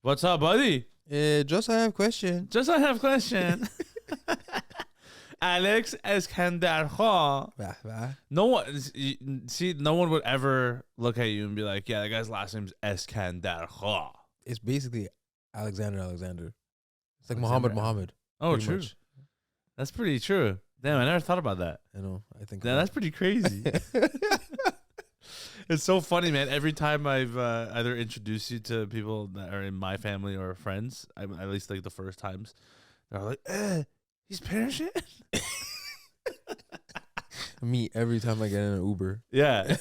What's up, buddy? Just I have question. I have question. Alex Eskandarkhah. No one, see, no one would ever look at you and be like, yeah, that guy's last name's Eskandarkhah. It's basically Alexander. It's like Alexander Muhammad. Oh, pretty true. much. That's pretty true. Damn, I never thought about that. I know. I think That's pretty crazy. It's so funny, man. Every time I've either introduced you to people that are in my family or friends, at least like the first times, they're like, he's Persian? me every time I get in an Uber. Yeah.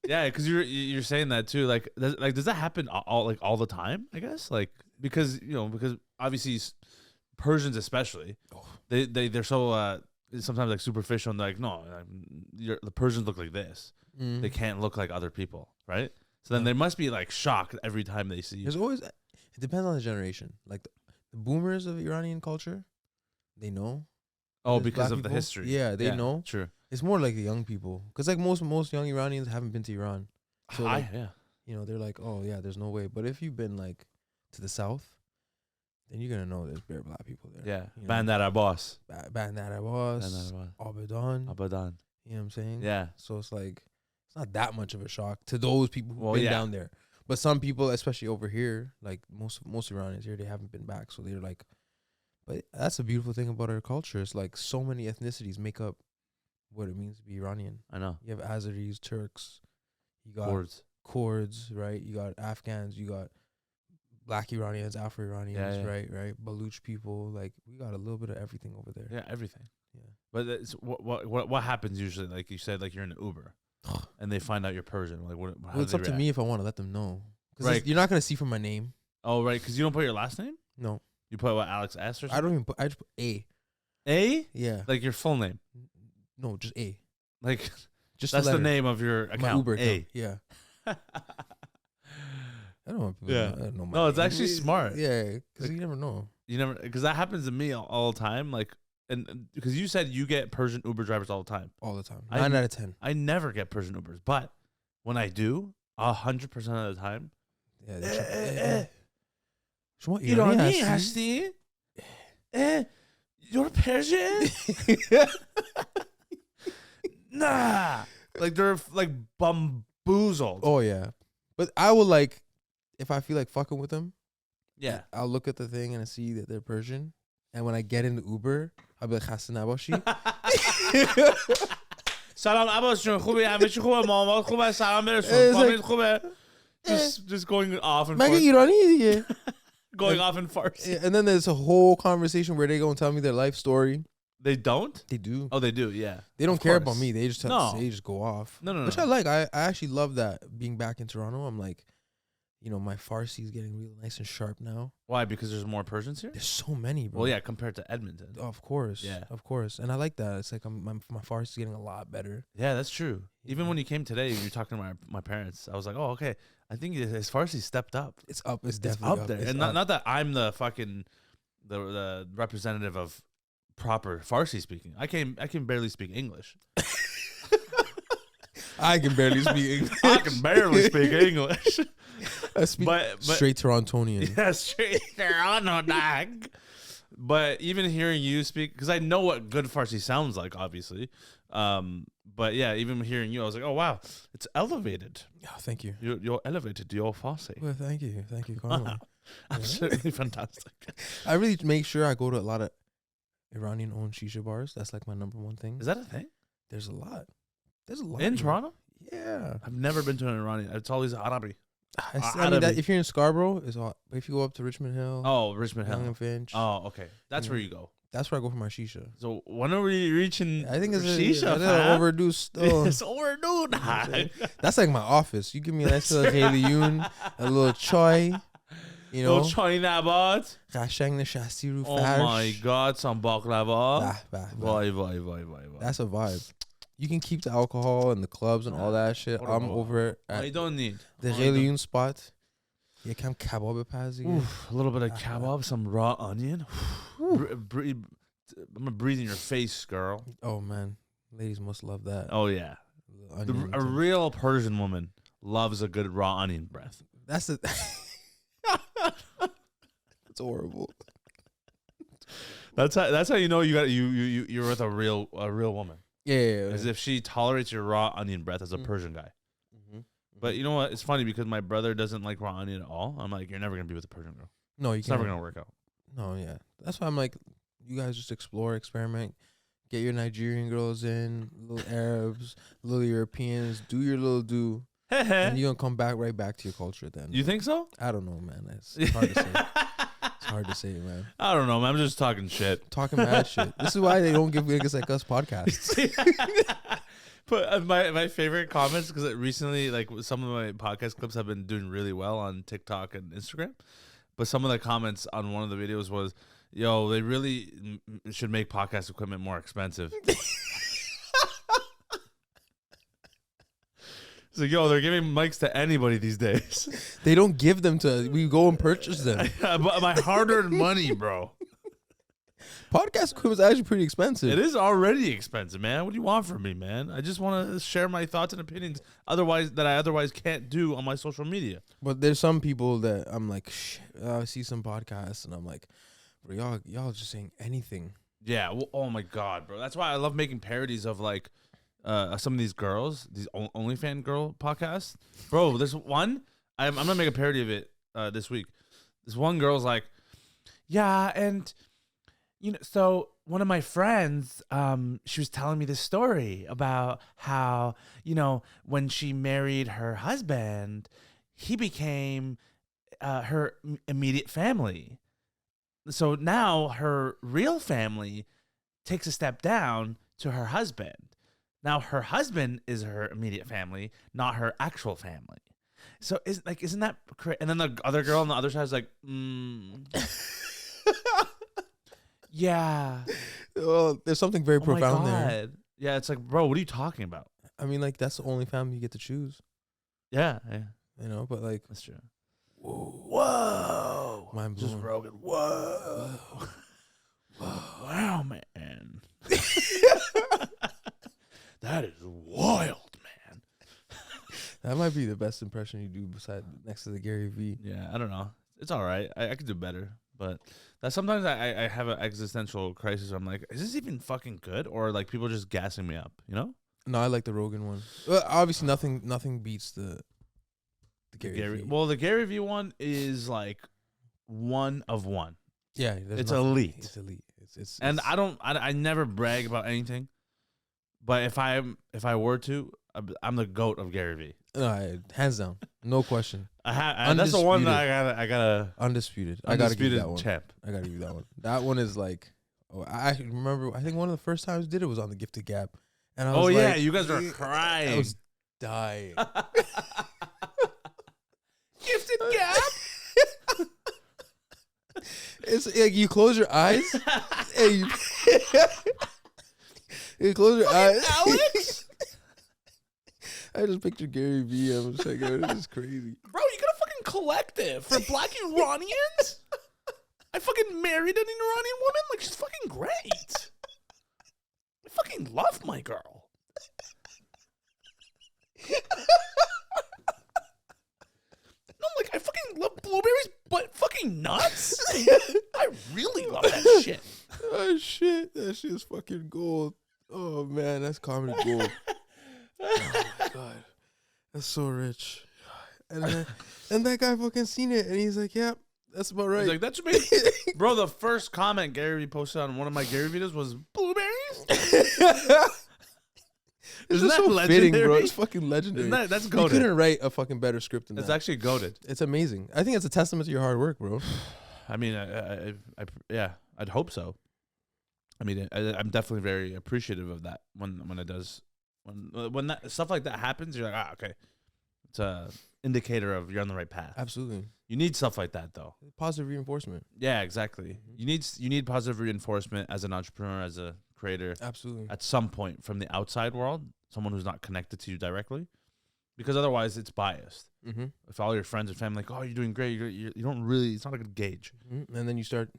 Yeah, because you're saying that too. Like, does that happen all the time, I guess? Like, because obviously Persians especially, they're so sometimes like superficial and they're like, no, the Persians look like this. They can't look like other people, right? So then they must be like shocked every time they see you. There's always, it depends on the generation. Like the boomers of Iranian culture, they know. Oh, There's because black of the people. history. Yeah, they know. True. It's more like the young people, because like most young Iranians haven't been to Iran, so like, they're like, oh yeah, there's no way. But if you've been like to the south, then you're gonna know there's bare black people there. Yeah, you know? Bandar Abbas, Abbas, Abadan. You know what I'm saying? Yeah. So it's like it's not that much of a shock to those people who've been yeah. down there. But some people, especially over here, like most Iranians here, they haven't been back, so they're like. But that's a beautiful thing about our culture. It's like so many ethnicities make up what it means to be Iranian. I know. You have Azeris, Turks, you got Kurds, right? You got Afghans, you got Black Iranians, Afro-Iranians, right? Baluch people, like we got a little bit of everything over there. Yeah, everything. Yeah. But it's, what happens usually? Like you said, like you're in an Uber, and they find out you're Persian. Like what? How Well, it's do up they to me if I want to let them know. Right. You're not gonna see from my name. Oh, right. Because you don't put your last name. No. You put what, Alex S or something? I don't even put. I just put A. A? Yeah. Like your full name. No, just A. Like Just that's the name of your account. My Uber A. account. Yeah. I don't want people to know my No, it's name. actually smart. Yeah, because you never know. You never, because that happens to me all the time. Like, and because you said you get Persian Uber drivers all the time. All the time. 9 out of 10. I never get Persian Ubers, but when I do, 100% of the time. Yeah. Iranian هستی؟ You're Persian? Nah. Like they're like bamboozled. Oh yeah, but I will like if I feel like fucking with them. Yeah, I'll look at the thing and I see that they're Persian, and when I get in the Uber, I'll be like خسته نباشی. سلام عباس جون خوبی همه چی خوبه مامان خوبه سلام برسون فامیل خوبه just going off and مگه ایرانی دیگه. Going off in farce. And then there's a whole conversation where they go and tell me their life story. They don't? They do. Oh, they do, yeah. They don't care about me. They just they just go off. No. Which I like. I actually love that being back in Toronto. I'm like, my Farsi is getting real nice and sharp now. Why? Because there's more Persians here? There's so many, bro. Well, yeah, compared to Edmonton. Of course. Yeah. Of course. And I like that. It's like my Farsi is getting a lot better. Yeah, that's true. Even when you came today, you were talking to my parents. I was like, oh, okay. I think his Farsi stepped up. It's up. It's definitely up there. And not that I'm the fucking the representative of proper Farsi speaking. I can barely speak English. I can barely speak English. I can barely speak English. I speak straight Torontonian. Yeah, straight Toronto, dog. But even hearing you speak, because I know what good Farsi sounds like, obviously. But yeah, even hearing you, I was like, oh wow, it's elevated. Oh, thank you. You're elevated. You're Farsi. Well, thank you, Carlo. Absolutely fantastic. I really make sure I go to a lot of Iranian-owned shisha bars. That's like my number one thing. Is that a thing? There's a lot. In Toronto? Yeah. I've never been to an Iranian. It's always Arabi. I mean, if you're in Scarborough, it's all. But if you go up to Richmond Hill, Richmond Hill, Young and Finch. Oh, okay, that's where you go. That's where I go for my shisha. So when are we reaching? I think it's shisha. A overdue still. It's overdue. That's like my office. You give me a nice little Haleyun, a little choi, little choi nabat. قشنگ نشستی رو Oh فرش. my God, some baklava. Bye. That's a vibe. You can keep the alcohol and the clubs and all that shit. I'm over at I don't need the Haleyun spot. Yeah, come kebab pazi. A little bit of kebab, some raw onion. I'm gonna breathe in your face, girl. Oh man, ladies must love that. Oh yeah, a real Persian woman loves a good raw onion breath. That's the It's horrible. That's how you know you're with a real woman. Yeah. As if she tolerates your raw onion breath as a Persian guy. But you know what? It's funny because my brother doesn't like raw onion at all. I'm like, you're never gonna be with a Persian girl. No, It's never gonna work out. No, yeah. That's why I'm like, you guys just explore, experiment, get your Nigerian girls in, little Arabs, little Europeans, do your little do, and you're gonna come right back to your culture then. You think so? I don't know, man. It's hard to say. It's hard to say, man. I don't know, man. I'm just talking shit. Talking mad shit. This is why they don't give niggas like us podcasts. But my favorite comments, because recently, like, some of my podcast clips have been doing really well on TikTok and Instagram. But some of the comments on one of the videos was, yo, they really should make podcast equipment more expensive. It's like, yo, they're giving mics to anybody these days. They don't give them to us. We go and purchase them. But my hard-earned money, bro. Podcast equipment is actually pretty expensive. It is already expensive, man. What do you want from me, man? I just want to share my thoughts and opinions I otherwise can't do on my social media. But there's some people that I'm like, shit, I see some podcasts and I'm like, bro, y'all just saying anything. Yeah. Well, oh my God, bro. That's why I love making parodies of like some of these girls, these OnlyFans girl podcasts. Bro, there's one. I'm gonna make a parody of it this week. This one girl's like, yeah, and so one of my friends, she was telling me this story about how, when she married her husband, he became her immediate family. So now her real family takes a step down to her husband. Now her husband is her immediate family, not her actual family. So isn't that crazy? And then the other girl on the other side is like, yeah. Oh, there's something very profound there. Yeah, it's like, bro, what are you talking about? I mean, like, that's the only family you get to choose. Yeah. But like, that's true. Whoa. Mind blown. Just Rogan. Whoa. Wow, man. That is wild, man. That might be the best impression you do next to the Gary V. Yeah, I don't know. It's all right. I could do better. But that sometimes I have an existential crisis. I'm like, is this even fucking good? Or like people just gassing me up, No, I like the Rogan one. Well, obviously, nothing beats the Gary V. Well, the Gary V one is like one of one. Yeah, it's elite. It's elite. It's I never brag about anything. But if I were to, I'm the GOAT of Gary V. Hands down, no question. That's the one that I gotta undisputed. I gotta give you that one. Champ. I gotta give you that one. That one is like, I remember. I think one of the first times I did it was on the Gifted Gap, and I was like, you guys are crying. I was dying. Gifted Gap. It's like you close your eyes. And you close your eyes. Alex. I just picture Gary V. I'm just like, this is crazy. Bro, you got a fucking collective for Black Iranians? I fucking married an Iranian woman? Like, she's fucking great. I fucking love my girl. No, like, I fucking love blueberries, but fucking nuts? I really love that shit. Oh, shit. That shit's fucking gold. Oh, man, that's comedy gold. Oh my God, that's so rich. And that guy fucking seen it, and he's like, "Yeah, that's about right." He's like, "That's me, bro." The first comment Gary posted on one of my Gary videos was blueberries. Isn't that so legendary? Fitting, bro? It's fucking legendary. That's goated. You couldn't write a fucking better script than that. It's actually goated. It's amazing. I think it's a testament to your hard work, bro. I mean, I'd hope so. I mean, I'm definitely very appreciative of that when it does. When that stuff like that happens, you're like, okay, it's a indicator of you're on the right path. Absolutely. You need stuff like that, though. Positive reinforcement. Yeah, exactly. You need positive reinforcement as an entrepreneur, as a creator. Absolutely. At some point from the outside world, someone who's not connected to you directly, because otherwise it's biased. Mm-hmm. If all your friends and family like, oh, you're doing great, you don't really. It's not a good gauge. Mm-hmm. And then you start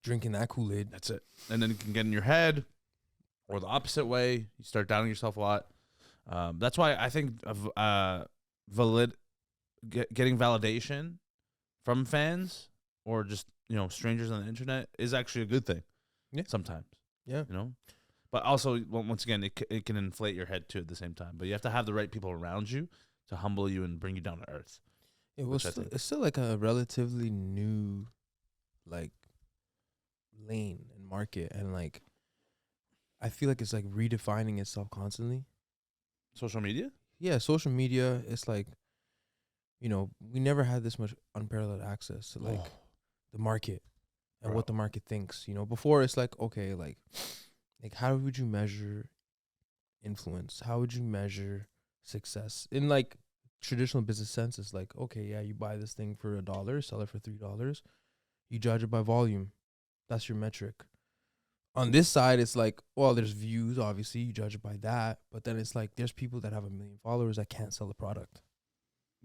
drinking that Kool-Aid. That's it. And then it can get in your head. Or the opposite way, you start doubting yourself a lot. That's why I think getting validation from fans or just, you know, strangers on the internet is actually a good thing. Yeah. Sometimes. Yeah. You know? But also, once again, it can inflate your head too at the same time. But you have to have the right people around you to humble you and bring you down to earth. It's still like a relatively new, like, lane and market, and like, I feel like it's like redefining itself constantly. Social media? Yeah, social media. It's like, you know, we never had this much unparalleled access to like the market and what the market thinks. You know, before it's like, okay, like how would you measure influence? How would you measure success in like traditional business sense? It's like, okay, yeah, you buy this thing for $1, sell it for $3. You judge it by volume. That's your metric. On this side, it's like, well, there's views, obviously, you judge it by that. But then it's like, there's people that have 1 million followers that can't sell the product.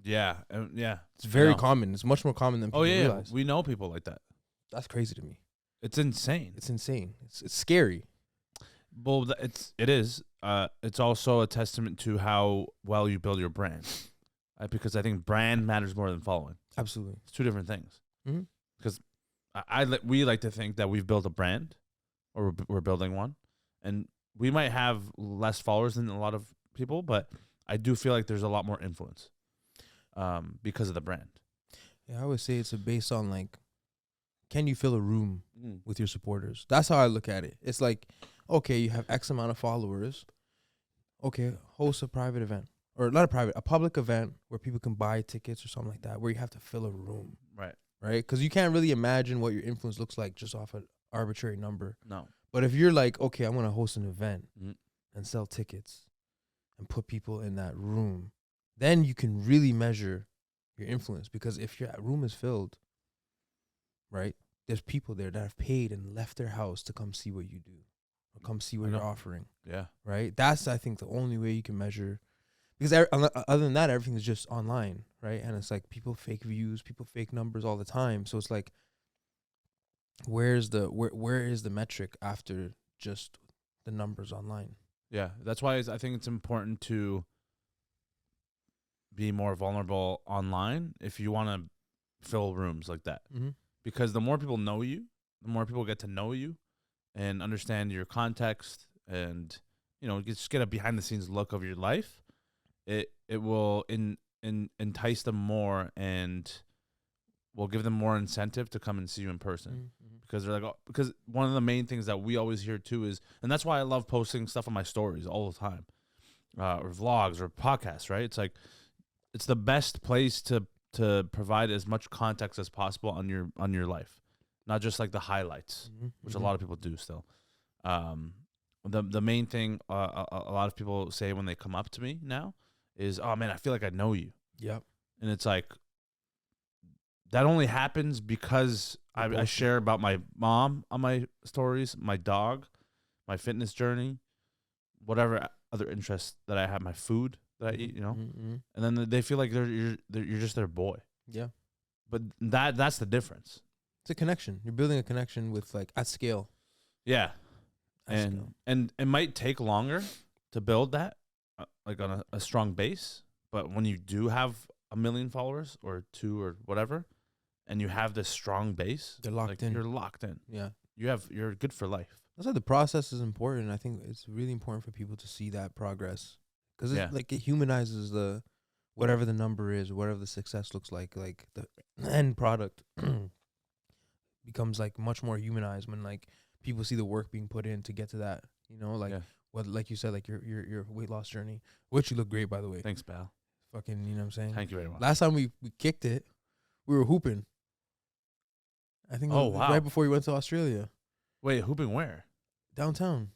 Yeah. Yeah. It's very common. It's much more common than people realize. We know people like that. That's crazy to me. It's insane. It's insane. It's scary. Well, it is. It's also a testament to how well you build your brand, because I think brand matters more than following. Absolutely, it's two different things. Mm-hmm. Because we like to think that we've built a brand, or we're building one, and we might have less followers than a lot of people, but I do feel like there's a lot more influence, because of the brand. Yeah, I would say it's based on like, can you fill a room with your supporters? That's how I look at it. It's like, okay, you have X amount of followers. Okay, host a private event. Or not a public event where people can buy tickets or something like that, where you have to fill a room. Right. Right? Because you can't really imagine what your influence looks like just off an arbitrary number. No. But if you're like, okay, I'm going to host an event and sell tickets and put people in that room, then you can really measure your influence. Because if your room is filled, right, there's people there that have paid and left their house to come see what you do or come see what you're offering. Yeah. Right? That's, I think, the only way you can measure. Because other than that, everything is just online, right? And it's like people fake views, people fake numbers all the time. So it's like, where is the metric after just the numbers online? Yeah, that's why I think it's important to be more vulnerable online if you want to fill rooms like that. Mm-hmm. Because the more people know you, the more people get to know you and understand your context, and, you know, just get a behind the scenes look of your life. It will entice them more, and will give them more incentive to come and see you in person. Mm-hmm. Because they're like, oh, because one of the main things that we always hear too is, and that's why I love posting stuff on my stories all the time, or vlogs or podcasts, right? It's like, it's the best place to provide as much context as possible on your life, not just like the highlights, which a lot of people do still. The main thing a lot of people say when they come up to me now is, oh man, I feel like I know you. Yep. And it's like, that only happens because I share about my mom on my stories, my dog, my fitness journey, whatever other interests that I have, my food that I eat, you know. Mm-hmm. And then they feel like you're just their boy. Yeah. But that's the difference. It's a connection. You're building a connection with, like, at scale. Yeah. And it might take longer to build that, like on a strong base. But when you do have 1 million followers or 2 or whatever, and you have this strong base, they're locked in. You're locked in. Yeah. You're good for life. That's why the process is important. I think it's really important for people to see that progress, because like, it humanizes the whatever the number is, whatever the success looks like the end product becomes like much more humanized when like people see the work being put in to get to that, you know, like what, like you said, like your weight loss journey, which you look great, by the way. Thanks, pal. Fucking, you know what I'm saying? Thank you very much. Last time we kicked it, we were hooping. I think right before you went to Australia. Wait, hooping where? Downtown.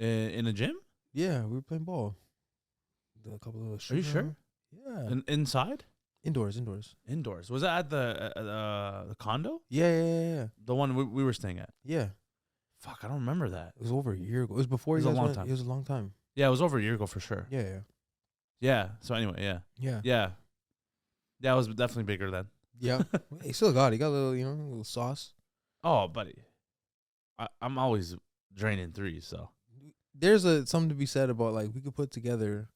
In a gym? Yeah, we were playing ball. A couple of. Are you sure? Yeah. Inside? Indoors. Indoors. Was that at the condo? Yeah. The one we were staying at? Yeah. Fuck, I don't remember that. It was over a year ago. It was before you guys went. It was a long time. Yeah, it was over a year ago for sure. Yeah. So anyway, yeah. Yeah, it was definitely bigger then. Yeah. He still got it. He got a little, a little sauce. Oh, buddy. I'm always draining threes, so. There's something to be said about, like, we could put together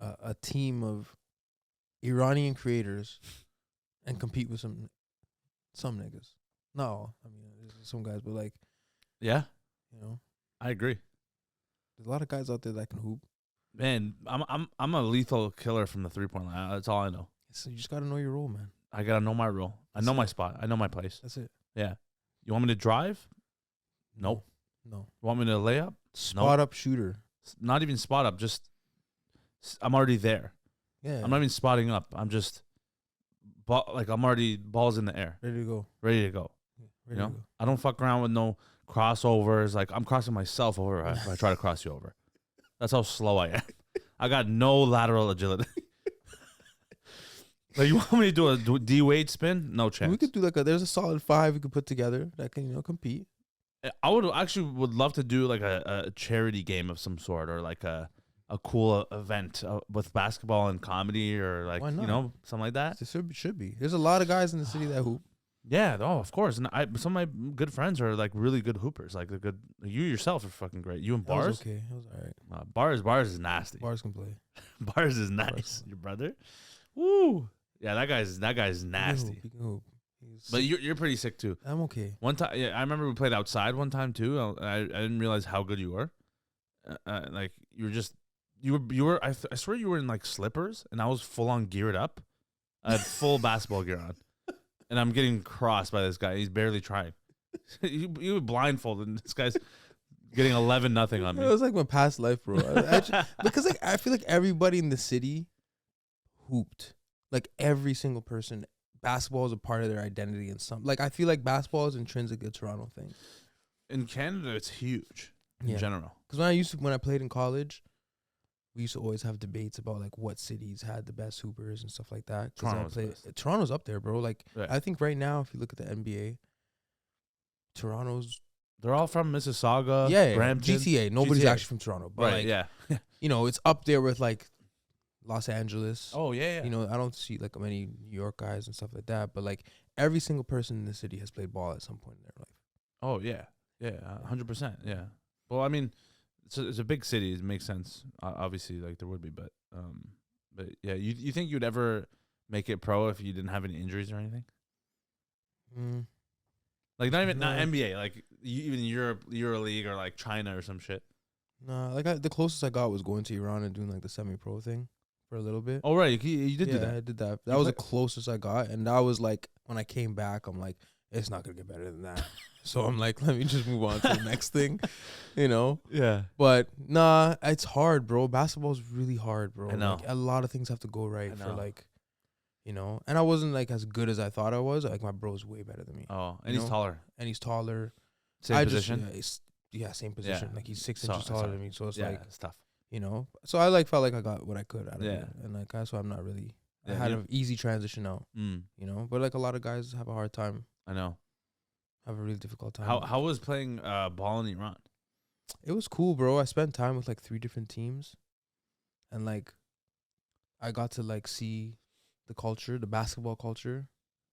a team of Iranian creators and compete with some Some niggas. No, I mean there's some guys, but like Yeah, you know, I agree. there's a lot of guys out there that can hoop. Man, I'm a lethal killer from the 3-point line. That's all I know. So you just gotta know your role, man. I gotta know my role. I know my spot. I know my place. That's it. Yeah. You want me to drive? Nope. No. You want me to lay up? Spot up shooter. Not even spot up. Just I'm already there. Yeah. I'm not even spotting up. I'm just I'm already balls in the air, ready to go. ready to go. Ready You know, to go. I don't fuck around with no crossovers. Like I'm crossing myself over if I try to cross you over. That's how slow I am. I got no lateral agility. Like you want me to do a D weight spin? No chance. We could do there's a solid 5 we could put together that can compete. I would love to do like a charity game of some sort, or like a cool event with basketball and comedy, or like something like that. There should be. There's a lot of guys in the city that hoop. Yeah, of course. And some of my good friends are like really good hoopers. Like you yourself are fucking great. You and Bars. Okay, it was all right. Bars is nasty. Bars can play. Bars is nice. Your brother. Woo. Yeah, that guy's nasty. He can hoop. But you're pretty sick too. I'm okay. One time, yeah, I remember we played outside one time too. I didn't realize how good you were. Like you were. I swear you were in like slippers, and I was full on geared up. I had full basketball gear on, and I'm getting crossed by this guy. He's barely trying. you were blindfolded, and this guy's getting 11-0 on me. It was like my past life, bro. Because like I feel like everybody in the city hooped. Like every single person. Basketball is a part of their identity, and I feel like basketball is intrinsically a Toronto thing. In Canada, it's huge in general. Because when I played in college, we used to always have debates about like what cities had the best hoopers and stuff like that. Toronto's up there, bro. Like I think right now, if you look at the NBA, They're all from Mississauga, Brampton, GTA. Nobody's actually from Toronto, but it's up there with like Los Angeles. Oh yeah. I don't see like many New York guys and stuff like that, but like every single person in the city has played ball at some point in their life. Oh yeah, 100%. Yeah. Well, I mean, it's a big city. It makes sense. Obviously, like there would be, but yeah, you think you'd ever make it pro if you didn't have any injuries or anything? Like not NBA, like even Europe, EuroLeague, or like China or some shit. Nah, like the closest I got was going to Iran and doing like the semi-pro thing for a little bit. Oh right, you did do that. I did that. That was the closest I got, and that was like when I came back, I'm like, it's not gonna get better than that. So I'm like, let me just move on to the next thing, Yeah. But nah, it's hard, bro. Basketball is really hard, bro. I know. Like, a lot of things have to go right for like, and I wasn't like as good as I thought I was. Like my bro's way better than me. Oh, and he's taller. Same position. Same position. Yeah. Like he's 6 inches taller than me, so it's like it's tough. So I like felt like I got what I could out of it, Yeah. and like that's why I'm not really. Yeah, I had an easy transition out, Mm. But like a lot of guys have a hard time. I know. Have a really difficult time. How was playing ball in Iran? It was cool, bro. I spent time with like 3 different teams, and like I got to like see the culture, the basketball culture,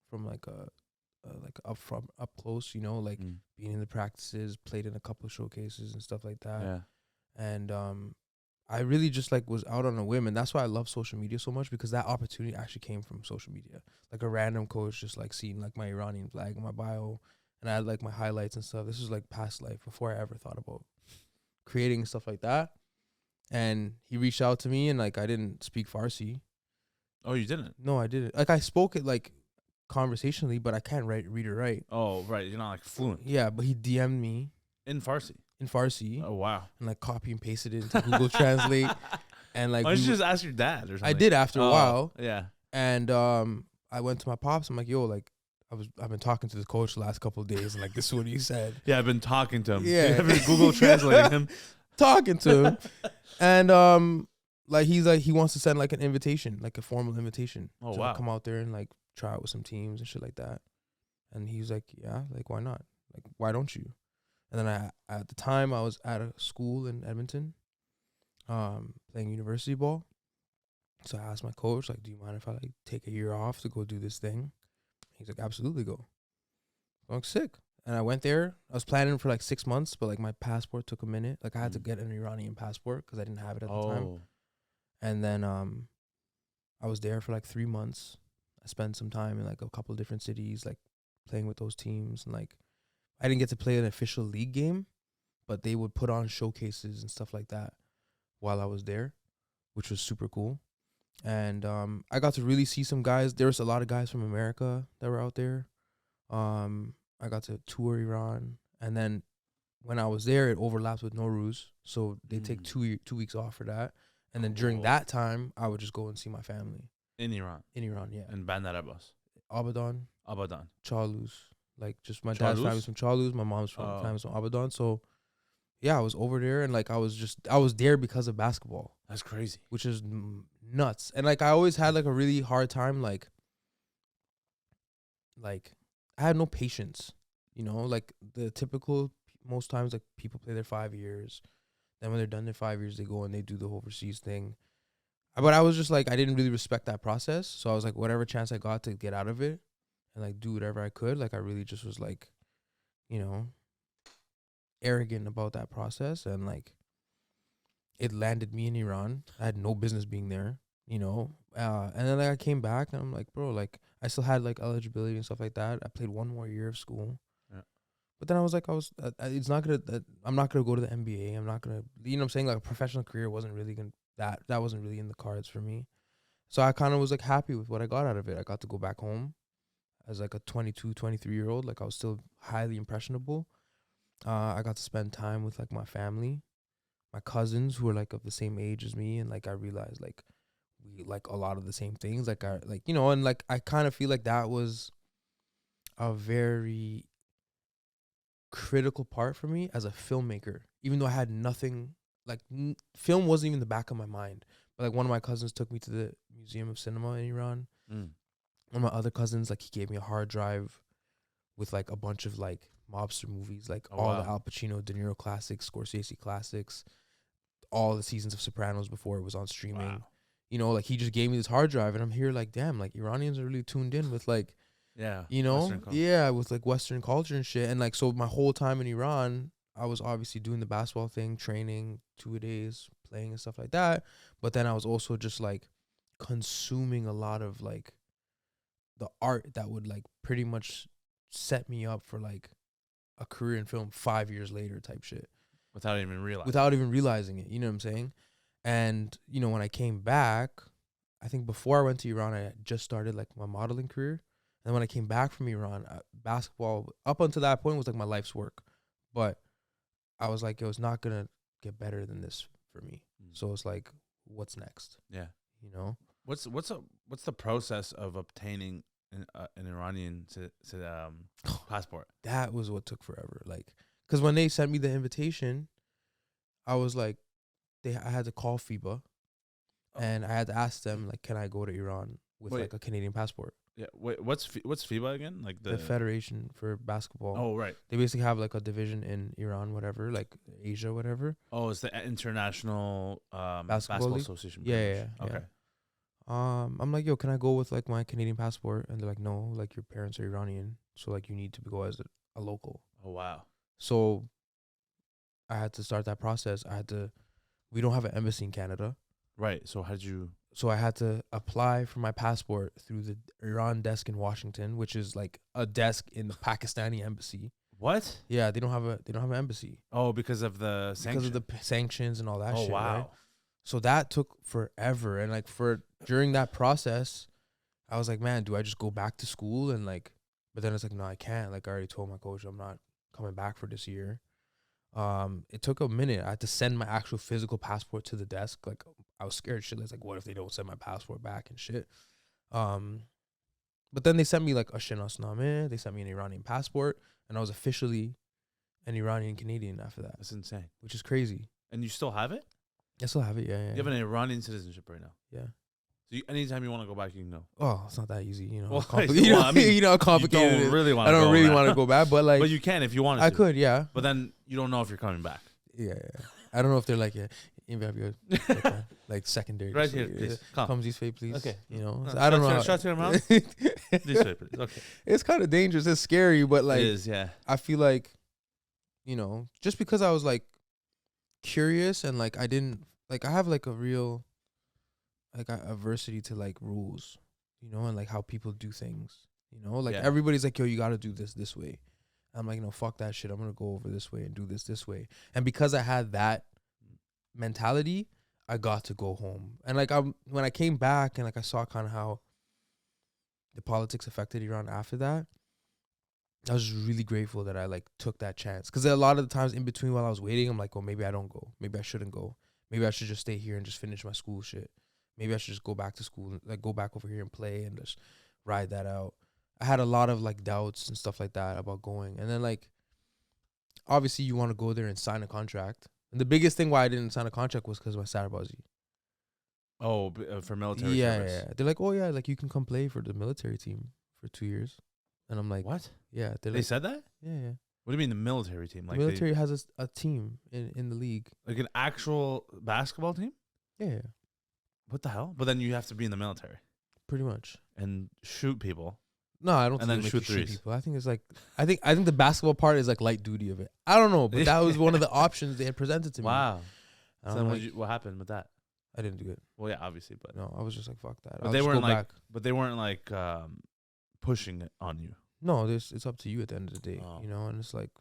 from like up close. Like being in the practices, played in a couple of showcases and stuff like that. Yeah. And I really just like was out on a whim, and that's why I love social media so much, because that opportunity actually came from social media. Like a random coach just like seeing like my Iranian flag in my bio, and I had like my highlights and stuff. This was like past life before I ever thought about creating stuff like that. And he reached out to me, and like I didn't speak Farsi. Oh, you didn't? No, I didn't. Like I spoke it like conversationally, but I can't read or write. Oh, right. You're not like fluent. Yeah, but he DM'd me in Farsi. Oh wow! And like copy and pasted it into Google Translate, and like why don't you just ask your dad or something? I did after a while. Yeah. And I went to my pops. I'm like, yo, like I've been talking to the coach the last couple of days, and like this is what he said. Yeah, I've been talking to him. Yeah, I've been Google translating him. Talking to him, and like he's like he wants to send like an invitation, like a formal invitation. Oh to wow! Like, come out there and like try out with some teams and shit like that. And he's like, yeah, like why not? Like why don't you? And then at the time I was at a school in Edmonton, playing university ball. So I asked my coach, like, do you mind if I like take a year off to go do this thing? He's like, absolutely, go. I'm like, sick. And I went there. I was planning for like 6 months, but like my passport took a minute. Like I had to get an Iranian passport because I didn't have it at the time. And then I was there for like 3 months. I spent some time in like a couple of different cities, like playing with those teams, and like I didn't get to play an official league game, but they would put on showcases and stuff like that while I was there, which was super cool. And I got to really see some guys. There was a lot of guys from America that were out there. I got to tour Iran, and then when I was there, it overlaps with Nowruz, so they take 2 weeks off for that. And then during that time, I would just go and see my family In Iran. in Iran. Yeah, In Bandar Abbas. Abadan, Abadan. Charluz. Like just my dad's family's from Charluz, my mom's family's from Abadan. So yeah, I was over there, and like I was there because of basketball. That's crazy. Which is nuts. And like I always had like a really hard time like I had no patience, you know, like the typical most times like people play their 5 years, then when they're done their 5 years they go and they do the overseas thing. But I was just like I didn't really respect that process, so I was like whatever chance I got to get out of it and like do whatever I could, like I really just was like, you know, arrogant about that process, and like it landed me in Iran. I had no business being there, you know. And then like I came back and I'm like, bro, like I still had like eligibility and stuff like that. I played 1 more year of school. Yeah. But then I was like, it's not gonna. I'm not gonna go to the NBA. I'm not gonna. You know what I'm saying? Like a professional career wasn't really gonna. That wasn't really in the cards for me. So I kind of was like happy with what I got out of it. I got to go back home as like a 22, 23-year-old. Like I was still highly impressionable. I got to spend time with like my family, my cousins who were like of the same age as me, and like I realized like we like a lot of the same things, like I like, you know, and like I kind of feel like that was a very critical part for me as a filmmaker, even though I had nothing like film wasn't even the back of my mind. But like one of my cousins took me to the Museum of Cinema in Iran. One of my other cousins, like he gave me a hard drive with like a bunch of like mobster movies, like all the Al Pacino, De Niro classics, Scorsese classics, all the seasons of Sopranos before it was on streaming. Wow. You know, like he just gave me this hard drive, and I'm here like, damn, like Iranians are really tuned in with like, you know, with like Western culture and shit. And like, so my whole time in Iran, I was obviously doing the basketball thing, training 2 days, playing and stuff like that. But then I was also just like consuming a lot of like the art that would like pretty much set me up for like a career in film 5 years later type shit. Without even realizing it, you know what I'm saying? And, you know, when I came back, I think before I went to Iran, I had just started like my modeling career. And when I came back from Iran, basketball up until that point was like my life's work. But I was like, it was not going to get better than this for me. So it's like, what's next? Yeah. You know? What's the process of obtaining an Iranian passport? That was what took forever. Like, because when they sent me the invitation, I was like, I had to call FIBA, and I had to ask them like, can I go to Iran with like a Canadian passport? Yeah. Wait, what's FIBA again? Like the Federation for Basketball. Oh, right. They basically have like a division in Iran, whatever, like Asia, whatever. Oh, it's the International Basketball Association. Yeah. Okay. I'm like, yo, can I go with like my Canadian passport? And they're like, no, like your parents are Iranian, so like you need to go as a local. Oh wow. So I had to start that process. We don't have an embassy in Canada. Right. So how did you? So I had to apply for my passport through the Iran desk in Washington, which is like a desk in the Pakistani embassy. What? Yeah, they don't have an embassy. Oh, because of the sanctions. Because of the sanctions and all that shit. Oh wow. Right? So that took forever, and like during that process, I was like, man, do I just go back to school and like? But then it's like, no, I can't. Like I already told my coach, I'm not coming back for this year. It took a minute. I had to send my actual physical passport to the desk. Like I was scared shitless. Like what if they don't send my passport back and shit? But then they sent me like a shinasname. They sent me an Iranian passport, and I was officially an Iranian Canadian after that. That's insane. Which is crazy. And you still have it? I still have it. Yeah. You have an Iranian citizenship right now. Yeah. So anytime you want to go back, you can know. Oh, it's not that easy, you know. Well, you know, you know how complicated it is. I don't really want to go back, but like. But you can if you want to. I could, yeah. But then you don't know if you're coming back. Yeah. I don't know if they're like, like secondary. Right here, please. Come this way, please. Okay. You know, No, I don't know. Shut your mouth. This way, please. Okay. It's kind of dangerous. It's scary, but like. It is, yeah. I feel like, you know, just because I was like curious and like I didn't, like I have like a real, like adversity to like rules, you know, and like how people do things. You know, like Yeah. everybody's like, yo, you got to do this way. I'm like, no, fuck that shit. I'm gonna go over this way and do this way. And because I had that mentality, I got to go home. And like when I came back and like I saw kind of how the politics affected Iran after that, I was just really grateful that I like took that chance. Because a lot of the times in between while I was waiting, I'm like, oh, maybe I don't go. Maybe I shouldn't go. Maybe I should just stay here and just finish my school shit. Maybe I should just go back to school, like go back over here and play and just ride that out. I had a lot of like doubts and stuff like that about going. And then like, obviously you want to go there and sign a contract. And the biggest thing why I didn't sign a contract was because of my Sarbazi. Oh, for military Yeah, service. yeah. They're like, oh yeah, like you can come play for the military team for 2 years. And I'm like, What? yeah. They Like, said that? yeah, yeah. What do you mean the military team? The Like military has a team in the league. like an actual basketball team? Yeah, yeah, What the hell? But then you have to be in the military pretty much. and shoot people. No, I don't And think then they make shoot you shoot threes. people. I think it's like I think the basketball part is like light duty of it. I don't know, but that was one of the options they had presented to me. Wow. And So I'm then like, what happened with that? I didn't do it. Well, yeah, obviously, but No, I was just like, fuck that. But I'll they just weren't go like- back. they weren't like pushing it on you. No, it's up to you at the end of the day, Oh. you know. And it's like,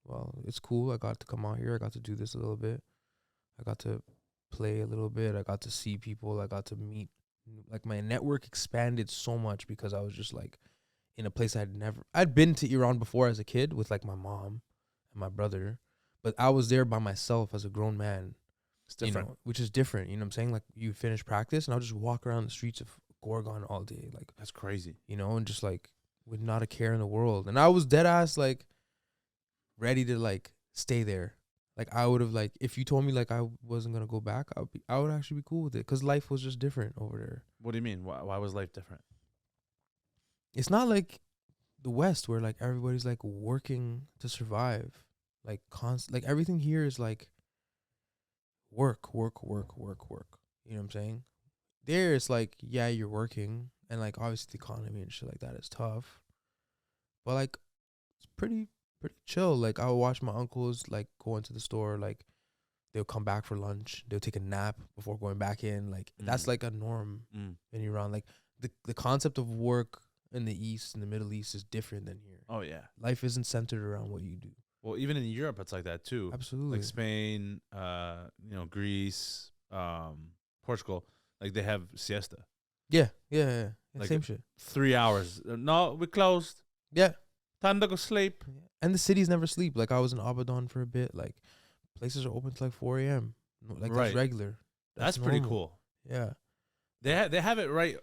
well, it's cool. I got to come out here. I got to do this a little bit. I got to play a little bit. I got to see people. I got to meet. Like my network expanded so much because I was just like in a place I'd been to Iran before as a kid with like my mom and my brother, but I was there by myself as a grown man. It's different. You know, which is different. You know what I'm saying? Like you finish practice and I'll just walk around the streets of Gorgon all day. Like, That's crazy. you know, and just like with not a care in the world. And I was dead ass like ready to like stay there. Like I would have like if you told me like I wasn't gonna go back, I would actually be cool with it because life was just different over there. What do you mean? Why was life different? It's not like the West where like everybody's like working to survive, like like everything here is like work. You know what I'm saying? There it's like yeah you're working and like obviously the economy and shit like that is tough, but like it's pretty chill. Like I would watch my uncles like go into the store, like they'll come back for lunch, they'll take a nap before going back in. Like that's like a norm in Iran. Like the concept of work in the East, in the Middle East is different than here. Oh yeah. Life isn't centered around what you do. Well, even in Europe, it's like that too. Absolutely. Like Spain, Greece, Portugal. Like they have siesta. Yeah. Like Same shit. 3 hours. No, we closed. Yeah. Time to go sleep. And the cities never sleep. Like I was in Abadan for a bit. Like places are open till like 4 a.m. Like Right. that's regular. That's pretty normal. cool. Yeah. They have it right.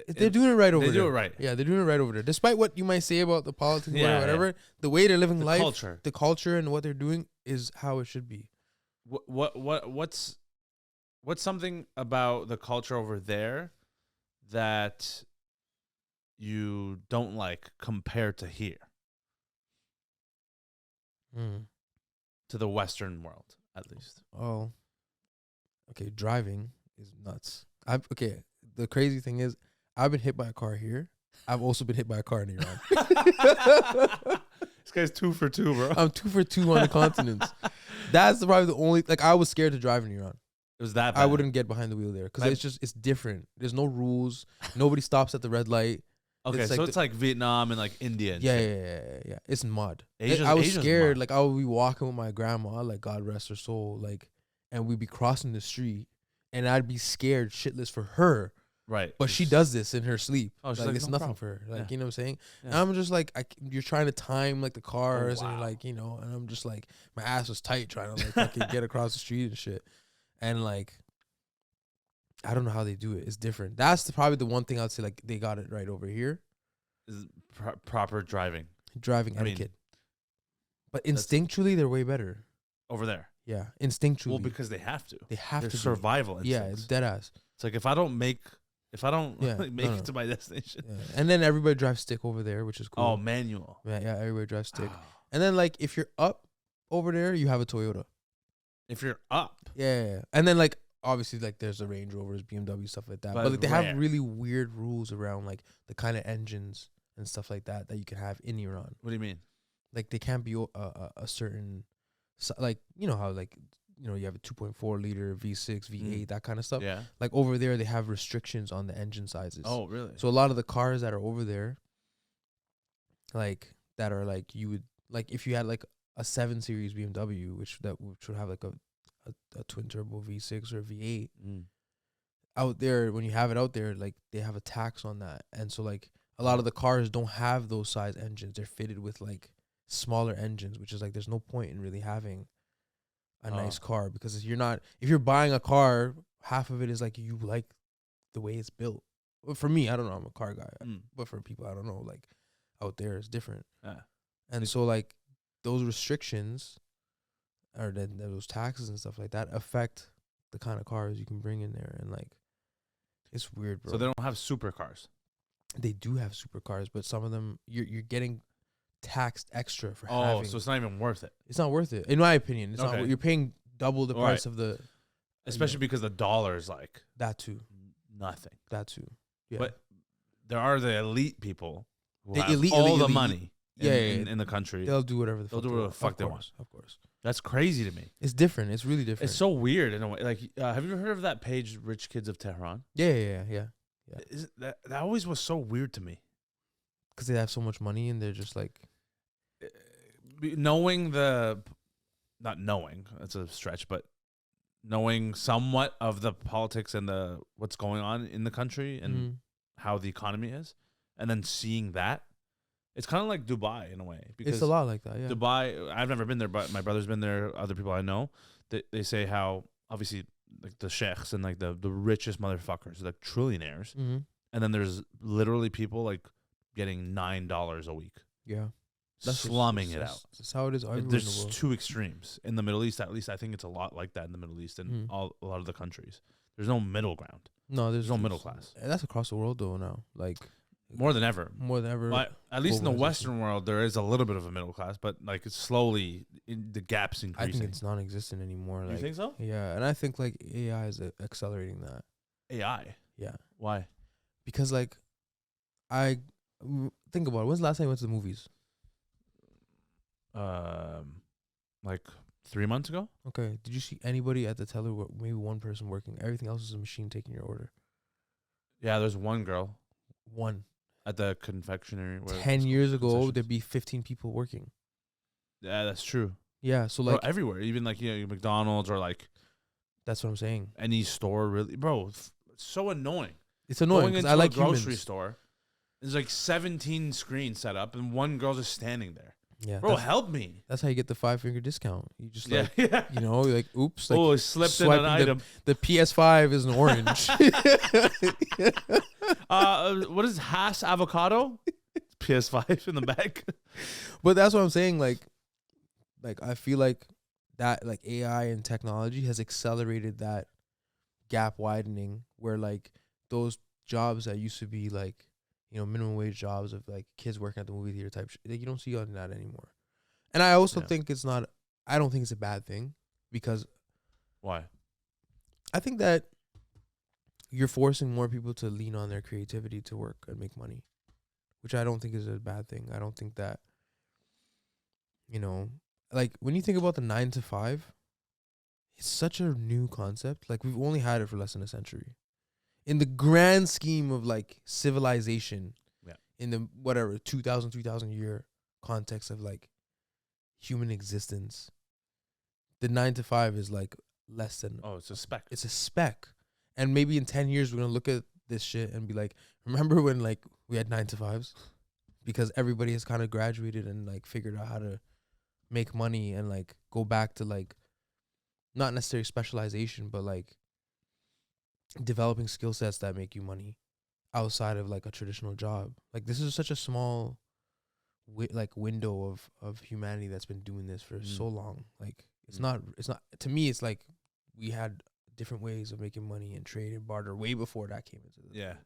They're doing it right over there. They do it right. Yeah, they're doing it right over there. Despite what you might say about the politics, Yeah, whatever, the way they're living The life, culture. the culture, and what they're doing is how it should be. What's something about the culture over there that you don't like compared to here, to the Western world at least? Oh, okay. Driving is nuts. The crazy thing is, I've been hit by a car here. I've also been hit by a car in Iran. This guy's 2 for 2, bro. I'm 2 for 2 on the continents. That's probably the only like I was scared to drive in Iran. It was that bad. I wouldn't get behind the wheel there because it's different. There's no rules. Nobody stops at the red light. Okay, it's so like it's like Vietnam and like India. And Yeah, shit. yeah. It's mud. Asia's- I was Asia's scared. mud. Like I would be walking with my grandma, like God rest her soul, like, and we'd be crossing the street, and I'd be scared shitless for her. Right. But she does this in her sleep. Oh, she's like like, it's "No nothing problem." for her. Like Yeah. you know what I'm saying? Yeah. And I'm just like, you're trying to time like the cars, and wow. you're like, you know, and I'm just like, my ass was tight trying to like fucking get across the street and shit, and like. I don't know how they do it. It's different. That's probably the one thing I'd say like they got it right over here. Is proper driving Driving I mean, etiquette. But instinctually, they're way better. over there. Yeah, instinctually. Well, because they have to. they have They're to be. survival Yeah, instincts. it's dead ass. It's like if I don't make Yeah, make no. it to my destination. Yeah. And then everybody drives stick over there, which is cool. Oh, manual. Yeah, everybody drives stick. Oh. And then like if you're up over there, you have a Toyota. If you're up, Yeah. And then like obviously like there's the Range Rovers, BMW, stuff like that. But But like they rare. have really weird rules around like the kind of engines and stuff like that you can have in Iran. what do you mean? Like they can't be a certain like you know how like you know you have a 2.4 liter V6, V8, that kind of stuff. Yeah. Like over there they have restrictions on the engine sizes. Oh, really? So a lot of the cars that are over there, like that are like you would like if you had like a 7 Series BMW, which would have like a twin turbo V6 or V8 out there. When you have it out there, like they have a tax on that, and so like a lot of the cars don't have those size engines. They're fitted with like smaller engines, which is like there's no point in really having a nice car, because if you're buying a car, half of it is like you like the way it's built. Well, for me, I don't know, I'm a car guy, but for people I don't know, like out there it's different. And so like those restrictions or those taxes and stuff like that affect the kind of cars you can bring in there, and like it's weird, bro. So they don't have supercars. They do have supercars, but some of them you're getting taxed extra for having. So it's not even worth it. It's not worth it, in my opinion. It's not. You're paying double the price of the, especially because the dollar is like that too. Nothing. That too. Yeah. But there are the elite people who The have elite, all elite, the elite. money in the country. They'll do whatever the fuck they want. Of course. That's crazy to me. It's different. It's really different. It's so weird in a way. Like, have you ever heard of that page, Rich Kids of Tehran? Yeah. That always was so weird to me. Because they have so much money and they're just like, not knowing, that's a stretch, but knowing somewhat of the politics and the what's going on in the country and how the economy is, and then seeing that, it's kind of like Dubai in a way. Because it's a lot like that. Yeah. Dubai, I've never been there, but my brother's been there. Other people I know, they say how obviously like the sheikhs and like the richest motherfuckers, like trillionaires, and then there's literally people like getting $9 a week. Yeah. Slumming it out. That's how it is. There's two extremes in the Middle East. At least I think it's a lot like that in the Middle East and a lot of the countries. There's no middle ground. No, there's no middle class. That's across the world though now. Like more than ever. But at least in the Western world, there is a little bit of a middle class, but like it's slowly the gap's increasing. I think it's non-existent anymore. You think so? Yeah, and I think like AI is accelerating that. AI. Yeah. Why? Because like I think about it. When's the last time you went to the movies? Like 3 months ago. Okay. Did you see anybody at the teller? Maybe one person working. Everything else is a machine taking your order. Yeah, there's one girl. One. At the confectionery. 10 years ago, there'd be 15 people working. Yeah, that's true. Yeah, so like everywhere, even like McDonald's or like. That's what I'm saying. Any store, really, bro. It's so annoying. It's annoying because I like a grocery store. There's like 17 screens set up, and one girl just standing there. Yeah, bro, help me. That's how you get the 5-finger discount. You just like, yeah. you know, you're like, oops. Like, it slipped in an item. The PS5 is an orange. What is Hass avocado? PS5 in the back. But that's what I'm saying. Like I feel like that like AI and technology has accelerated that gap widening where like those jobs that used to be like, you know, minimum wage jobs of like kids working at the movie theater type shit, like you don't see on that anymore. And I also think I don't think it's a bad thing because. Why? I think that you're forcing more people to lean on their creativity to work and make money, which I don't think is a bad thing. I don't think that, you know, like when you think about the 9 to 5, it's such a new concept. Like we've only had it for less than a century. In the grand scheme of like civilization, in the 2,000, 3,000 year context of like human existence, the 9 to 5 is like less than. Oh, it's a speck. It's a speck. And maybe in 10 years, we're going to look at this shit and be like, remember when like we had 9 to 5s? Because everybody has kind of graduated and like figured out how to make money and like go back to like, not necessarily specialization, but like developing skill sets that make you money outside of like a traditional job. Like this is such a small window of humanity that's been doing this for so long. Like it's not to me, it's like we had different ways of making money and trade and barter way before that came into the world.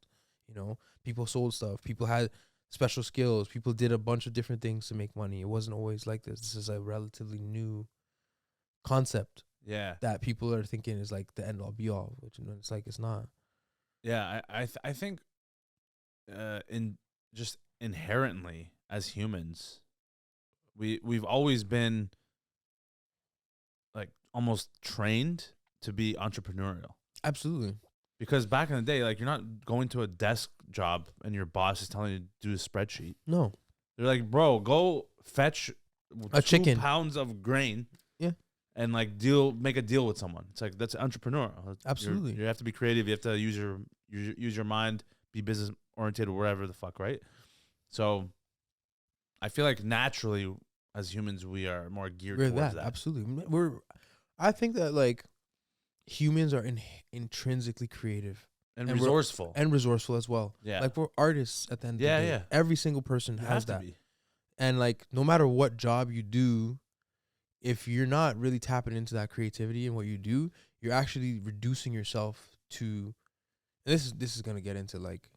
You know, people sold stuff, people had special skills, people did a bunch of different things to make money. It wasn't always like this. This is a relatively new concept. Yeah, that people are thinking is like the end all be all, which it's like it's not. Yeah, I think, in just inherently as humans, we've always been like almost trained to be entrepreneurial. Absolutely. Because back in the day, like you're not going to a desk job and your boss is telling you to do a spreadsheet. No. They're like, bro, go fetch A 2 chicken. pounds of grain. Yeah. And like make a deal with someone. It's like that's entrepreneurial. Absolutely. You have to be creative. You have to use your mind, be business oriented, wherever the fuck, right? So I feel like naturally as humans we are more geared towards that. Absolutely. I think that like humans are intrinsically creative And resourceful. and resourceful as well. Yeah. Like we're artists at the end of the day. Yeah. Every single person You has have to that. be. And like no matter what job you do, if you're not really tapping into that creativity and what you do, you're actually reducing yourself to. And this is gonna get into like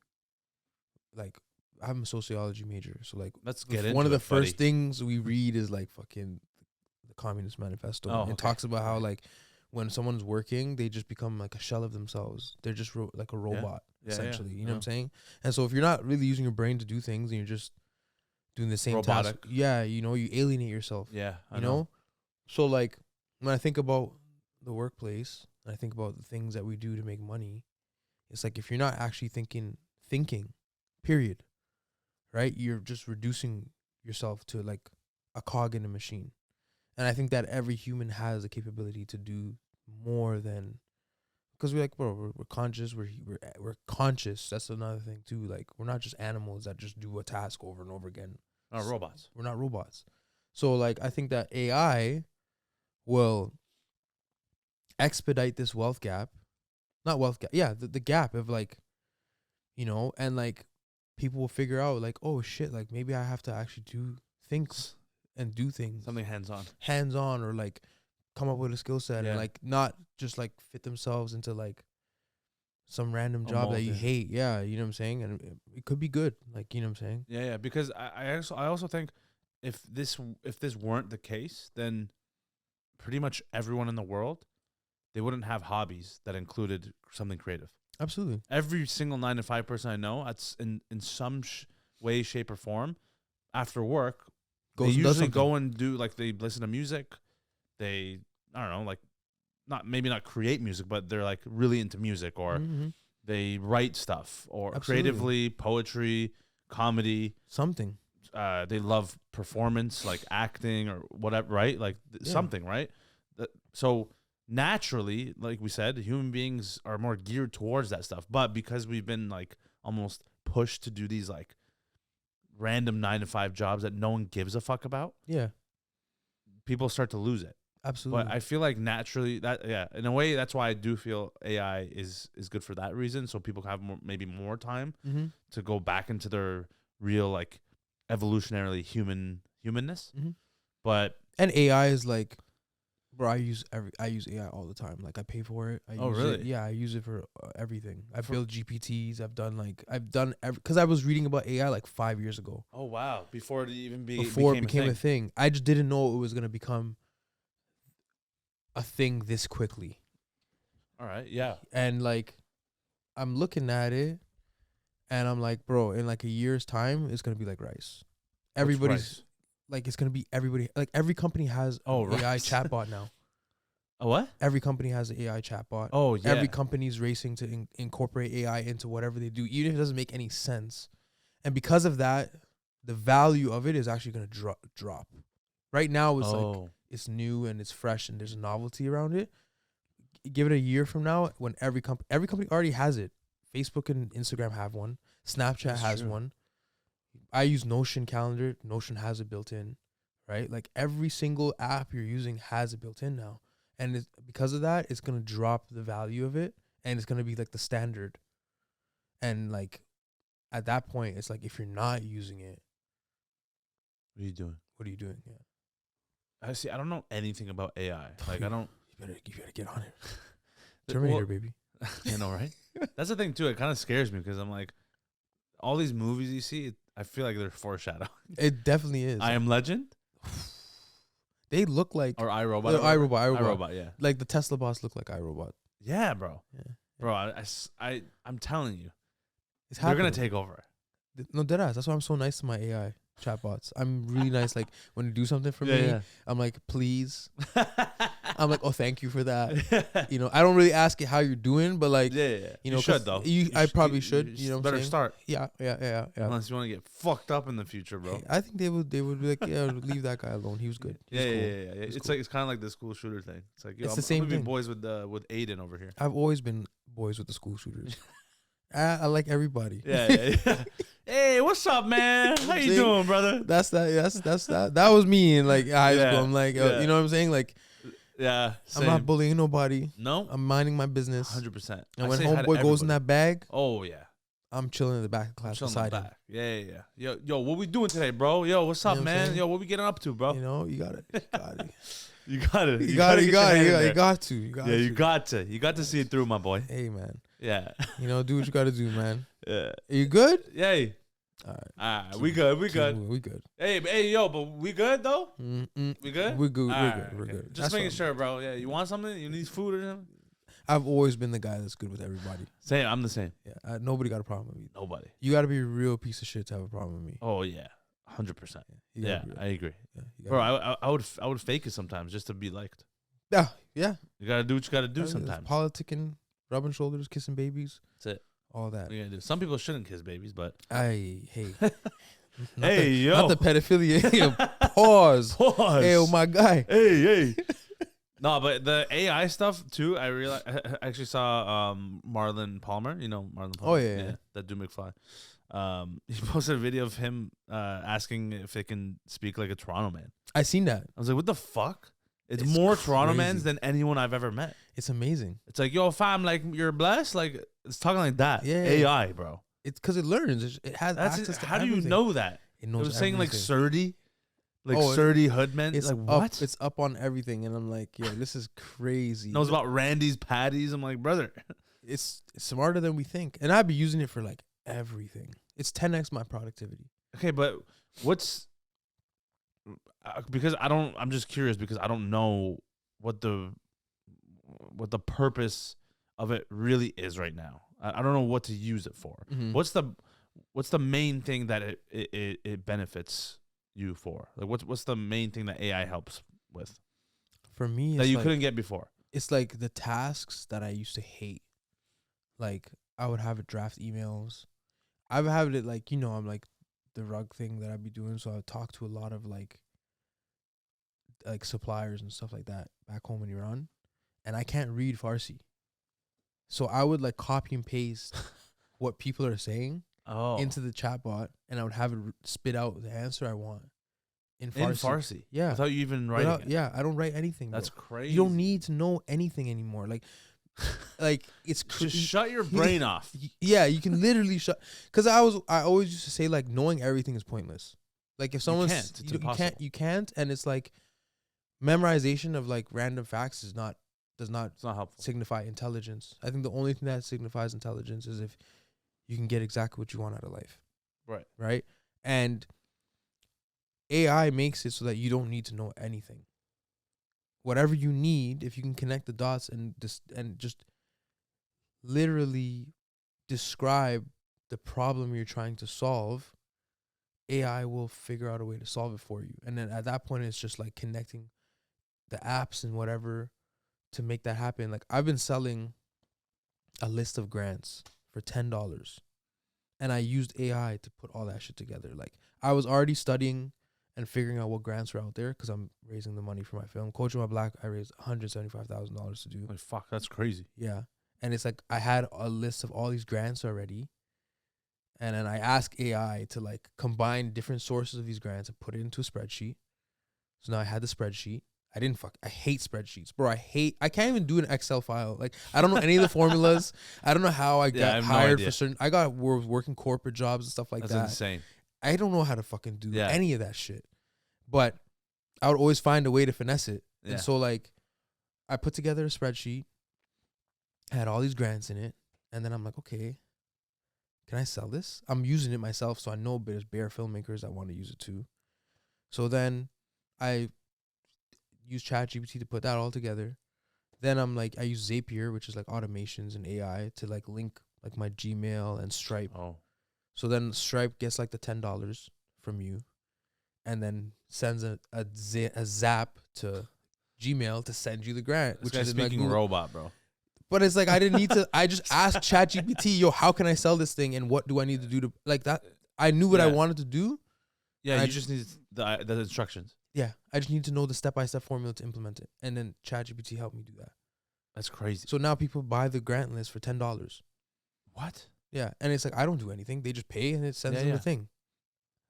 I'm a sociology major, so like Let's get one into of the it, first buddy. things we read is like fucking the Communist Manifesto. Oh, It okay. talks about how like when someone's working, they just become like a shell of themselves. They're just like a robot essentially. You know what I'm saying? And so if you're not really using your brain to do things and you're just doing the same Robotic. task, yeah, you know, you alienate yourself. Yeah. I You know? So like when I think about the workplace and I think about the things that we do to make money, it's like if you're not actually thinking, period, right? You're just reducing yourself to like a cog in a machine. And I think that every human has the capability to do more than, because we're like, bro, we're conscious, we're conscious. That's another thing too. Like we're not just animals that just do a task over and over again. Robots. We're not robots. So like I think that AI will expedite this wealth gap. Not wealth gap. Yeah, the gap of like, you know, and like people will figure out like, oh shit, like maybe I have to actually do things and do things. Something hands-on. Hands-on, or like come up with a skill set and like not just like fit themselves into like some random job that you hate. Yeah, you know what I'm saying? And it could be good. Like, you know what I'm saying? Yeah, because I also think if this weren't the case, then pretty much everyone in the world, they wouldn't have hobbies that included something creative. Absolutely. Every single 9 to 5 person I know, that's in some way, shape, or form, after work, they usually go and do like they listen to music. They I don't know, like maybe not create music, but they're like really into music, or they write stuff, or creatively, poetry, comedy, something. They love performance, like acting or whatever, right? Like something, right? So naturally, like we said, human beings are more geared towards that stuff. But because we've been like almost pushed to do these like random 9 to 5 jobs that no one gives a fuck about, people start to lose it. Absolutely. But I feel like naturally in a way, that's why I do feel AI is good for that reason. So people have maybe more time to go back into their real like evolutionarily humanness. But and AI is like, bro, I use AI all the time. Like I pay for it. Really? I use it for everything. I built GPTs. I've done because I was reading about AI like 5 years ago. Oh wow! Before it even became a thing. I just didn't know it was gonna become a thing this quickly. All right, yeah. And like, I'm looking at it, and I'm like, bro, in like a year's time, it's gonna be like rice. Everybody's like, it's gonna be everybody. Like every company has an AI chatbot now. A what? Every company has an AI chatbot. Oh yeah. Every company's racing to incorporate AI into whatever they do, even if it doesn't make any sense. And because of that, the value of it is actually gonna drop. Right now, it's like it's new and it's fresh and there's a novelty around it. Give it a year from now, when every company already has it. Facebook and Instagram have one. Snapchat has one. I use Notion calendar. Notion has it built in, right? Like every single app you're using has it built in now. And because of that, it's going to drop the value of it, and it's going to be like the standard. And like at that point, it's like if you're not using it, what are you doing? Yeah. I don't know anything about AI. Like I don't. You better get on it. Terminator, baby. You know, right? That's the thing too. It kind of scares me because I'm like, all these movies you see, I feel like they're foreshadowing. It definitely is. I Am Legend. They look like iRobot. iRobot. Yeah. Like the Tesla boss look like iRobot. Yeah, bro. Yeah. Bro, I'm telling you, it's they're gonna take over. No, deadass. That's why I'm so nice to my AI chatbots. I'm really nice. Like when you do something for me, I'm like, please. I'm like, oh, thank you for that. You know, I don't really ask it how you're doing, but like, yeah. you know, should though. I probably should. You know, what I'm better saying? start. Yeah. Unless you want to get fucked up in the future, bro. Hey, I think they would be like, yeah, leave that guy alone. He was good. He was cool. Yeah. It's cool. like it's kind of like the school shooter thing. It's like It's I'm, the same I'm gonna thing. be boys with Aiden over here. I've always been boys with the school shooters. I like everybody. Yeah. Hey, what's up, man? How you doing, brother? That's that. That was me in like high school. I'm like, you know what I'm saying? Like, yeah, same. I'm not bullying nobody. No, I'm minding my business. 100%. And when homeboy goes in that bag, oh yeah, I'm chilling in the back of class beside him. Yeah. Yo, what we doing today, bro? Yo, what's up, man? Yo, what we getting up to, bro? You know, you got it. You got it. You got to. You got to see it through, my boy. Hey, man. Yeah. You know, do what you got to do, man. Yeah. Are you good? Yeah. All right. We good. We good. Hey, yo, but we good though? We good? We're good. Right, We're good. Just making sure, bro. Yeah. You want something? You need food or something? I've always been the guy that's good with everybody. Same. I'm the same. Yeah. Nobody got a problem with me. Nobody. You got to be a real piece of shit to have a problem with me. Oh yeah. 100%. Yeah, I agree. Yeah, bro, I would fake it sometimes just to be liked. Yeah. You gotta do what you gotta do sometimes. Politicking, rubbing shoulders, kissing babies. That's it. All that. You gotta do. Some people shouldn't kiss babies, but hey. Yo, not the pedophilia. Pause. Hey, oh my guy. Hey. No, but the AI stuff too. I realized. I actually saw Marlon Palmer. You know Marlon Palmer. Oh yeah. That dude McFly. He posted a video of him asking if it can speak like a Toronto man. I seen that. I was like, what the fuck? It's more crazy. Toronto mans than anyone I've ever met. It's amazing. It's like, yo, fam, like you're blessed. Like it's talking like that. Yeah. AI, bro. It's because it learns. It has access to how everything. do you know that? It knows. It was saying like everything. Surdy. Like Surdy Hoodman. It's like up, what? It's up on everything. And I'm like, yo, this is crazy. Knows about Randy's patties. I'm like, brother. It's smarter than we think. And I'd be using it for like everything. It's 10x my productivity. Okay, but what's because I'm just curious because I don't know what the purpose of it really is right now. I don't know what to use it for. Mm-hmm. What's the main thing that it benefits you for? Like what's the main thing that AI helps with? For me, that you couldn't get before. It's like the tasks that I used to hate. Like I would have it draft emails. I've had it like, you know, I'm like the rug thing that I'd be doing. So I would talk to a lot of like suppliers and stuff like that back home in Iran. And I can't read Farsi. So I would like copy and paste what people are saying into the chatbot, and I would have it spit out the answer I want in Farsi. In Farsi? Yeah. Without you even writing it? Yeah, I don't write anything. That's bro. crazy. You don't need to know anything anymore. Like it's just shut your brain off. Yeah, you can literally shut. Because I always used to say like knowing everything is pointless. Like if someone's you can't, and it's like memorization of like random facts does not helpful. Signify intelligence. I think the only thing that signifies intelligence is if you can get exactly what you want out of life. Right. And AI makes it so that you don't need to know anything. Whatever you need, if you can connect the dots and just literally describe the problem you're trying to solve, AI will figure out a way to solve it for you. And then at that point, it's just like connecting the apps and whatever to make that happen. Like I've been selling a list of grants for $10, and I used AI to put all that shit together. Like I was already studying and figuring out what grants are out there because I'm raising the money for my film. Coach My Black, I raised $175,000 to do. Like fuck, that's crazy. Yeah, and it's like I had a list of all these grants already, and then I asked AI to like combine different sources of these grants and put it into a spreadsheet. So now I had the spreadsheet. I hate spreadsheets, bro. I can't even do an Excel file. Like, I don't know any of the formulas. I don't know how I got hired for certain. I got working corporate jobs and stuff like that. That's insane. I don't know how to fucking do any of that shit. But I would always find a way to finesse it. Yeah. And so, like, I put together a spreadsheet, had all these grants in it, and then I'm like, okay, can I sell this? I'm using it myself, so I know there's bare filmmakers that want to use it too. So then I use ChatGPT to put that all together. Then I'm like, I use Zapier, which is like automations and AI to like link like my Gmail and Stripe. Oh. So then Stripe gets like the $10 from you, and then sends a zap to Gmail to send you the grant, This which guy's is in my speaking Google. robot, bro. But it's like I didn't need to. I just asked ChatGPT, yo, how can I sell this thing, and what do I need to do to like that? I knew what I wanted to do. Yeah, you just need the instructions. Yeah, I just need to know the step-by-step formula to implement it, and then ChatGPT helped me do that. That's crazy. So now people buy the grant list for $10. What? Yeah, and it's like I don't do anything; they just pay, and it sends them the thing.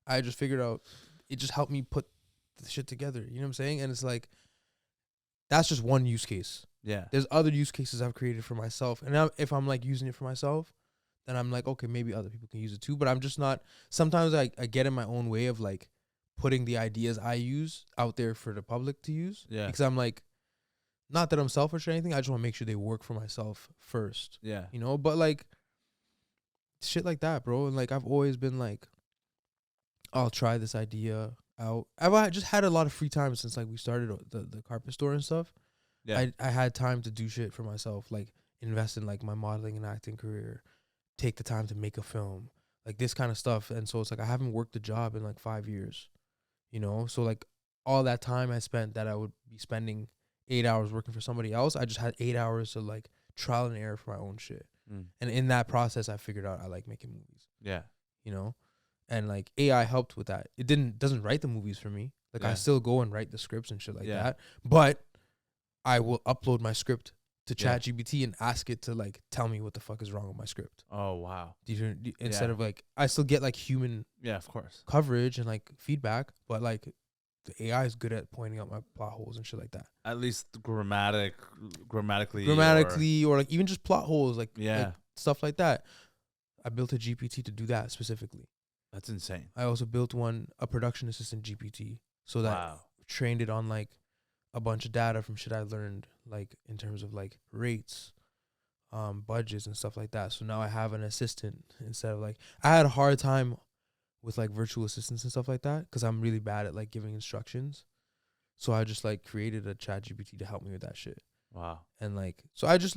I just figured out it just helped me put the shit together. You know what I'm saying? And it's like that's just one use case. Yeah. There's other use cases I've created for myself, and now if I'm like using it for myself, then I'm like, okay, maybe other people can use it too. But I'm just not. Sometimes I get in my own way of like putting the ideas I use out there for the public to use. Yeah. Because I'm like, not that I'm selfish or anything. I just want to make sure they work for myself first. Yeah. You know, but like shit like that, bro. And like I've always been like, I'll try this idea out. I've just had a lot of free time since like we started the carpet store and stuff. Yeah. I had time to do shit for myself, like invest in like my modeling and acting career, take the time to make a film, like this kind of stuff. And so it's like I haven't worked a job in like 5 years, you know? So like all that time I spent that I would be spending 8 hours working for somebody else, I just had 8 hours to like trial and error for my own shit. And in that process, I figured out I like making movies. Yeah. You know? And like AI helped with that. It doesn't write the movies for me. Like I still go and write the scripts and shit like that. But I will upload my script to ChatGPT and ask it to like tell me what the fuck is wrong with my script. Oh wow. Instead of like I still get like human of course coverage and like feedback, but like the AI is good at pointing out my plot holes and shit like that. At least grammatically or like even just plot holes, like stuff like that. I built a GPT to do that specifically. That's insane. I also built a production assistant GPT, so that trained it on like a bunch of data from shit I learned, like in terms of like rates, budgets and stuff like that. So now I have an assistant instead of like, I had a hard time with like virtual assistants and stuff like that because I'm really bad at like giving instructions. So I just like created a ChatGPT to help me with that shit. Wow. And like, so I just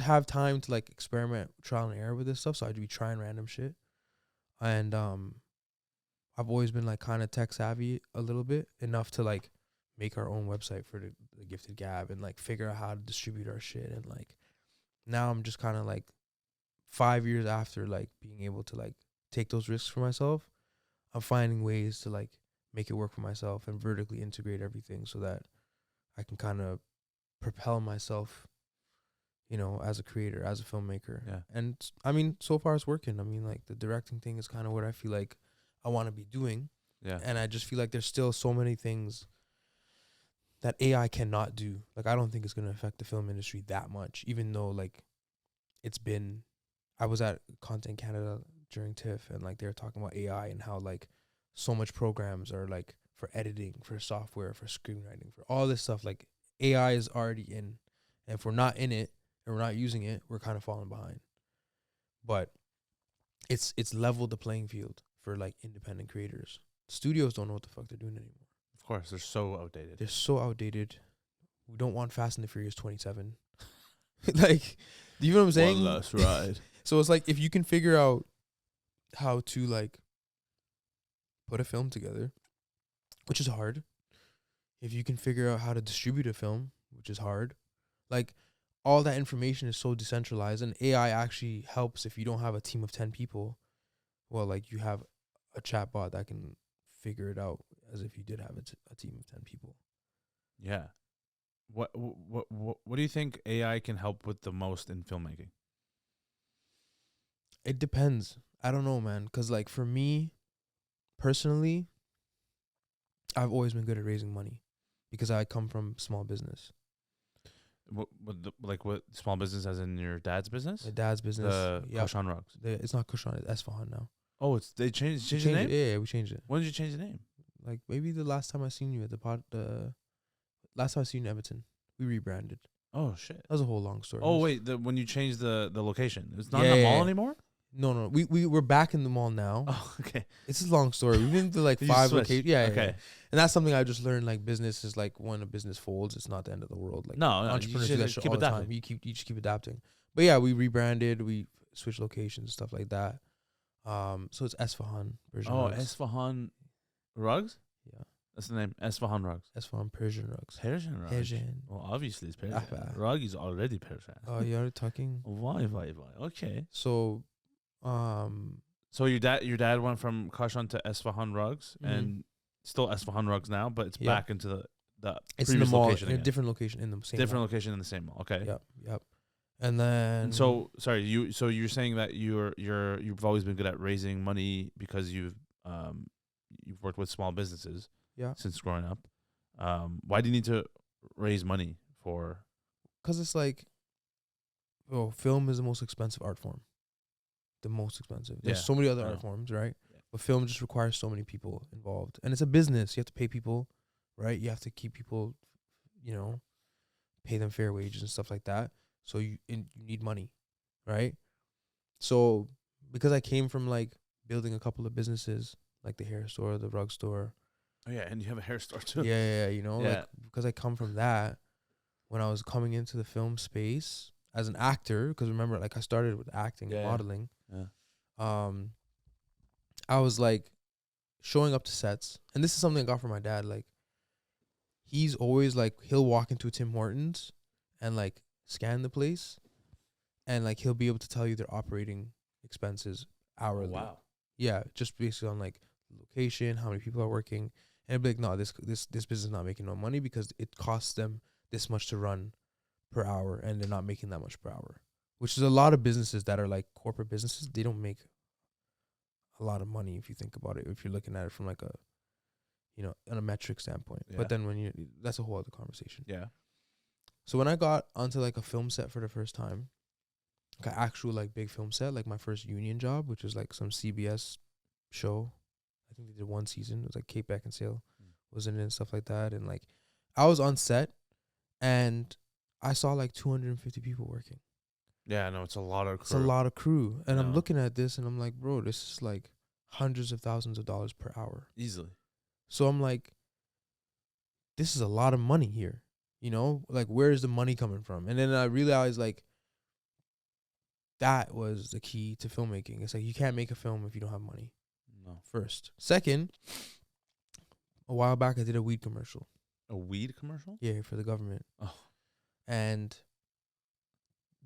have time to like experiment, trial and error with this stuff. So I'd be trying random shit. And I've always been like kind of tech savvy a little bit, enough to like make our own website for the Gifted Gab and like figure out how to distribute our shit. And like now I'm just kind of like 5 years after like being able to like take those risks for myself, I'm finding ways to like make it work for myself and vertically integrate everything so that I can kind of propel myself, you know, as a creator, as a filmmaker. Yeah. And I mean, so far it's working. I mean, like the directing thing is kind of what I feel like I want to be doing. Yeah. And I just feel like there's still so many things that AI cannot do. Like I don't think it's going to affect the film industry that much, even though like I was at Content Canada during TIFF and like they were talking about AI and how like so much programs are like for editing, for software, for screenwriting, for all this stuff. Like AI is already in, and if we're not in it and we're not using it, we're kind of falling behind. But it's leveled the playing field for like independent creators. Studios don't know what the fuck they're doing anymore. Of course, they're so outdated. They're so outdated. We don't want Fast and the Furious 27. Like, do you know what I'm saying? One last ride. So it's like if you can figure out how to like put a film together, which is hard. If you can figure out how to distribute a film, which is hard. Like all that information is so decentralized, and AI actually helps if you don't have a team of 10 people. Well, like you have a chatbot that can figure it out as if you did have a team of 10 people. Yeah. What do you think AI can help with the most in filmmaking? It depends. I don't know, man. Because like for me, personally, I've always been good at raising money because I come from small business. What small business as in your dad's business? My dad's business. Kushan Rugs. It's not Kushan. It's Esfahan now. Oh, they changed the name? Yeah, we changed it. When did you change the name? Like maybe the last time I seen you at last time I seen you in Everton, we rebranded. Oh shit. That was a whole long story. Oh wait, when you changed the location, it's not in the mall anymore. No, we're back in the mall now. Oh, okay. It's a long story. We've been to like 5 locations. Yeah, okay. Yeah. And that's something I just learned. Like business is like when a business folds, it's not the end of the world. Like no, entrepreneurs do that shit keep all the adapting. time. You just keep adapting. But yeah, we rebranded. We switched locations, stuff like that. So it's Esfahan version. Oh, Rugs. Esfahan Rugs. Yeah. That's the name. Esfahan rugs. Esfahan Persian rugs. Persian rugs. Persian. Well, obviously it's Persian. Ah, Rug is already Persian. Oh, you're talking. Why? Okay. So, So your dad went from Kashan to Esfahan rugs, and still Esfahan rugs now, but it's back into the it's in the previous mall, location in a again. different location in the same Different mall. location in the same mall. Okay. Yep. And then And so sorry, you're saying that you've always been good at raising money because you've worked with small businesses since growing up. Why do you need to raise money for? Because it's like, film is the most expensive art form. The most expensive. There's so many other art forms, right? Yeah. But film just requires so many people involved, and it's a business. You have to pay people, right? You have to keep people, pay them fair wages and stuff like that. So you need money, right? So because I came from like building a couple of businesses, like the hair store, the rug store. Oh yeah, and you have a hair store too. Yeah. Like because I come from that, when I was coming into the film space as an actor, because remember, like I started with acting and modeling. Yeah. I was like showing up to sets, and this is something I got from my dad. Like, he's always like, he'll walk into Tim Hortons and like scan the place, and like he'll be able to tell you their operating expenses hourly. Wow. Yeah, just based on like location, how many people are working, and it'd be like, no, this business is not making no money because it costs them this much to run per hour, and they're not making that much per hour. Which is a lot of businesses that are like corporate businesses. They don't make a lot of money if you think about it. If you're looking at it from like a, on a metric standpoint. Yeah. But then that's a whole other conversation. Yeah. So when I got onto like a film set for the first time, like an actual like big film set, like my first union job, which was like some CBS show. I think they did one season. It was like Kate Beckinsale was in it and stuff like that. And like I was on set and I saw like 250 people working. Yeah, no, it's a lot of crew. It's a lot of crew. And I'm looking at this and I'm like, bro, this is like hundreds of thousands of dollars per hour. Easily. So I'm like, this is a lot of money here. Like, where is the money coming from? And then I realized, like, that was the key to filmmaking. It's like, you can't make a film if you don't have money. No. First. Second, a while back, I did a weed commercial. A weed commercial? Yeah, for the government. Oh. And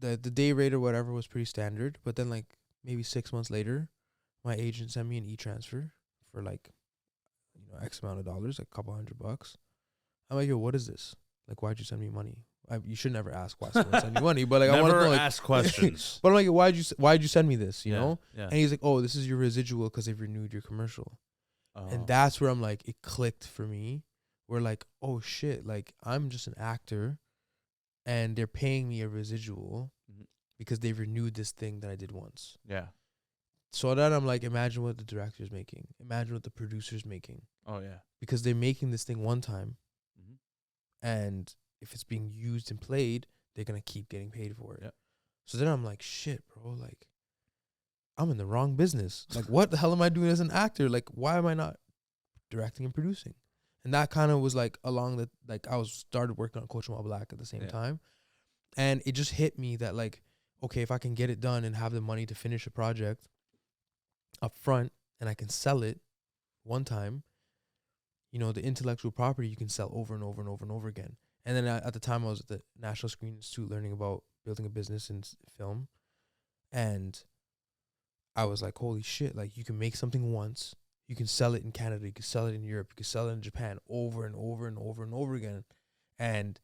the day rate or whatever was pretty standard. But then, like, maybe 6 months later, my agent sent me an e-transfer for, like, X amount of dollars, like a couple $100. I'm like, yo, what is this? Like, why'd you send me money? You should never ask why someone sent me money, but like, I want to know, like, ask questions. But I'm like, why'd you send me this? You know? Yeah. And he's like, oh, this is your residual because they've renewed your commercial. Oh. And that's where I'm like, it clicked for me. We're like, oh shit, like I'm just an actor, and they're paying me a residual because they've renewed this thing that I did once. Yeah. So then I'm like, imagine what the director's making. Imagine what the producer's making. Oh yeah. Because they're making this thing one time, and if it's being used and played, they're gonna keep getting paid for it. Yep. So then I'm like, shit, bro, like I'm in the wrong business. Like, what the hell am I doing as an actor? Like, why am I not directing and producing? And that kind of was like along the, like, I started working on Coach While Black at the same time, and it just hit me that, like, okay, if I can get it done and have the money to finish a project up front, and I can sell it one time, the intellectual property you can sell over and over and over and over again. And then at the time I was at the National Screen Institute learning about building a business in film. And I was like, holy shit, like you can make something once, you can sell it in Canada, you can sell it in Europe, you can sell it in Japan over and over and over and over again. And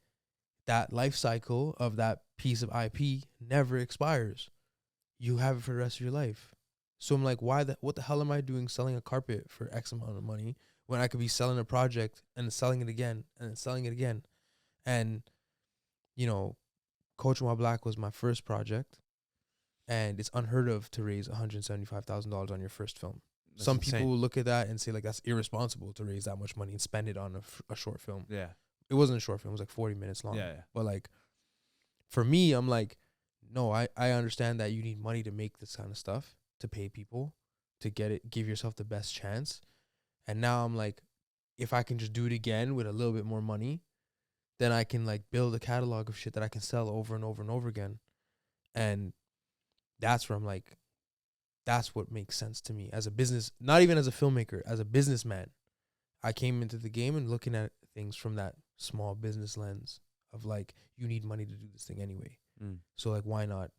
that life cycle of that piece of IP never expires. You have it for the rest of your life. So I'm like, what the hell am I doing selling a carpet for X amount of money when I could be selling a project and selling it again and selling it again? And, Coach While Black was my first project, and it's unheard of to raise $175,000 on your first film. That's Some insane. People will look at that and say, like, that's irresponsible to raise that much money and spend it on a short film. Yeah. It wasn't a short film. It was like 40 minutes long. Yeah. But, like, for me, I'm like, no, I understand that you need money to make this kind of stuff, to pay people, to give yourself the best chance. And now I'm like, if I can just do it again with a little bit more money, then I can like build a catalog of shit that I can sell over and over and over again. And that's where I'm like, that's what makes sense to me as a business, not even as a filmmaker, as a businessman. I came into the game and looking at things from that small business lens of like, you need money to do this thing anyway. So like, why not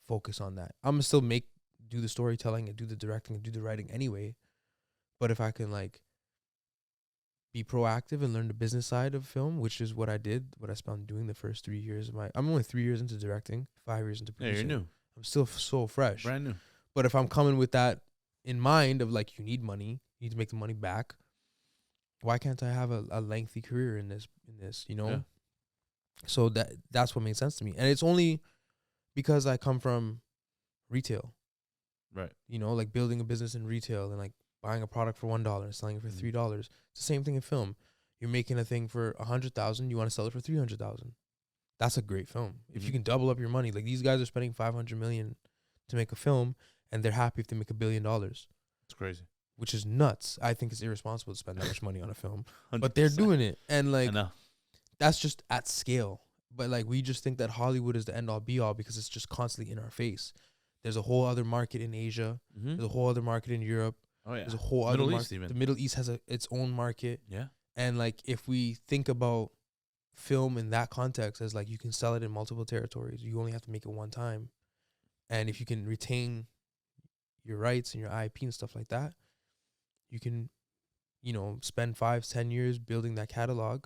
focus on that? I'm gonna still do the storytelling and do the directing and do the writing anyway. But if I can like be proactive and learn the business side of film, which is what I did, what I spent doing the first 3 years of I'm only 3 years into directing, 5 years into producing. Yeah, you're new. I'm still so fresh. Brand new. But if I'm coming with that in mind of like, you need money, you need to make the money back, why can't I have a lengthy career in this, you know? Yeah. So that's what made sense to me. And it's only because I come from retail. Right. You know, like building a business in retail and like buying a product for $1 and selling it for $3. It's the same thing in film. You're making a thing for $100,000, you want to sell it for $300,000. That's a great film. If you can double up your money, like these guys are spending $500 million to make a film, and they're happy if they make $1 billion. It's crazy. Which is nuts. I think it's irresponsible to spend that much money on a film, but they're doing it, and like that's just at scale. But like, we just think that Hollywood is the end all be all because it's just constantly in our face. There's a whole other market in Asia. There's a whole other market in Europe. Oh yeah. There's a whole other market. The Middle East has its own market. Yeah. And like, if we think about film in that context as like, you can sell it in multiple territories. You only have to make it one time. And if you can retain your rights and your IP and stuff like that, you can, you know, spend 5-10 years building that catalog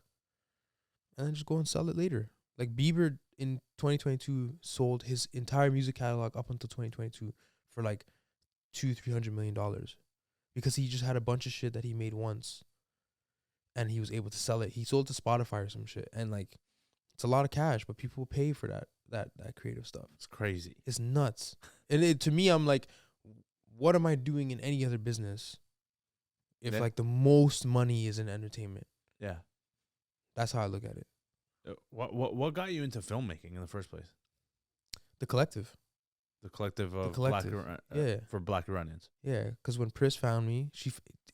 and then just go and sell it later. Like Bieber in 2022 sold his entire music catalog up until 2022 for like $200-300 million because he just had a bunch of shit that he made once and he was able to sell it. He sold to Spotify or some shit, and like, it's a lot of cash, but people will pay for that creative stuff. It's crazy. It's nuts. And to me, I'm like, what am I doing in any other business if like the most money is in entertainment? Yeah. That's how I look at it. What got you into filmmaking in the first place? The Collective. The collective of for Black Iranians. Yeah, because when Pris found me,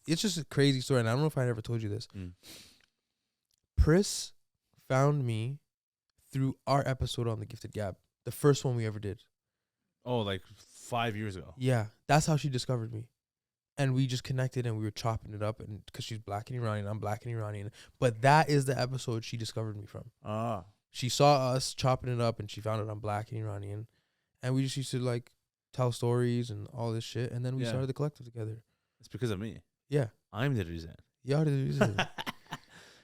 it's just a crazy story, and I don't know if I ever told you this. Pris found me through our episode on The Gifted Gap, the first one we ever did. Oh, like 5 years ago. Yeah, that's how she discovered me. And we just connected and we were chopping it up, and because she's Black and Iranian, I'm Black and Iranian. But that is the episode she discovered me from. She saw us chopping it up and she found out I'm Black and Iranian. And we just used to like tell stories and all this shit. And then we started The Collective together. It's because of me. Yeah. I'm the reason. You're the reason.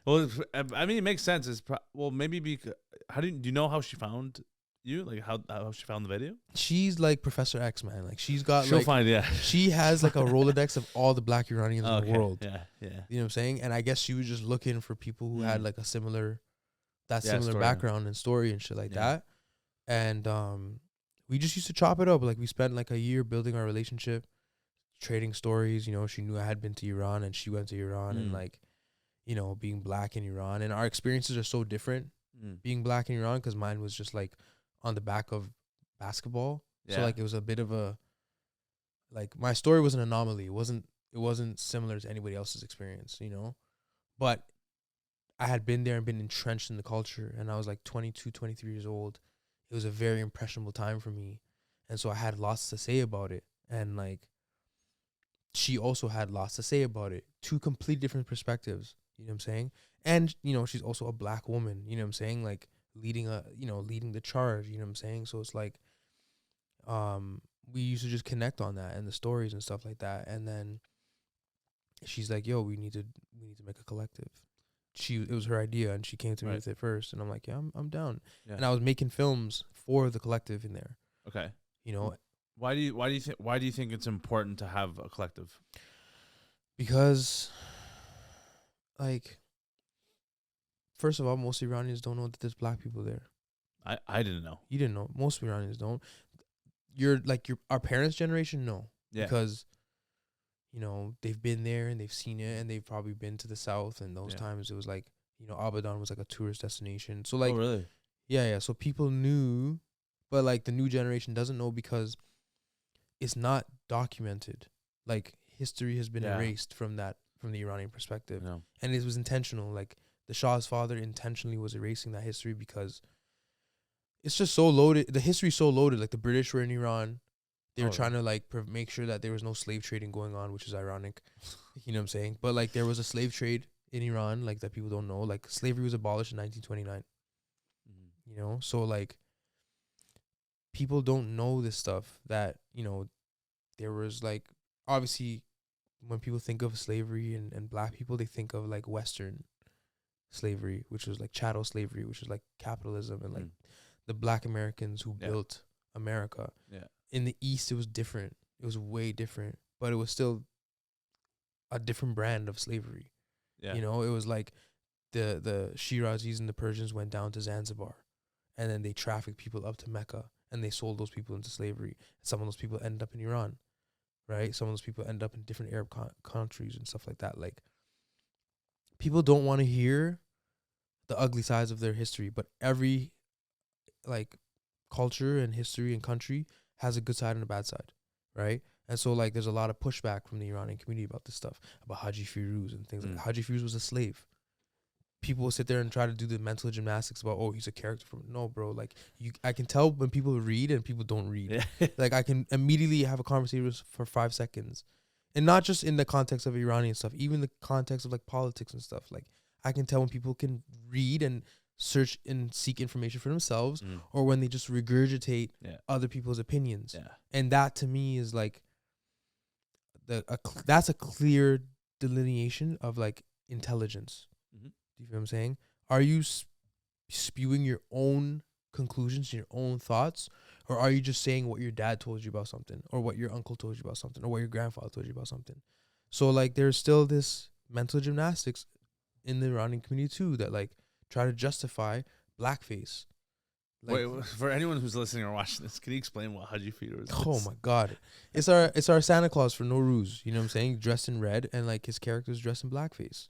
Well, I mean, it makes sense. Maybe because, do you know how she found you? Like how she found the video? She's like Professor X, man. Like she's got She'll find, yeah. She has like a Rolodex of all the Black Iranians in the world. Yeah, yeah. You know what I'm saying? And I guess she was just looking for people who had like a similar background and story and shit like that. And we just used to chop it up. Like we spent like a year building our relationship, trading stories. You know, she knew I had been to Iran and she went to Iran, and like, you know, being Black in Iran, and our experiences are so different being Black in Iran, because mine was just like on the back of basketball. So like it was a bit of a, like, my story was an anomaly. It wasn't similar to anybody else's experience, you know, but I had been there and been entrenched in the culture, and I was like 22, 23 years old. It was a very impressionable time for me. And so I had lots to say about it. And like, she also had lots to say about it. Two complete different perspectives. You know what I'm saying? And, you know, she's also a Black woman, you know what I'm saying? Like leading the charge, you know what I'm saying? So it's like, we used to just connect on that and the stories and stuff like that. And then she's like, yo, we need to make a collective. It was her idea, and she came to me with it first, and I'm like, yeah, I'm down. Yeah. And I was making films for the collective in there. Okay. You know, why do you think it's important to have a collective? Because, like, first of all, most Iranians don't know that there's Black people there. I didn't know. You didn't know. Most Iranians don't. Our parents' generation know. Yeah. Because, you know, they've been there and they've seen it, and they've probably been to the South, and those times it was like, you know, Abadan was like a tourist destination. So like, oh really? Yeah. So people knew, but like the new generation doesn't know because it's not documented. Like history has been erased from the Iranian perspective, and it was intentional. Like the Shah's father intentionally was erasing that history because it's just so loaded. The history's so loaded. Like the British were in Iran. They were trying to like make sure that there was no slave trading going on, which is ironic. You know what I'm saying? But like there was a slave trade in Iran, like that people don't know. Like slavery was abolished in 1929. You know, so like people don't know this stuff that, you know, there was like obviously when people think of slavery and black people, they think of like Western slavery, which was like chattel slavery, which is like capitalism and like the black Americans who built America. Yeah. In the East, it was different. It was way different, but it was still a different brand of slavery. Yeah. You know, it was like the Shirazis and the Persians went down to Zanzibar, and then they trafficked people up to Mecca, and they sold those people into slavery. Some of those people end up in Iran, right? Some of those people end up in different Arab countries and stuff like that. Like, people don't want to hear the ugly sides of their history, but every like culture and history and country has a good side and a bad side, right? And so like there's a lot of pushback from the Iranian community about this stuff, about Haji Firuz and things like that. Haji Firuz was a slave. People will sit there and try to do the mental gymnastics about, oh, he's a character from, no, bro. Like I can tell when people read and people don't read. Yeah. Like I can immediately have a conversation for 5 seconds, and not just in the context of Iranian stuff, even the context of like politics and stuff. Like I can tell when people can read and search and seek information for themselves, or when they just regurgitate other people's opinions. Yeah. And that to me is like that's a clear delineation of like intelligence. Do you feel what I'm saying? Are you spewing your own conclusions, your own thoughts, or are you just saying what your dad told you about something, or what your uncle told you about something, or what your grandfather told you about something? So like there's still this mental gymnastics in the Iranian community too that like try to justify blackface. Like, wait, for anyone who's listening or watching this, can you explain what Haji Firuz is? Oh my god, it's our Santa Claus for Nowruz. You know what I'm saying? Dressed in red, and like his character's dressed in blackface,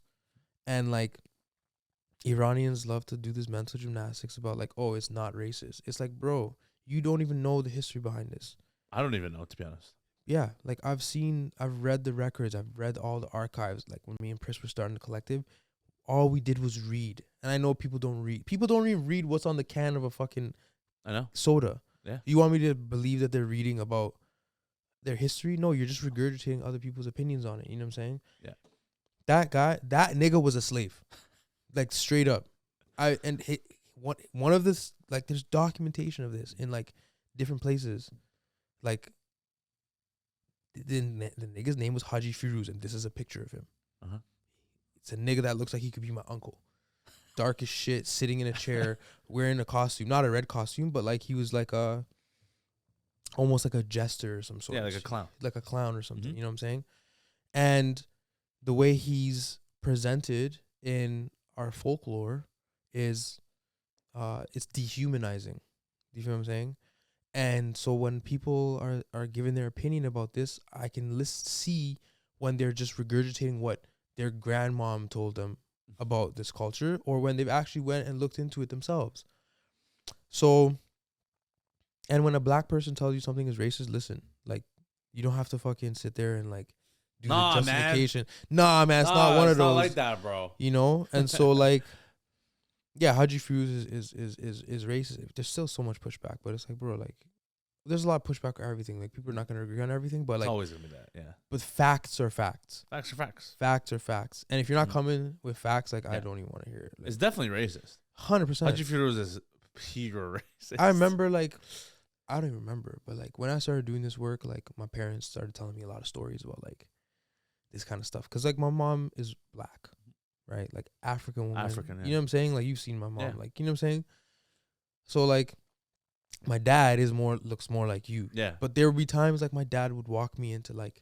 and like Iranians love to do this mental gymnastics about like, oh, it's not racist. It's like, bro, you don't even know the history behind this. I don't even know, to be honest. Yeah, like I've read the records, I've read all the archives. Like when me and Pris were starting the collective, all we did was read. And I know people don't read. People don't even read what's on the can of a fucking soda. Yeah. You want me to believe that they're reading about their history? No, you're just regurgitating other people's opinions on it. You know what I'm saying? Yeah. That nigga was a slave. Like straight up. One of this, like there's documentation of this in like different places. Like the nigga's name was Haji Firuz, and this is a picture of him. It's a nigga that looks like he could be my uncle. Dark as shit, sitting in a chair, wearing a costume. Not a red costume, but like he was like almost like a jester or some sort. Yeah, like a clown. Like a clown or something, you know what I'm saying? And the way he's presented in our folklore is it's dehumanizing. Do you feel what I'm saying? And so when people are giving their opinion about this, I can see when they're just regurgitating what their grandmom told them about this culture, or when they've actually went and looked into it themselves. So, and when a black person tells you something is racist, listen, like you don't have to fucking sit there and like do the justification. Man, it's not one of those. Not like that, bro. You know, and so like, yeah, Haji Firuz is racist. There's still so much pushback, but it's like, bro, like, there's a lot of pushback on everything. Like, people are not going to agree on everything, but like, it's always going to be that, yeah. But facts are facts. Facts are facts. Facts are facts. And if you're not coming with facts, like, I don't even want to hear it. Like, it's definitely racist. 100%. Haji Firuz is pure racist. I remember, like, I don't even remember, but like, when I started doing this work, like, my parents started telling me a lot of stories about like this kind of stuff. Cause like, my mom is black, right? Like, African woman. Yeah. You know what I'm saying? Like, you've seen my mom. Like, you know what I'm saying? So like, my dad looks more like you. Yeah. But there would be times like my dad would walk me into like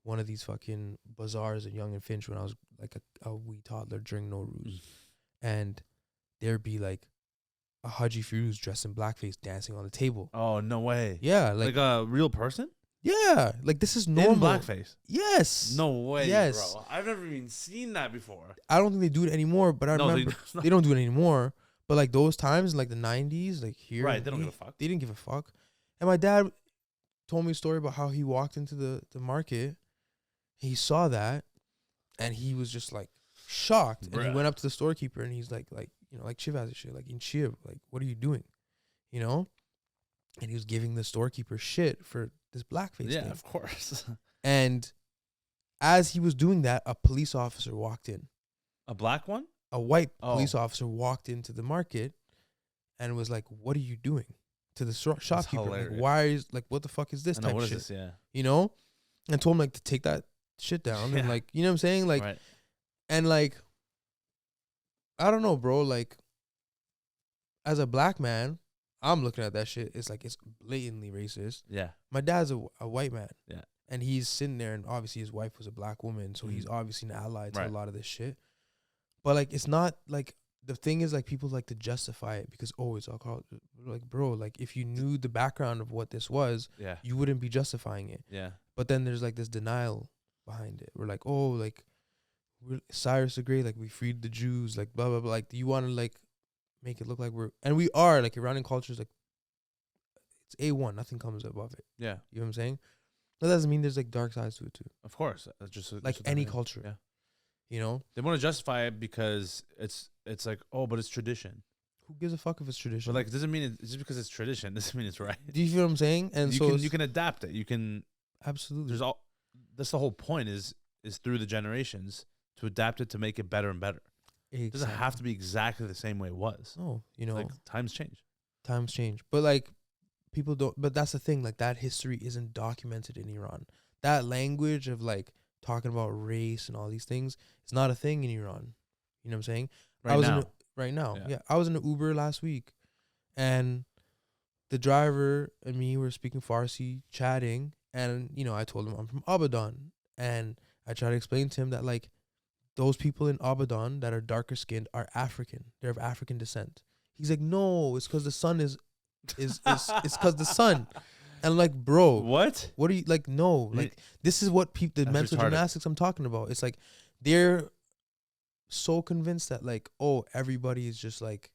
one of these fucking bazaars in Young and Finch when I was like a wee toddler during Nowruz. And there'd be like a Haji Firuz dressed in blackface dancing on the table. Oh, no way. Yeah. Like a real person? Yeah. Like this is normal. In blackface? Yes. No way, bro. I've never even seen that before. I don't think they do it anymore, but I remember they don't do it anymore. But like those times in like the 90s, like here, right? They don't give a fuck. They didn't give a fuck. And my dad told me a story about how he walked into the market. He saw that, and he was just like shocked. And he went up to the storekeeper, and he's like you know, like Chiv has a shit, like in Chiv, like what are you doing, you know? And he was giving the storekeeper shit for this blackface. Yeah, thing. of course. And As he was doing that, a police officer walked in. A black one? A white Oh. police officer walked into the market and was like, "What are you doing?" To the shopkeeper. Like, hilarious. why is like, what the fuck is this I know, type what of is shit? this? Yeah. You know? And told him like to take that shit down and Yeah. like, you know what I'm saying? Like, Right. and like, I don't know, bro. Like, as a black man, I'm looking at that shit. It's like, it's blatantly racist. Yeah. My dad's a white man. Yeah. And he's sitting there, and obviously his wife was a black woman, so he's obviously an ally to Right. a lot of this shit. But like, it's not like, the thing is, like, people like to justify it because, oh, it's alcohol. Like, bro, like, if you knew the background of what this was, Yeah. you wouldn't be justifying it. Yeah. But then there's like this denial behind it. We're like, oh, like, Cyrus the Great, like, we freed the Jews, like, blah blah blah. Like, do you want to like make it look like we're, and we are, like, Iranian culture is like, it's A1, nothing comes above it. Yeah. You know what I'm saying? That doesn't mean there's like dark sides to it too. Of course. That's just Like just any everything. culture. Yeah. You know? They want to justify it because it's like, oh, but it's tradition. Who gives a fuck if it's tradition? But like, it doesn't mean just because it's tradition doesn't mean it's right. do you feel what I'm saying? And You can adapt it. You can. absolutely. There's all. That's the whole point. Is through the generations to adapt it to make it better and better. It doesn't have to be exactly the same way it was. Oh, you know, Like, times change. times change. But like, people don't, but that's the thing, like, that history isn't documented in Iran. That language of like talking about race and all these things, it's not a thing in Iran. You know what I'm saying? Right now. Yeah. Yeah. I was in an Uber last week, and the driver and me were speaking Farsi, chatting, and, you know, I told him I'm from Abadan, and I tried to explain to him that, like, those people in Abadan that are darker skinned are African. They're of African descent. He's like, no, it's because the sun is it's because the sun. And I'm like, bro, What? what are you, like, no, like, this is what people, the That's mental retarded. gymnastics I'm talking about. It's like, they're so convinced that, like, oh, everybody is just like,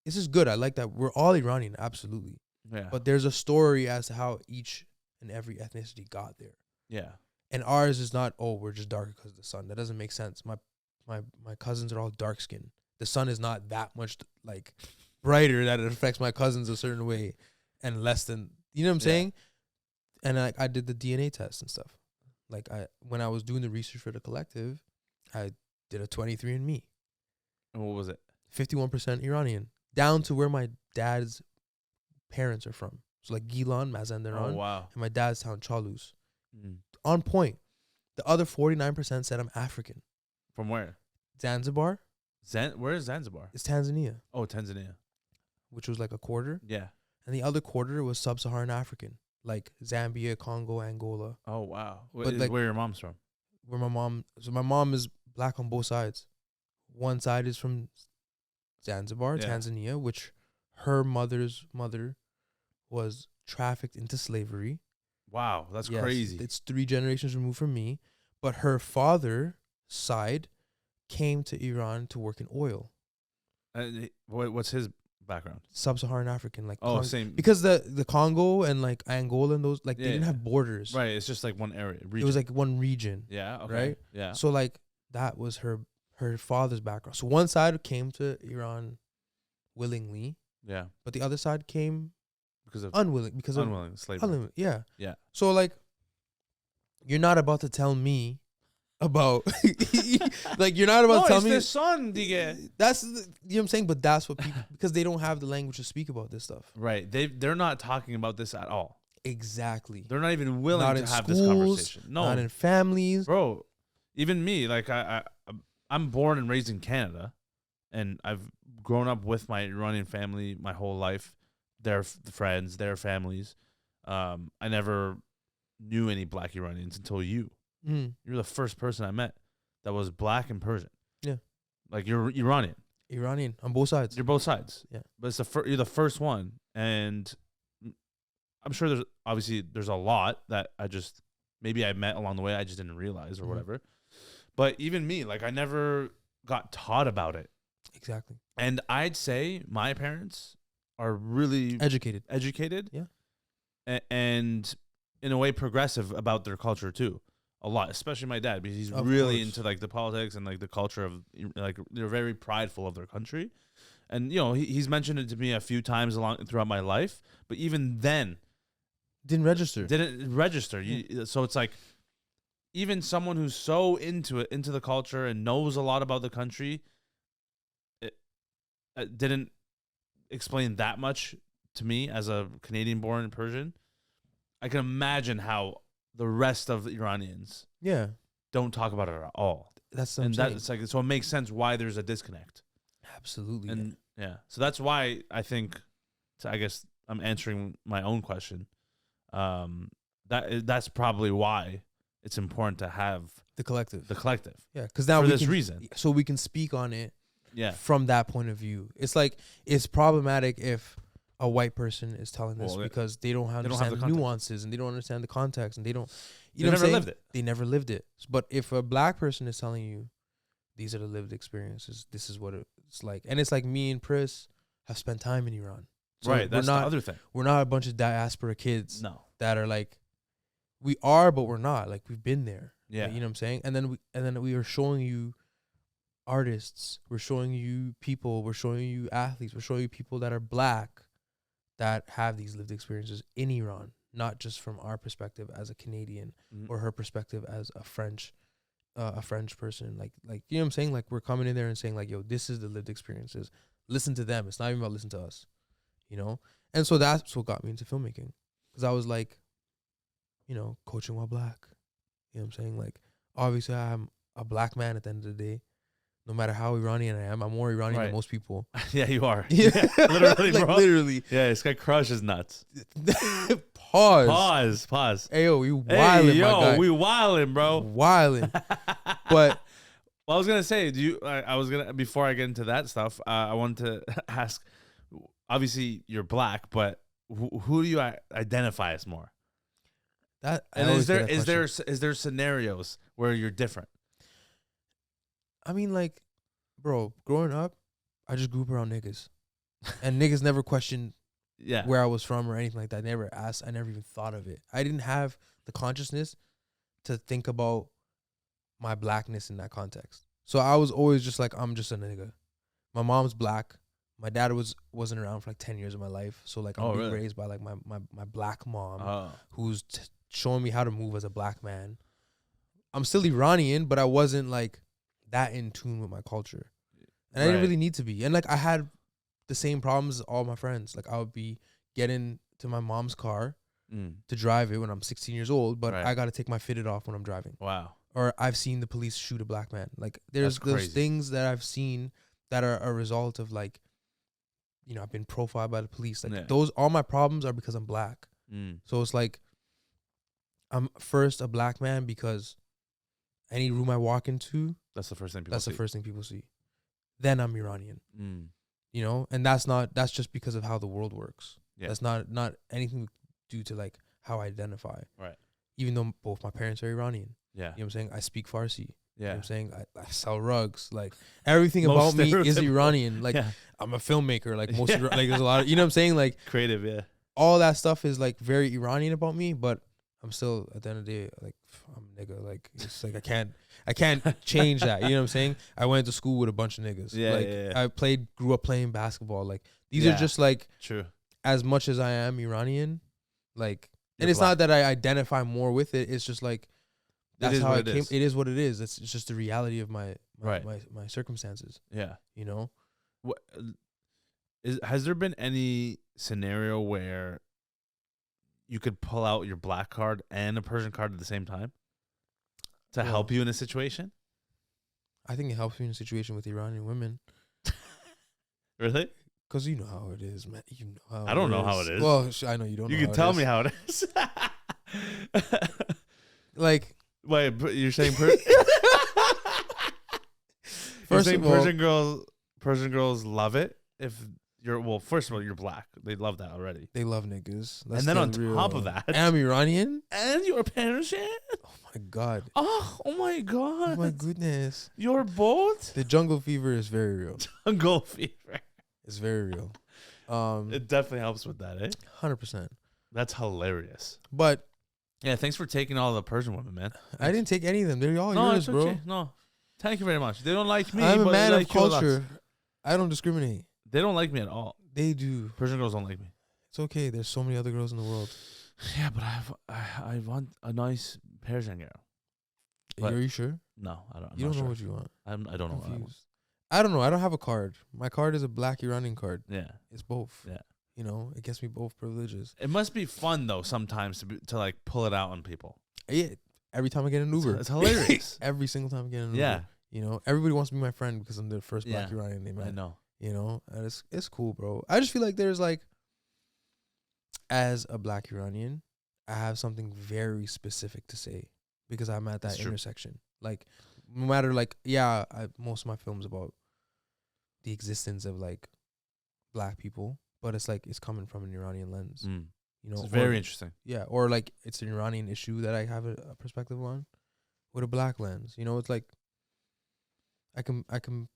this is good. I like that. We're all Iranian, absolutely. Yeah. But there's a story as to how each and every ethnicity got there. Yeah. And ours is not, oh, we're just darker because of the sun. That doesn't make sense. My cousins are all dark skinned. The sun is not that much like brighter that it affects my cousins a certain way, and less than, you know what I'm saying? And I did the DNA test and stuff. Like, when I was doing the research for the collective, I did a 23andMe. And what was it? 51% Iranian, down to where my dad's parents are from. So like Gilan, Mazandaran, Oh, wow. and my dad's town, Chalus. Mm. On point. The other 49% said I'm African. From where? Zanzibar, Where is Zanzibar? it's Tanzania, Oh, Tanzania. which was like a quarter. Yeah. And the other quarter was sub-Saharan African, like Zambia, Congo, Angola, Oh, wow. But, like, Where your mom's from? where my mom is black on both sides. One side is from Zanzibar, Yeah. Tanzania, which her mother's mother was trafficked into slavery. Wow, that's Yes, crazy. It's 3 generations removed from me. But her father's side came to Iran to work in oil. What's his background? Sub-Saharan African, like, Oh, same. because the Congo and like Angola and those, like, they didn't Yeah. have borders. Right, it's just like one area. It was like one region. yeah, okay. right? Yeah. So like, that was her father's background. So one side came to Iran willingly, Yeah. but the other side came Because of unwilling because of unwilling slavery. yeah. Yeah. So like, you're not about to tell me about like, you're not about to tell me the son, Dige. that's you know what I'm saying, but that's what people, because they don't have the language to speak about this stuff. Right. They're not talking about this at all. Exactly. They're not even willing Not to in have this schools, conversation. No. Not in families. Bro, even me, like I'm born and raised in Canada, and I've grown up with my Iranian family my whole life. Their friends, their families. I never knew any black Iranians until you. Mm. You're the first person I met that was black and Persian. Yeah. Like, you're Iranian. Iranian on both sides. You're both sides. Yeah. But it's you're the first one, and I'm sure there's a lot that maybe I met along the way I just didn't realize or Mhm. whatever. But even me, like, I never got taught about it. Exactly. And I'd say my parents are really Educated. Yeah. And in a way progressive about their culture too. A lot, especially my dad, because he's Of really course. into like the politics and like the culture of, like, they're very prideful of their country. And, you know, he's mentioned it to me a few times throughout my life, but even then Didn't register. didn't register. So it's like, even someone who's so into it, into the culture, and knows a lot about the country, it didn't explain that much to me as a Canadian-born Persian. I can imagine how the rest of the Iranians don't talk about it at all. That's what and I'm saying. that's like, so it makes sense why there's a disconnect. Absolutely. And so that's why I think, so I guess I'm answering my own question. That's probably why it's important to have the collective. Yeah, because now for we this can, reason, so we can speak on it. Yeah, from that point of view. It's like, it's problematic if a white person is telling this because they don't understand the nuances and they don't understand the context and they don't, you know what I'm saying? Lived it. They never lived it. But if a black person is telling you these are the lived experiences, this is what it's like. And it's like me and Pris have spent time in Iran. So right, that's the other thing. We're not a bunch of diaspora kids that are like, we are, but we're not. Like, we've been there. Yeah. You know what I'm saying? And then we are showing you artists, we're showing you people, we're showing you athletes, we're showing you people that are black that have these lived experiences in Iran, not just from our perspective as a Canadian or her perspective as a French person. Like you know what I'm saying? Like, we're coming in there and saying like, yo, this is the lived experiences. Listen to them. It's not even about listen to us, you know? And so that's what got me into filmmaking, because I was like, you know, coaching while black. You know what I'm saying? Like, obviously I'm a black man at the end of the day. No matter how Iranian I am, I'm more Iranian than most people. Yeah, you are. Yeah, literally, like, bro. Literally. Yeah, this guy crushes nuts. Pause. Hey, yo, we wildin', my guy. We wildin', bro. Wildin'. But well, I was gonna say, before I get into that stuff, I wanted to ask. Obviously, you're black, but who do you identify as more? Is there scenarios where you're different? I mean, like, bro, growing up, I just grew up around niggas. And niggas never questioned where I was from or anything like that. I never asked. I never even thought of it. I didn't have the consciousness to think about my blackness in that context. So I was always just like, I'm just a nigga. My mom's black. My dad wasn't around for like 10 years of my life. So like, I'm being raised by like my black mom who's showing me how to move as a black man. I'm still Iranian, but I wasn't like that in tune with my culture. And I didn't really need to be. And like, I had the same problems as all my friends. Like, I would be getting to my mom's car to drive it when I'm 16 years old, but I got to take my fitted off when I'm driving. Wow. Or I've seen the police shoot a black man. Like, there's things that I've seen that are a result of like, you know, I've been profiled by the police. Like, all my problems are because I'm black. So it's like, I'm first a black man because any room I walk into, that's the first thing people see. Then I'm Iranian. You know, and that's just because of how the world works. Yeah. That's not anything due to like how I identify. Right. Even though both my parents are Iranian. Yeah. You know what I'm saying? I speak Farsi. Yeah. You know what I'm saying? I sell rugs. Like, everything about me is Iranian. Like, I'm a filmmaker. Like, like, there's a lot of, you know what I'm saying? Like, creative, yeah. All that stuff is like very Iranian about me, but I'm still, at the end of the day, like, I'm a nigga. Like, it's like, I can't change that. You know what I'm saying? I went to school with a bunch of niggas. Yeah, like, I grew up playing basketball. Like, these are just like, true. As much as I am Iranian, like, and it's not that I identify more with it. It's just like, that's how it came. It is what it is. It's just the reality of my circumstances. Yeah. You know? Has there been any scenario where you could pull out your black card and a Persian card at the same time to help you in a situation? I think it helps me in a situation with Iranian women. Really? Because you know how it is, man. You know how I don't know how it is. Well, I know you don't know. You can tell me how it is. Like, wait, you're saying Persian girls love it if you're first of all, you're black. They love that already. They love niggas. And then on top of that, I'm Iranian and you're Persian. Oh my god. Oh my god. Oh my goodness. You're both. The jungle fever is very real. Jungle fever. It's very real. It definitely helps with that, eh? 100%. That's hilarious. But yeah, thanks for taking all the Persian women, man. I didn't take any of them. They're all yours, bro. Okay. No, thank you very much. They don't like me. I'm a man of culture. I don't discriminate. They don't like me at all. They do. Persian girls don't like me. It's okay. There's so many other girls in the world. Yeah, but I want a nice Persian girl. But Are you sure? no, I don't. I'm You not don't know sure. what you want. I don't know what I want. Confused. I don't know. I don't have a card. My card is a black Iranian card. Yeah. It's both. Yeah. You know, it gets me both privileges. It must be fun though sometimes to like pull it out on people. Yeah. Every time I get an Uber, It's hilarious. Every single time I get an Uber. Yeah. You know, everybody wants to be my friend because I'm the first black Yeah. Iranian they met. I know. You know, and it's cool, bro. I just feel like there's like, as a black Iranian, I have something very specific to say because I'm at that That's true. intersection. Like, no matter most of my films about the existence of like black people, but it's like it's coming from an Iranian lens. Mm. You know, It's very interesting. Yeah, or like it's an Iranian issue that I have a perspective on with a black lens. You know, it's like I can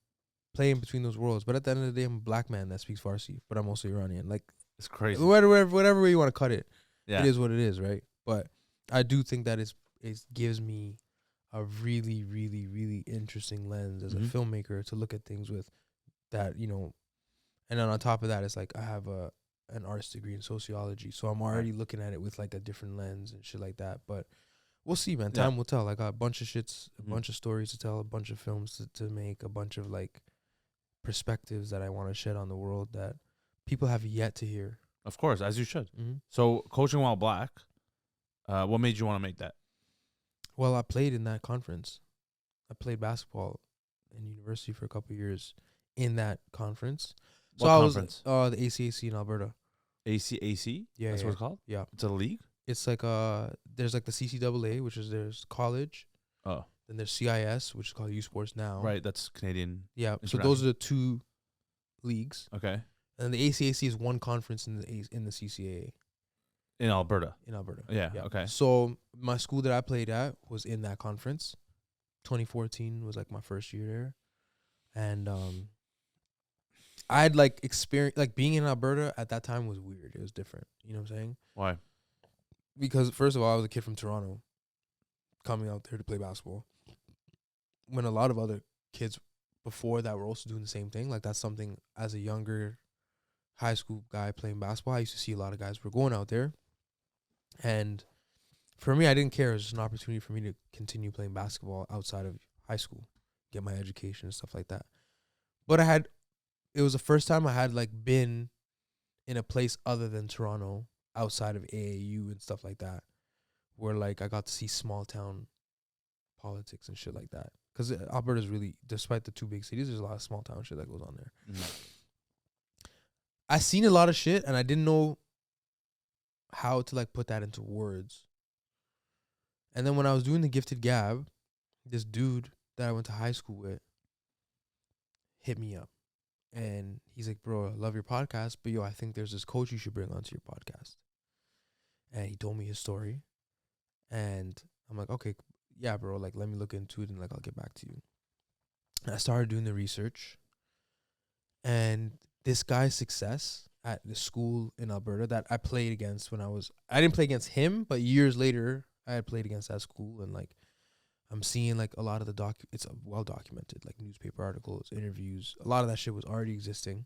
play in between those worlds, but at the end of the day, I'm a black man that speaks Farsi, but I'm also Iranian. Like, It's crazy. whatever way you want to cut it, Yeah. it is what it is, right? But I do think that it gives me a really, really, really interesting lens as Mhm. a filmmaker to look at things with that, you know. And then on top of that, it's like I have an arts degree in sociology, so I'm already looking at it with like a different lens and shit like that. But we'll see, man. Yeah. Time will tell. I got a bunch of shits, a Mhm. bunch of stories to tell, a bunch of films to make, a bunch of like perspectives that I want to shed on the world that people have yet to hear. Of course, as you should. Mm-hmm. So, coaching while black, what made you want to make that? Well, I played in that conference. I played basketball in university for a couple of years in that conference. So What I conference? was the ACAC in Alberta. ACAC? Yeah, That's yeah. what it's called? Yeah. It's a league? It's like there's like the CCAA, which is there's college. Oh. Then there's CIS, which is called U Sports now. Right, that's Canadian. Yeah. So those are the two leagues. Okay. And the ACAC is one conference in the CCAA In Alberta. in Alberta. Yeah, okay. So my school that I played at was in that conference. 2014 was like my first year there. And I'd like experience like being in Alberta at that time was weird. It was different. You know what I'm saying? Why? Because first of all, I was a kid from Toronto coming out there to play basketball. When a lot of other kids before that were also doing the same thing. Like that's something as a younger high school guy playing basketball, I used to see a lot of guys were going out there. And for me, I didn't care. It was just an opportunity for me to continue playing basketball outside of high school, get my education and stuff like that. But it was the first time I had like been in a place other than Toronto, outside of AAU and stuff like that, where like I got to see small town politics and shit like that. Because Alberta's really, despite the two big cities, there's a lot of small town shit that goes on there. Mm-hmm. I seen a lot of shit and I didn't know how to like put that into words. And then when I was doing the Gifted Gab, this dude that I went to high school with hit me up. And he's like, bro, I love your podcast, but yo, I think there's this coach you should bring onto your podcast. And he told me his story. And I'm like, okay, yeah, bro, like let me look into it and like I'll get back to you. And I started doing the research. And this guy's success at the school in Alberta that I played against I didn't play against him, but years later I had played against that school. And like I'm seeing like a lot of it's well documented, like newspaper articles, interviews. A lot of that shit was already existing.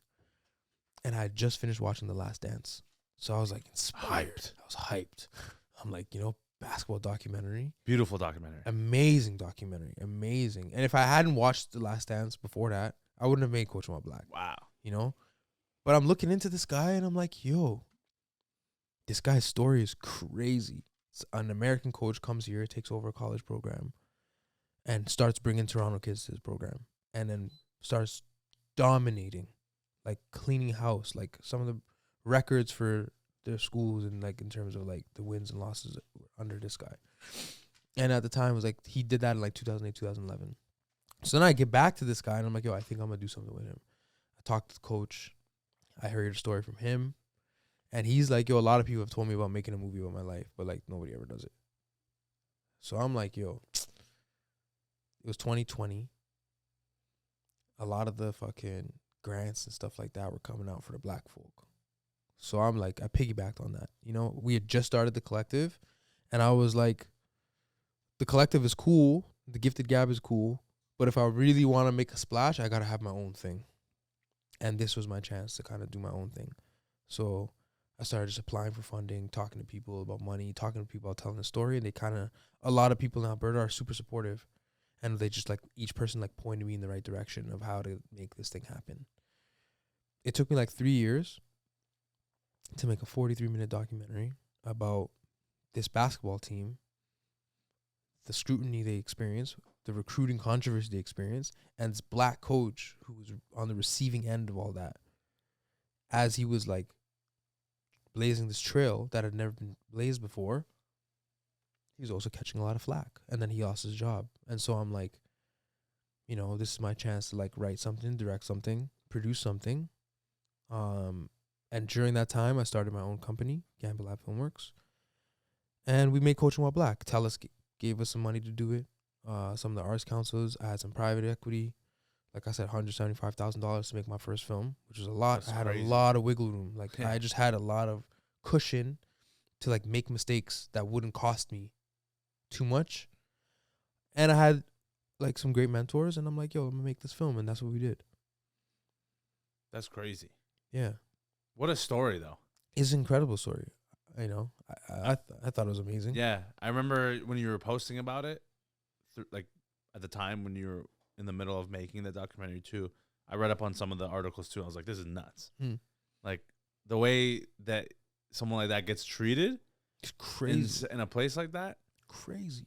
And I had just finished watching The Last Dance. So I was like inspired. I was hyped. I'm like, basketball documentary. Beautiful documentary. Amazing documentary. Amazing. And if I hadn't watched The Last Dance before that, I wouldn't have made Coach While Black. Wow. But I'm looking into this guy and I'm like, yo, this guy's story is crazy. An American coach comes here, takes over a college program, and starts bringing Toronto kids to his program. And then starts dominating, like cleaning house, like some of the records for their schools and like in terms of like the wins and losses under this guy. And at the time it was like he did that in like 2008, 2011. So then I get back to this guy and I'm like, yo, I think I'm gonna do something with him. I talked to the coach. I heard a story from him. And he's like, yo, a lot of people have told me about making a movie about my life, but like nobody ever does it. So I'm like, yo, it was 2020. A lot of the fucking grants and stuff like that were coming out for the black folk. So I'm like, I piggybacked on that. We had just started the collective. And I was like, the collective is cool. The Gifted Gab is cool. But if I really want to make a splash, I got to have my own thing. And this was my chance to kind of do my own thing. So I started just applying for funding, talking to people about money, talking to people about telling the story. And they kind of, a lot of people in Alberta are super supportive. And they just like, each person like pointed me in the right direction of how to make this thing happen. It took me like 3 years to make a 43-minute documentary about this basketball team, the scrutiny they experienced, the recruiting controversy they experienced, and this black coach who was on the receiving end of all that. As he was like blazing this trail that had never been blazed before, he was also catching a lot of flack. And then he lost his job. And so I'm like, you know, this is my chance to like write something, direct something, produce something. And during that time, I started my own company, Gambit Lab Filmworks. And we made Coaching While Black. Telus gave us some money to do it. Some of the arts councils, I had some private equity. Like I said, $175,000 to make my first film, which was a lot. That's I had crazy. a lot of wiggle room. Like I just had a lot of cushion to like make mistakes that wouldn't cost me too much. And I had like some great mentors, and I'm like, yo, I'm gonna make this film, and that's what we did. That's crazy. Yeah, What a story, though. it's an incredible story. You know, I thought it was amazing. Yeah, I remember when you were posting about it, like at the time when you were in the middle of making the documentary too. I read up on some of the articles too. I was like, this is nuts. Like the way that someone like that gets treated, It's crazy. in a place like that. Crazy.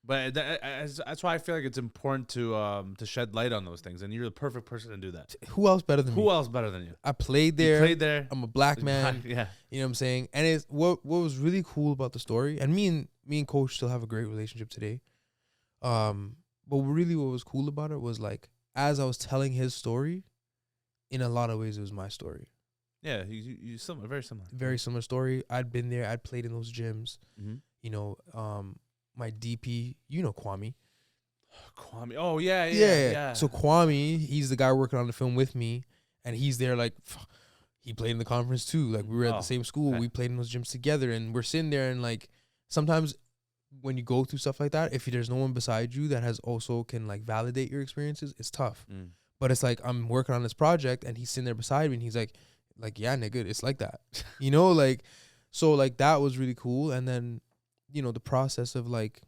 But that's why I feel like it's important to shed light on those things, and you're the perfect person to do that. Who else better than me? Who else better than you? I played there. You played there. I'm a black man. Yeah. You know what I'm saying? And it's what was really cool about the story, and me and Coach still have a great relationship today. But really what was cool about it was like, as I was telling his story, in a lot of ways it was my story. Yeah, you similar, very similar. Very similar story. I'd been there. I'd played in those gyms. Mm-hmm. You know, my DP, you know Kwame. Kwame. Oh yeah. So Kwame, he's the guy working on the film with me, and he's there like, he played in the conference too. Like we were at the same school. Okay. We played in those gyms together, and we're sitting there, and like sometimes when you go through stuff like that, if there's no one beside you that has also can like validate your experiences, it's tough. But it's like I'm working on this project, and he's sitting there beside me, and he's like yeah, nigga, it's like that, you know, like so like that was really cool. And then you know the process of like,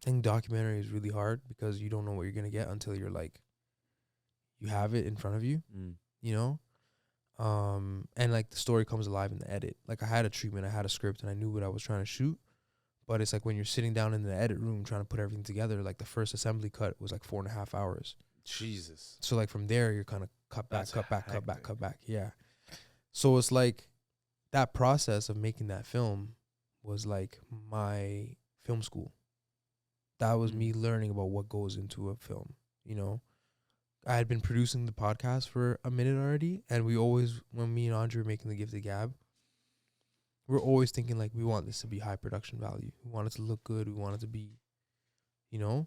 I think documentary is really hard because you don't know what you're gonna get until you're like, you have it in front of you, you know. And like the story comes alive in the edit. Like I had a treatment, I had a script, and I knew what I was trying to shoot. But it's like when you're sitting down in the edit room trying to put everything together, like the first assembly cut was like 4.5 hours. Jesus. So like from there, you're kind of cut back, That's cut back, cut hectic. back, cut back. Yeah. So it's like that process of making that film was like my film school. That was me learning about what goes into a film, you know. I had been producing the podcast for a minute already, and we always, when me and Andre were making The Gift of Gab, we're always thinking like, we want this to be high production value. We want it to look good. We want it to be, you know.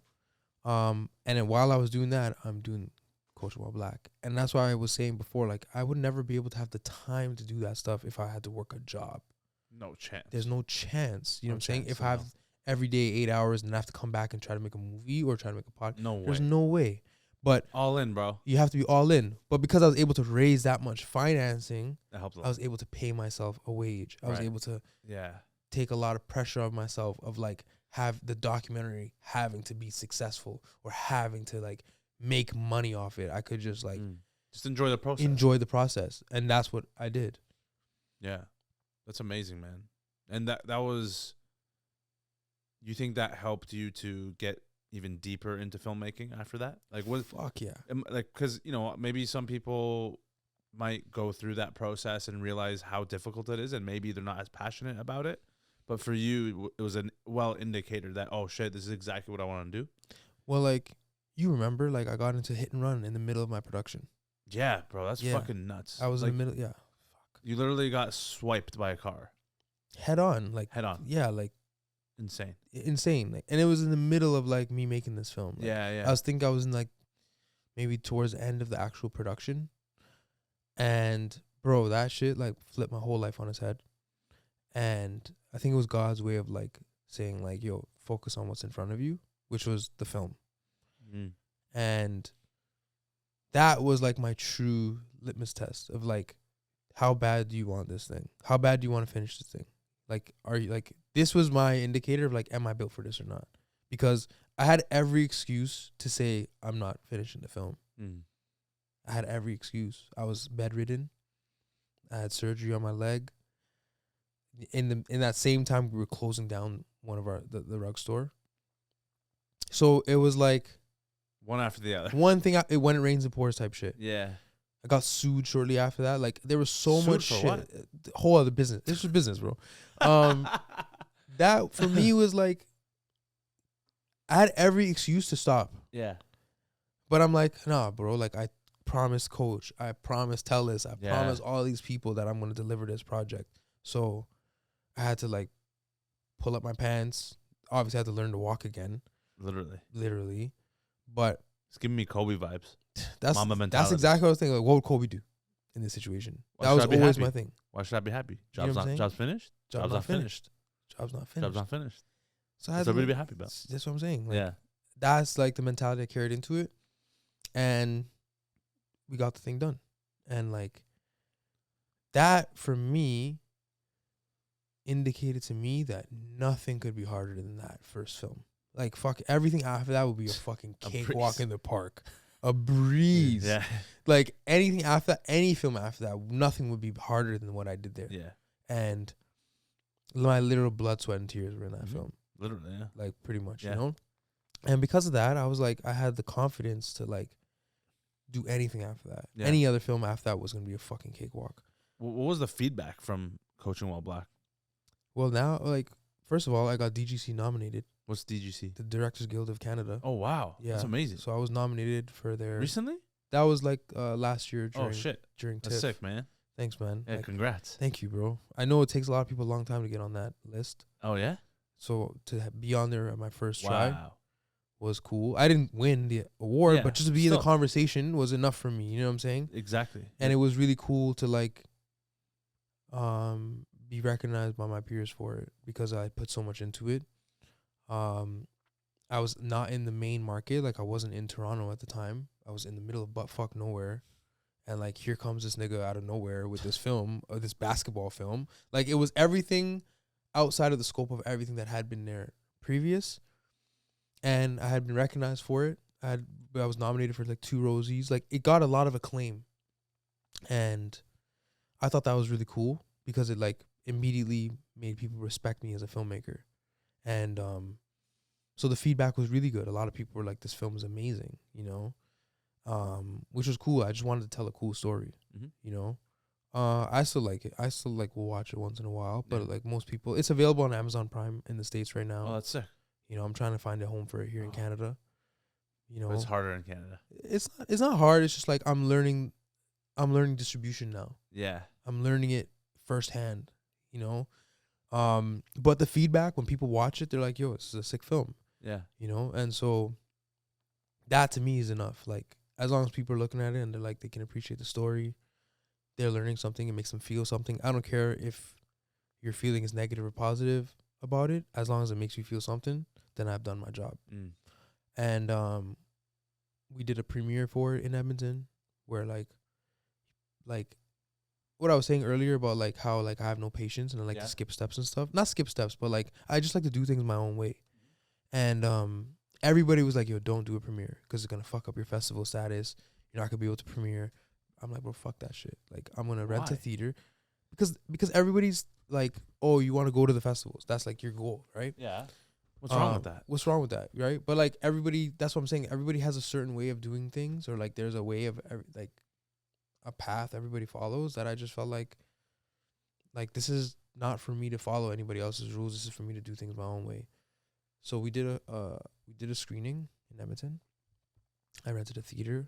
And then while I was doing that, I'm doing Coach While Black. And that's why I was saying before, like, I would never be able to have the time to do that stuff if I had to work a job. No chance. There's no chance. You know No what I'm saying? chance, If I have every day 8 hours and I have to come back and try to make a movie or try to make a podcast, No way. there's no way. But All in, bro. you have to be all in. But because I was able to raise that much financing, That helps a I lot. was able to pay myself a wage. I was Right. able to Yeah. take a lot of pressure off myself of like, have the documentary having to be successful or having to like make money off it. I could just like Just enjoy the process. enjoy the process. And that's what I did. Yeah. That's amazing, man. And that was, you think that helped you to get even deeper into filmmaking after that? Like what? Fuck yeah. Like, because, you know, maybe some people might go through that process and realize how difficult it is, and maybe they're not as passionate about it. But for you, it was a well indicator that, oh shit, this is exactly what I want to do. Well, like, you remember, like, I got into Hit and Run in the middle of my production. Yeah, bro, that's Yeah. fucking nuts. I was like, in the middle, yeah. you literally got swiped by a car Head on. Like, head on. yeah, like, Insane. insane. Like, and it was in the middle of, like, me making this film. Like, Yeah. I was in, like, maybe towards the end of the actual production. And, bro, that shit, like, flipped my whole life on its head. And I think it was God's way of, like, saying, like, yo, focus on what's in front of you, which was the film. And that was, like, my true litmus test of, like, how bad do you want this thing? How bad do you want to finish this thing? Like, are you like, this was my indicator of like, am I built for this or not? Because I had every excuse to say I'm not finishing the film. I had every excuse. I was bedridden. I had surgery on my leg. In that same time, we were closing down one of the rug store. So it was like one after the other. One thing, when it rains, it pours type shit. Yeah. I got sued shortly after that. Like, there was so Sued much for shit. what? The whole other business. This was business, bro. That for me was like, I had every excuse to stop. Yeah. But I'm like, nah, bro. Like, I promised Coach. I promised Tellis. I promised all these people that I'm going to deliver this project. So I had to like pull up my pants. Obviously, I had to learn to walk again. Literally. But it's giving me Kobe vibes. That's Mamba mentality. That's exactly what I was thinking. Like, what would Kobe do in this situation? Why that was always happy? my thing. Why should I be happy? You know Job's finished? Job's not finished. Job's not finished. Job's not finished. So I had somebody to be happy about. That's what I'm saying. Like, yeah. That's like the mentality I carried into it. And we got the thing done. And like, that for me indicated to me that nothing could be harder than that first film. Like, fuck, everything after that would be a fucking cakewalk in the park. A breeze. Yeah. Like, anything after that, any film after that, nothing would be harder than what I did there. Yeah. And my literal blood, sweat, and tears were in that film. Literally, yeah. Like, pretty much, you know? And because of that, I was like, I had the confidence to, like, do anything after that. Yeah. Any other film after that was going to be a fucking cakewalk. What was the feedback from Coaching While Black? Well, now, like, first of all, I got DGC nominated. What's DGC? The Directors Guild of Canada. Oh, wow. Yeah. That's amazing. So I was nominated for their... Recently? That was, like, last year during... Oh, shit. During That's TIFF. sick, man. Thanks, man. Yeah, like, congrats. Thank you, bro. I know it takes a lot of people a long time to get on that list. Oh, yeah? So to be on there at my first try was cool. I didn't win the award, but just to be in the conversation was enough for me. You know what I'm saying? Exactly. And it was really cool to, like, be recognized by my peers for it because I put so much into it. I was not in the main market. Like, I wasn't in Toronto at the time. I was in the middle of buttfuck nowhere. And, like, here comes this nigga out of nowhere with this film, this basketball film. Like, it was everything outside of the scope of everything that had been there previous. And I had been recognized for it. I was nominated for, like, 2 Rosies. Like, it got a lot of acclaim. And I thought that was really cool because it, like, immediately made people respect me as a filmmaker. And so the feedback was really good. A lot of people were like, this film is amazing, you know, which was cool. I just wanted to tell a cool story, you know. I still like it. I still, like, will watch it once in a while. But, like, most people, it's available on Amazon Prime in the States right now. Oh, that's sick. You know, I'm trying to find a home for it here in Canada. You know, but it's harder in Canada. It's not hard. It's just like I'm learning distribution now. Yeah. I'm learning it firsthand, you know. But the feedback when people watch it, they're like, "Yo, this is a sick film." Yeah. You know, and so that to me is enough. Like, as long as people are looking at it and they're like, they can appreciate the story, they're learning something, it makes them feel something. I don't care if your feeling is negative or positive about it, as long as it makes you feel something, then I've done my job. And we did a premiere for it in Edmonton where like what I was saying earlier about like how like I have no patience and I like to skip steps and stuff. Not skip steps, but like I just like to do things my own way. And everybody was like, yo, don't do a premiere because it's going to fuck up your festival status. You're not going to be able to premiere. I'm like, bro, fuck that shit. Like, I'm going to rent a theater because everybody's like, oh, you want to go to the festivals. That's like your goal, right? Yeah. What's wrong with that? What's wrong with that, right? But like everybody, that's what I'm saying. Everybody has a certain way of doing things, or like there's a way of like a path everybody follows that I just felt like this is not for me to follow anybody else's rules. This is for me to do things my own way. So we did a screening in Edmonton. I rented a theater.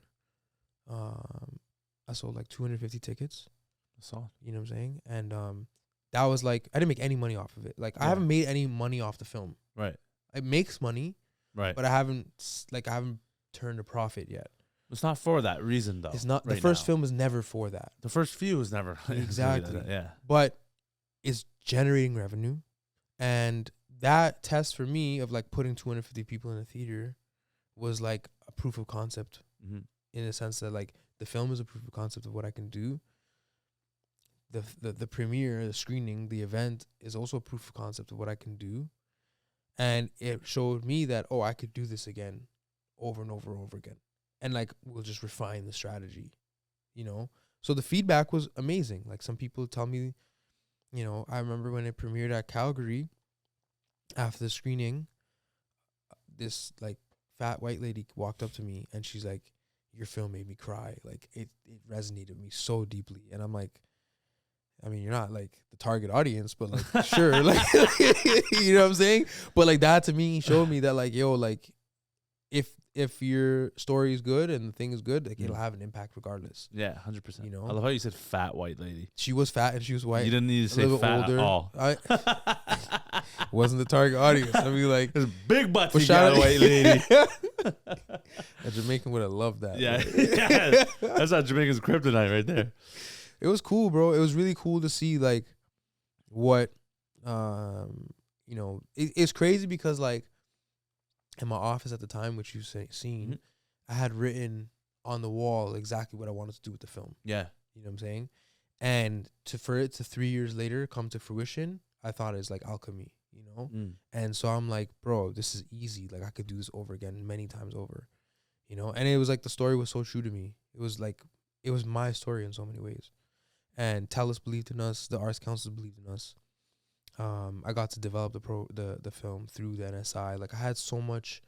I sold like 250 tickets. That's all. You know what I'm saying? And that was like I didn't make any money off of it. Like I haven't made any money off the film. Right. It makes money. Right. But I haven't turned a profit yet. It's not for that reason though. It's not. The first film is never for that. The first few is never exactly. Yeah. But it's generating revenue, and that test for me of like putting 250 people in a theater was like a proof of concept in a sense that like the film is a proof of concept of what I can do. the premiere, the screening, the event is also a proof of concept of what I can do. And it showed me that, oh, I could do this again over and over and over again. And like, we'll just refine the strategy, you know? So the feedback was amazing. Like, some people tell me, you know, I remember when it premiered at Calgary, after the screening, this like fat white lady walked up to me and she's like, your film made me cry. Like, it resonated with me so deeply. And I'm like, I mean, you're not like the target audience, but like, sure, like, you know what I'm saying? But like, that to me showed me that like, yo, like, if your story is good and the thing is good, like, it'll have an impact regardless. Yeah, 100%. You know? I love how you said fat white lady. She was fat and she was white. You didn't need to say fat at all. Wasn't the target audience. I mean, like, there's big butts. Shout out white lady. A Jamaican would have loved that. Yeah, yeah. That's how Jamaican's kryptonite right there. It was cool, bro. It was really cool to see like what, you know, it's crazy because like in my office at the time, which you've seen, I had written on the wall exactly what I wanted to do with the film. Yeah. You know what I'm saying? And for it to 3 years later come to fruition, I thought it's like alchemy, you know? And so I'm like, bro, this is easy. Like, I could do this over again many times over, you know? And it was like, the story was so true to me. It was like, it was my story in so many ways. And Telus believed in us. The Arts Council believed in us. I got to develop the film through the NSI. Like, I had so much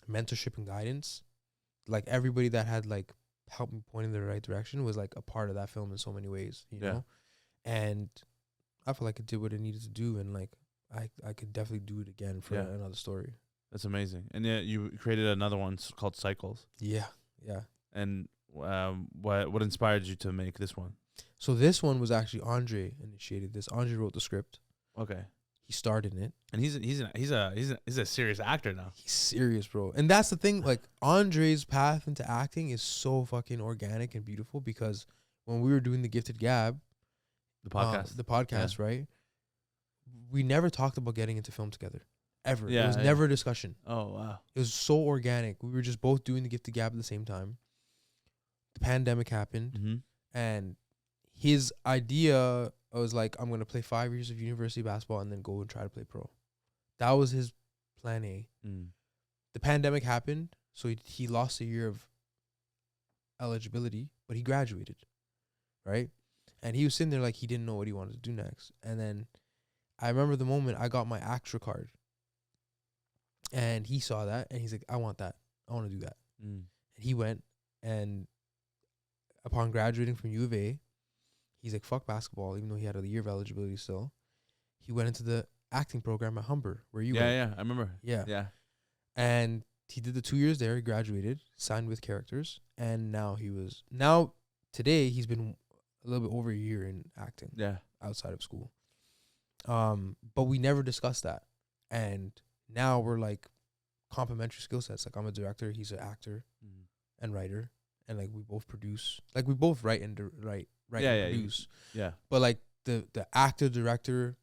mentorship and guidance. Like, everybody that had like helped me point in the right direction was like a part of that film in so many ways, you know? And I feel like it did what it needed to do, and like I could definitely do it again for another story. That's amazing. And yeah, you created another one called Cycles. Yeah. And what inspired you to make this one? So this one was actually Andre initiated this. Andre wrote the script. Okay. He starred in it, and he's a serious actor now. He's serious, bro. And that's the thing. Like, Andre's path into acting is so fucking organic and beautiful, because when we were doing the Gifted Gab, the podcast, right? We never talked about getting into film together, ever. It was never a discussion. Oh wow! It was so organic. We were just both doing the Gifted Gab at the same time. The pandemic happened, and his idea was like, I'm gonna play 5 years of university basketball and then go and try to play pro. That was his plan A. The pandemic happened, so he lost a year of eligibility, but he graduated, right? And he was sitting there like he didn't know what he wanted to do next. And then I remember the moment I got my ACTRA card, and he saw that and he's like, I want that. I want to do that. And he went, and upon graduating from U of A, he's like, fuck basketball, even though he had a year of eligibility still. He went into the acting program at Humber, where you went. Yeah, I remember. Yeah. And he did the 2 years there. He graduated, signed with characters, and today he's been a little bit over a year in acting. Yeah. Outside of school. But we never discussed that. And now we're like complementary skill sets. Like, I'm a director, he's an actor and writer, and like we both produce. Like, we both write and produce. Yeah. But like the actor director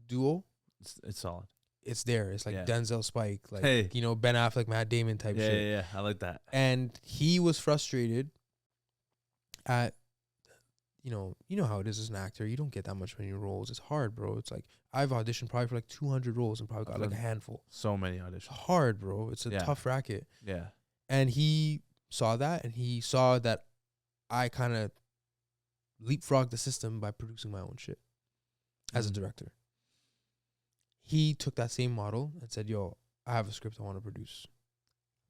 duo, it's solid. It's there. It's like Denzel Spike, like, you know, Ben Affleck, Matt Damon type shit. Yeah. I like that. And he was frustrated at, you know how it is as an actor. You don't get that much many roles. It's hard, bro. It's like, I've auditioned probably for like 200 roles and probably got like a handful. So many auditions. It's hard, bro. It's a tough racket. Yeah. And he saw that, and he saw that I kind of leapfrogged the system by producing my own shit as a director. He took that same model and said, yo, I have a script I want to produce.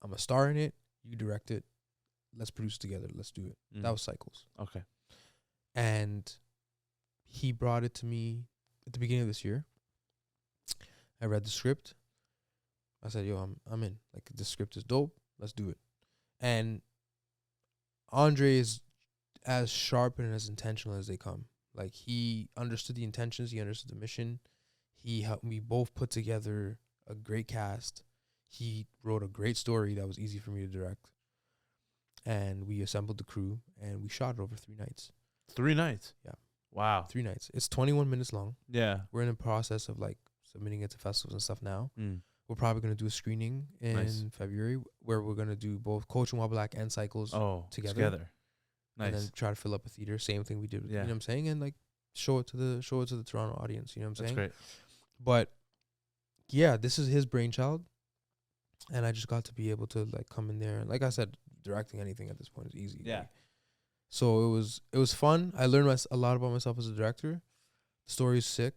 I'm a star in it. You direct it. Let's produce it together. Let's do it. That was Cycles. Okay. And he brought it to me at the beginning of this year. I read the script. I said, yo, I'm in. Like, this script is dope. Let's do it. And Andre is as sharp and as intentional as they come. Like, he understood the intentions. He understood the mission. He helped me both put together a great cast. He wrote a great story that was easy for me to direct. And we assembled the crew, and we shot it over 3 nights. 3 nights? Yeah. Wow. 3 nights. It's 21 minutes long. Yeah. We're in the process of like submitting it to festivals and stuff now. We're probably going to do a screening in February, where we're going to do both Coach and Wobble Black and Cycles together. and then Nice. try to fill up a theater. Same thing we did. You Yeah. know what I'm saying? And like show it to the Toronto audience. You know what I'm That's saying? great. But yeah, this is his brainchild, and I just got to be able to like come in there. And like I said, directing anything at this point is easy. Yeah. Like, so it was fun. I learned a lot about myself as a director. The story's sick.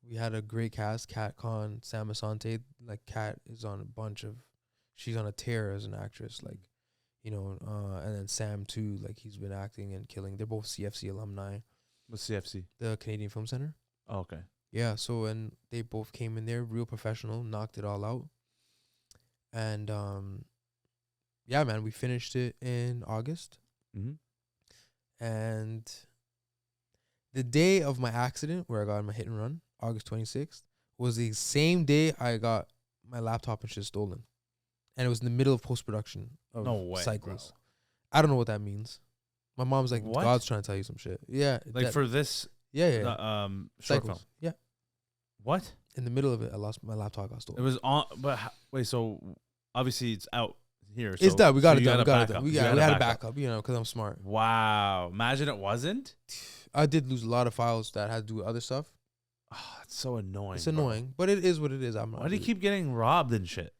We had a great cast. Kat Khan, Sam Asante. Like Kat is on a bunch of, she's on a tear as an actress. Like, you know, and then Sam too. Like he's been acting and killing. They're both CFC alumni. What's CFC? The Canadian Film Center. Oh, okay. Yeah. So and they both came in there real professional, knocked it all out. And yeah, man, we finished it in August. Mm-hmm. And the day of my accident where I got in my hit and run, August 26th, was the same day I got my laptop and shit stolen. And it was in the middle of post-production of No way, Cycles. bro. I don't know what that means. My mom's like, What? God's trying to tell you some shit. Yeah. Like for this, yeah. the, short film. Cycles. Yeah. What? In the middle of it, I lost my laptop. Got stolen. It was on, but wait. So obviously it's out here. It's so, done. We got so it you done. We got it backup. done. You We got had a backup, you know, because I'm smart. Wow. Imagine it wasn't. I did lose a lot of files that had to do with other stuff. Oh, it's so annoying. It's bro. annoying, but it is what it is. I'm not. Why do you really- keep getting robbed and shit?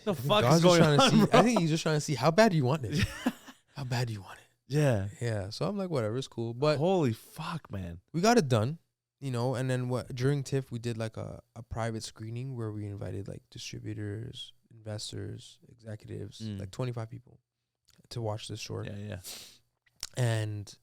The I think fuck God's is just going trying to on, see. bro? I think he's just trying to see how bad do you want it. How bad do you want it? Yeah. Yeah. So I'm like, whatever, it's cool. But Holy fuck, man. we got it done, you know. And then during TIFF, we did like a private screening where we invited like distributors, investors, executives, like 25 people to watch this short. Yeah. And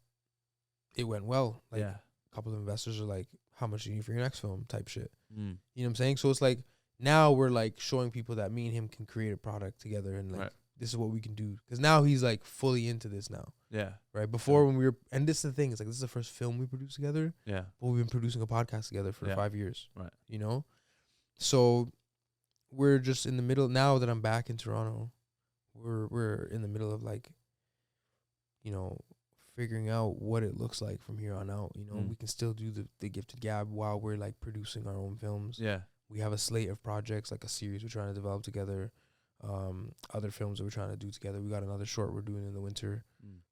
it went well. Like Yeah. a couple of investors are like, how much do you need for your next film type shit. Mm. You know what I'm saying? So it's like now we're like showing people that me and him can create a product together and like Right. this is what we can do. Because now he's like fully into this now. Yeah. Right. Before when we were, and this is the thing, it's like this is the first film we produced together, Yeah. but we've been producing a podcast together for 5 years. Right. You know? So we're just in the middle now that I'm back in Toronto, we're in the middle of like, you know, figuring out what it looks like from here on out. You know, we can still do the Gifted Gab while we're like producing our own films. Yeah. We have a slate of projects, like a series we're trying to develop together. Other films that we're trying to do together. We got another short we're doing in the winter.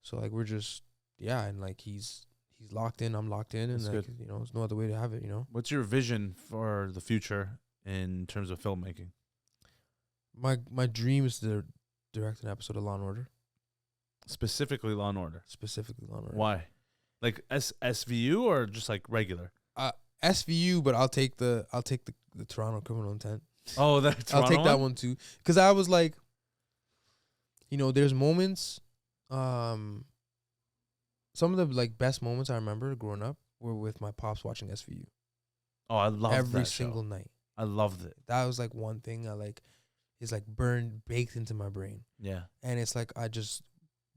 So like we're just and like he's locked in, I'm locked in, and That's like good. you know, there's no other way to have it, you know. What's your vision for the future in terms of filmmaking? My dream is to direct an episode of Law and Order. Specifically Law and Order. Specifically Law and Order. Why? Like SVU or just like regular? SVU, but I'll take the Toronto Criminal Intent. Oh, that's I'll take that one too, because I was like, you know, there's moments, some of the like best moments I remember growing up were with my pops watching SVU. Oh, I love every that single show. night. I loved it. That was like one thing I like is like baked into my brain, Yeah. and it's like I just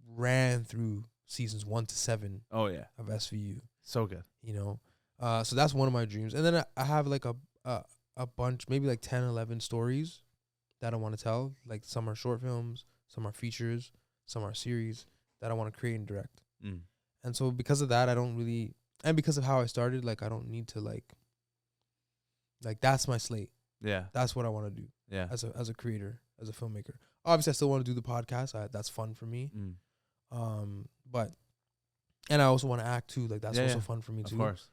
ran through seasons 1 to 7 Oh yeah. of SVU. So good. You know, so that's one of my dreams, and then I have like a bunch, maybe like 10, 11 stories that I want to tell. Like some are short films, some are features, some are series that I want to create and direct. And so because of that, I don't really, and because of how I started, like I don't need to like that's my slate. Yeah. That's what I want to do. Yeah. As a creator, as a filmmaker. Obviously, I still want to do the podcast. That's fun for me. But and I also want to act too. Like that's also fun for me too. Of course.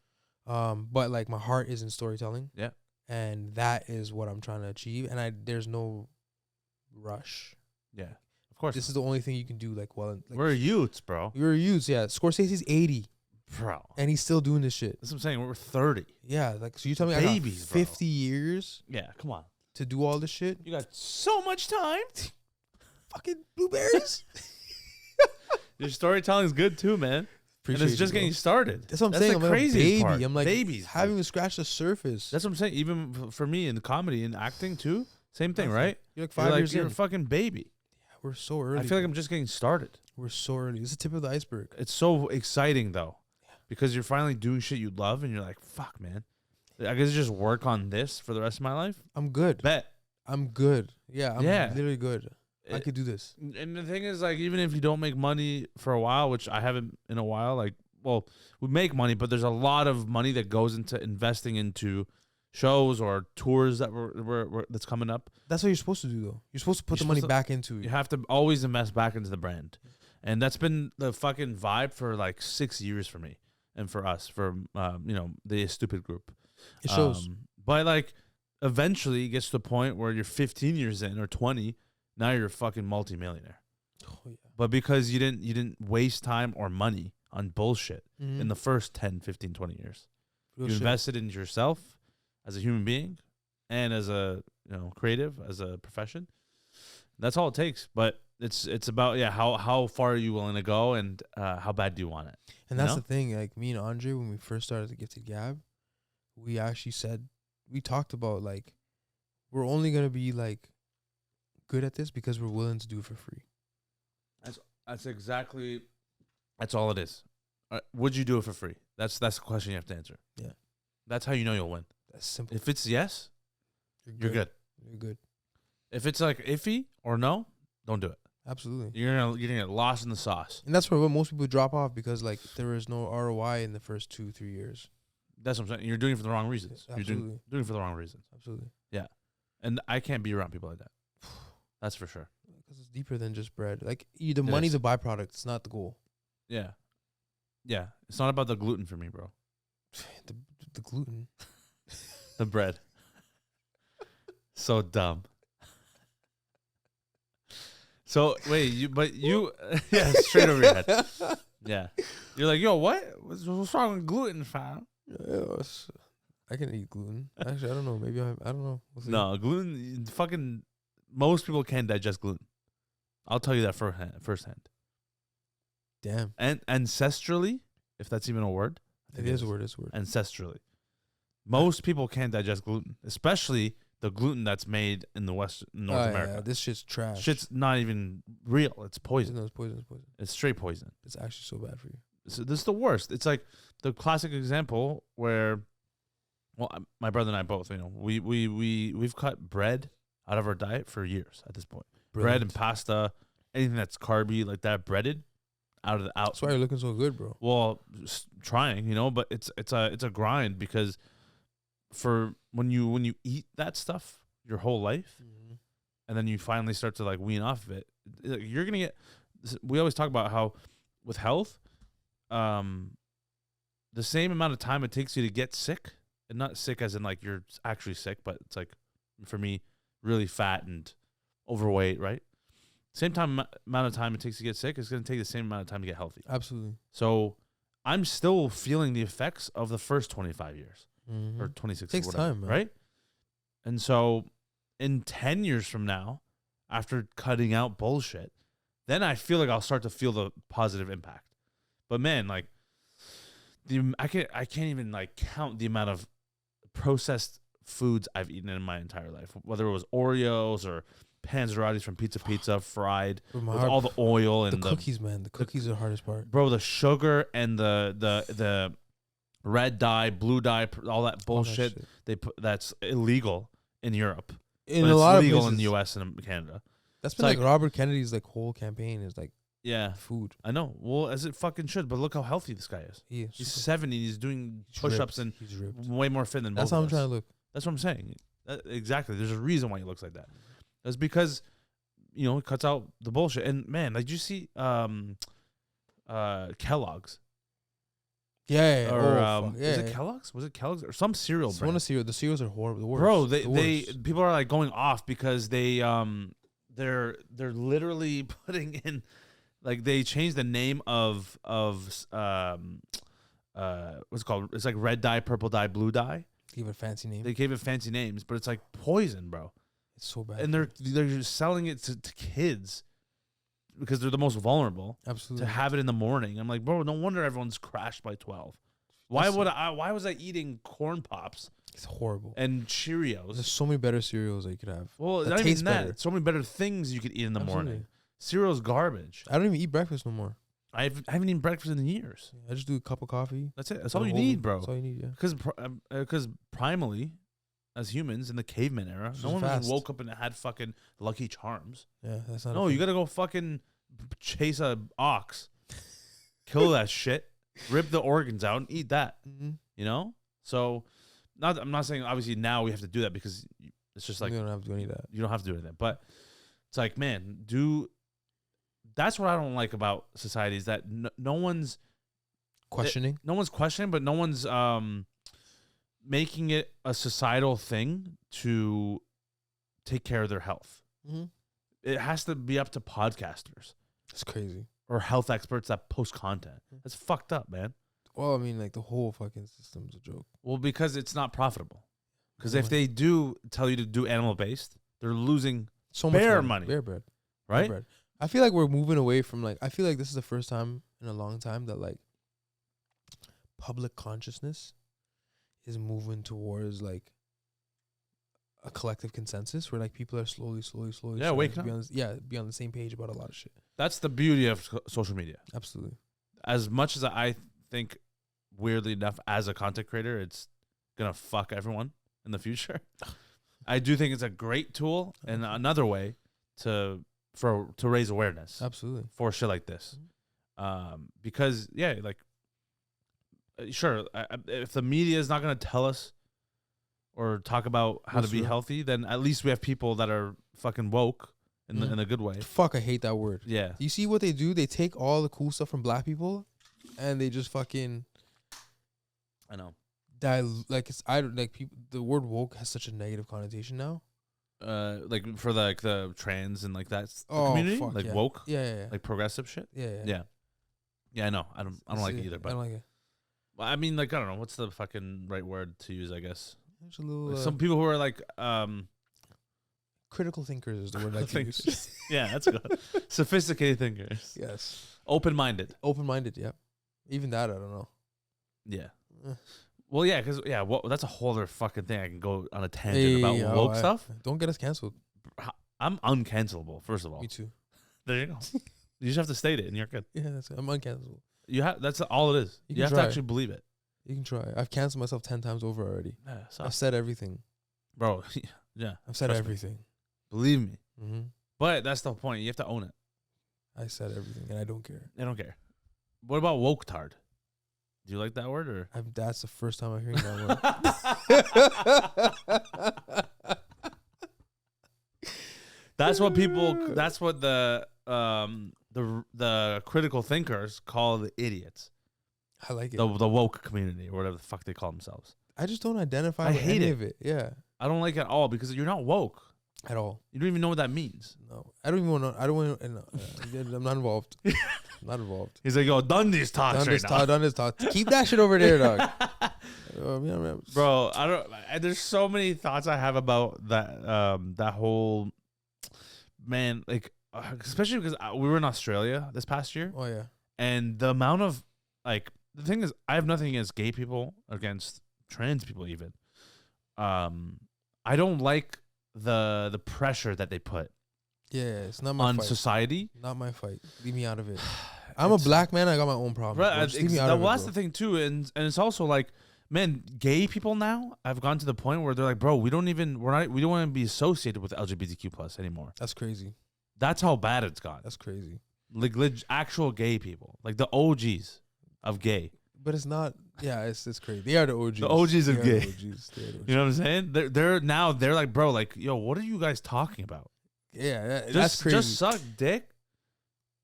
But like my heart is in storytelling. Yeah. And that is what I'm trying to achieve. And there's no rush. Yeah. Of course. This is the only thing you can do. Like, well, like, we're youths, bro. We're youths. Yeah. Scorsese's 80, Bro. and he's still doing this shit. That's what I'm saying. We're 30. Yeah. Like, so you tell me Babies, I got 50 years Yeah. Come on. to do all this shit? You got so much time. Fucking blueberries. Your storytelling's good too, man. And it's just getting started. That's what I'm saying. The I'm like a craziest baby. part. I'm like babies. haven't even scratched the surface. That's what I'm saying. Even for me in comedy and acting too, same thing, right? You're like 5 years You're in. a fucking baby. Yeah, we're so early. I feel like I'm just getting started. We're so early. This is the tip of the iceberg. It's so exciting though, because you're finally doing shit you love, and you're like, "Fuck, man, I guess just work on this for the rest of my life." I'm good. Bet. I'm good. Yeah, I'm literally good. I could do this. And the thing is, like, even if you don't make money for a while, which I haven't in a while, like, well, we make money, but there's a lot of money that goes into investing into shows or tours that that's coming up. That's what you're supposed to do, though. You're supposed to put the money back into it. You have to always invest back into the brand. And that's been the fucking vibe for like 6 years for me and for us, for, the Estupid group. It shows. But like eventually it gets to the point where you're 15 years in or 20, now you're a fucking multimillionaire. Oh, yeah. But because you didn't waste time or money on bullshit in the first 10, 15, 20 years. Real You shit. invested in yourself as a human being and as a creative, as a profession. That's all it takes. But it's about how far are you willing to go and how bad do you want it? And that's the thing. Like me and Andre, when we first started the Gifted Gab, we actually talked about like we're only gonna be like good at this because we're willing to do it for free. That's all it is. Would you do it for free? That's the question you have to answer. Yeah. That's how you know you'll win. That's simple. If it's yes, you're good. You're good. If it's like iffy or no, don't do it. Absolutely. You're gonna get lost in the sauce. And that's where most people drop off because like there is no ROI in the first 2-3 years. That's what I'm saying. You're doing it for the wrong reasons. Absolutely. You're doing it for the wrong reasons. Absolutely. Yeah. And I can't be around people like that. That's for sure. Because it's deeper than just bread. Like the money's a byproduct. It's not the goal. Yeah. Yeah. It's not about the gluten for me, bro. The gluten. The bread. So dumb. So wait, yeah, straight over your head. Yeah. You're like, yo, what's wrong with gluten, fam? I can eat gluten. Actually, I don't know. Maybe I don't know. We'll see. No, gluten, fucking, most people can't digest gluten. I'll tell you that firsthand. Damn. And ancestrally, if that's even a word. It is a word. It's a word. Ancestrally. Most people can't digest gluten, especially the gluten that's made in the North America. Yeah, this shit's trash. Shit's not even real. It's poison. No, it's poison. It's poison. It's straight poison. It's actually so bad for you. So this is the worst. It's like the classic example where, well, my brother and I both, we've cut bread out of our diet for years at this point. Brilliant. Bread and pasta, anything that's carby like that, breaded, out. That's why you're looking so good, bro. Well, trying, but it's a grind because for when you eat that stuff your whole life, and then you finally start to like wean off of it, you're gonna get. We always talk about how with health, the same amount of time it takes you to get sick, and not sick as in like you're actually sick, but it's like for me, really fat and overweight, right? Same amount of time it takes to get sick is going to take the same amount of time to get healthy. Absolutely. So I'm still feeling the effects of the first 25 years or 26 Takes whatever, time, man. right? And so in 10 years from now, after cutting out bullshit, then I feel like I'll start to feel the positive impact. But man, like I can't even like count the amount of processed foods I've eaten in my entire life, whether it was Oreos or Panzerottis from Pizza fried with all the oil and the cookies, man. The cookies are the hardest part, bro. The sugar and the red dye, blue dye, all that bullshit they put that's illegal in Europe. In a lot of legal places. in the U.S. and Canada. That's been like Robert Kennedy's like whole campaign is like food. I know. Well, as it fucking should. But look how healthy this guy is. He's 70. He's doing push-ups and he's ripped. way more fit than That's most how of I'm us. trying to look. That's what I'm saying. Exactly. There's a reason why he looks like that. That's because, it cuts out the bullshit. And man, like, did you see Kellogg's? Yeah. Or is it Kellogg's? Was it Kellogg's or some cereal brand? One of the cereals are horrible. The worst. Bro, The worst. people are like going off because they're literally putting in, like, they changed the name of what's it called? It's like red dye, purple dye, blue dye. Give it a fancy name. They gave it fancy names, but it's like poison, bro. It's so bad. And they're just selling it to kids because they're the most vulnerable. Absolutely. To have it in the morning. I'm like, bro, no wonder everyone's crashed by 12. Why was I eating corn pops? It's horrible. And Cheerios. There's so many better cereals that you could have. Well, not even that. So many better things you could eat in the morning. Cereal's garbage. I don't even eat breakfast no more. I haven't eaten breakfast in years. I just do a cup of coffee. That's it. That's all you need, bro. That's all you need, yeah. Because primally, as humans in the caveman era, no one just woke up and had fucking Lucky Charms. Yeah, that's not. No, you gotta go fucking chase a ox, kill that shit, rip the organs out, and eat that. So, I'm not saying obviously now we have to do that because it's just like you don't have to do any of that. You don't have to do anything, but it's like, man, do that's what I don't like about society is that no one's questioning. No one's questioning, but no one's making it a societal thing to take care of their health. Mm-hmm. It has to be up to podcasters. It's crazy. Or health experts that post content. That's fucked up, man. Well, I mean, like the whole fucking system's a joke. Well, because it's not profitable. Because if they do tell you to do animal based, they're losing so much money. Bear bread. Right? Bear bread. I feel like we're moving away from like, I feel like this is the first time in a long time that like public consciousness is moving towards like a collective consensus where like people are slowly waking up. Be on the same page about a lot of shit. That's the beauty of social media. Absolutely. As much as I think, weirdly enough, as a content creator, it's gonna fuck everyone in the future. I do think it's a great tool and another way to raise awareness. Absolutely. For shit like this, because like, sure, if the media is not gonna tell us or talk about how to be healthy, then at least we have people that are fucking woke in a good way. Fuck, I hate that word. Yeah. You see what they do? They take all the cool stuff from black people, and they just fucking. I know. People. The word woke has such a negative connotation now. Like for the trans and like that's the community, fuck, like yeah. woke, yeah, like progressive shit. Yeah. I know. I don't like it either. But I don't like it. Well, I mean, like I don't know what's the fucking right word to use. I guess there's a little. Like some people who are like critical thinkers is the word I use. Yeah, that's good. Sophisticated thinkers. Yes. Open-minded. Yeah. Even that, I don't know. Yeah. Well, yeah, because that's a whole other fucking thing. I can go on a tangent about woke stuff. Don't get us canceled. I'm uncancelable. First of all, me too. There you go. You just have to state it, and you're good. Yeah, I'm uncancelable. You have. That's all it is. You have to actually believe it. You can try. I've canceled myself 10 times over already. Yeah, I've said everything, bro. Yeah, I've said everything. Believe me. Mm-hmm. But that's the point. You have to own it. I said everything, and I don't care. I don't care. What about woke tard? Do you like that word or? That's the first time I'm hearing that word. That's what people. That's what the critical thinkers call the idiots. I like it. The woke community or whatever the fuck they call themselves. I just don't identify with any of it. Yeah. I don't like it at all because you're not woke at all. You don't even know what that means. No, I don't even want to. I don't want to. I'm not involved. Not involved. He's like, yo, done these talks Done this talk. Keep that shit over there, dog. Bro, I don't. There's so many thoughts I have about that. That whole man, like, especially because we were in Australia this past year. Oh yeah. And the amount of like, the thing is, I have nothing against gay people, against trans people, even. I don't like the pressure that they put. Yeah, it's not my on fight. Society. Not my fight. Leave me out of it. I'm a black man. I got my own problems. Right, that's the thing too, and it's also like, man, gay people now I've gone to the point where they're like, bro, we don't want to be associated with LGBTQ plus anymore. That's crazy. That's how bad it's gone. That's crazy. Like actual gay people, like the OGs of gay. But it's not. Yeah, it's crazy. They are the OGs. The OGs of gay. The OGs. You know what I'm saying? They're like, bro, like, yo, what are you guys talking about? Yeah, that's crazy. Just suck dick,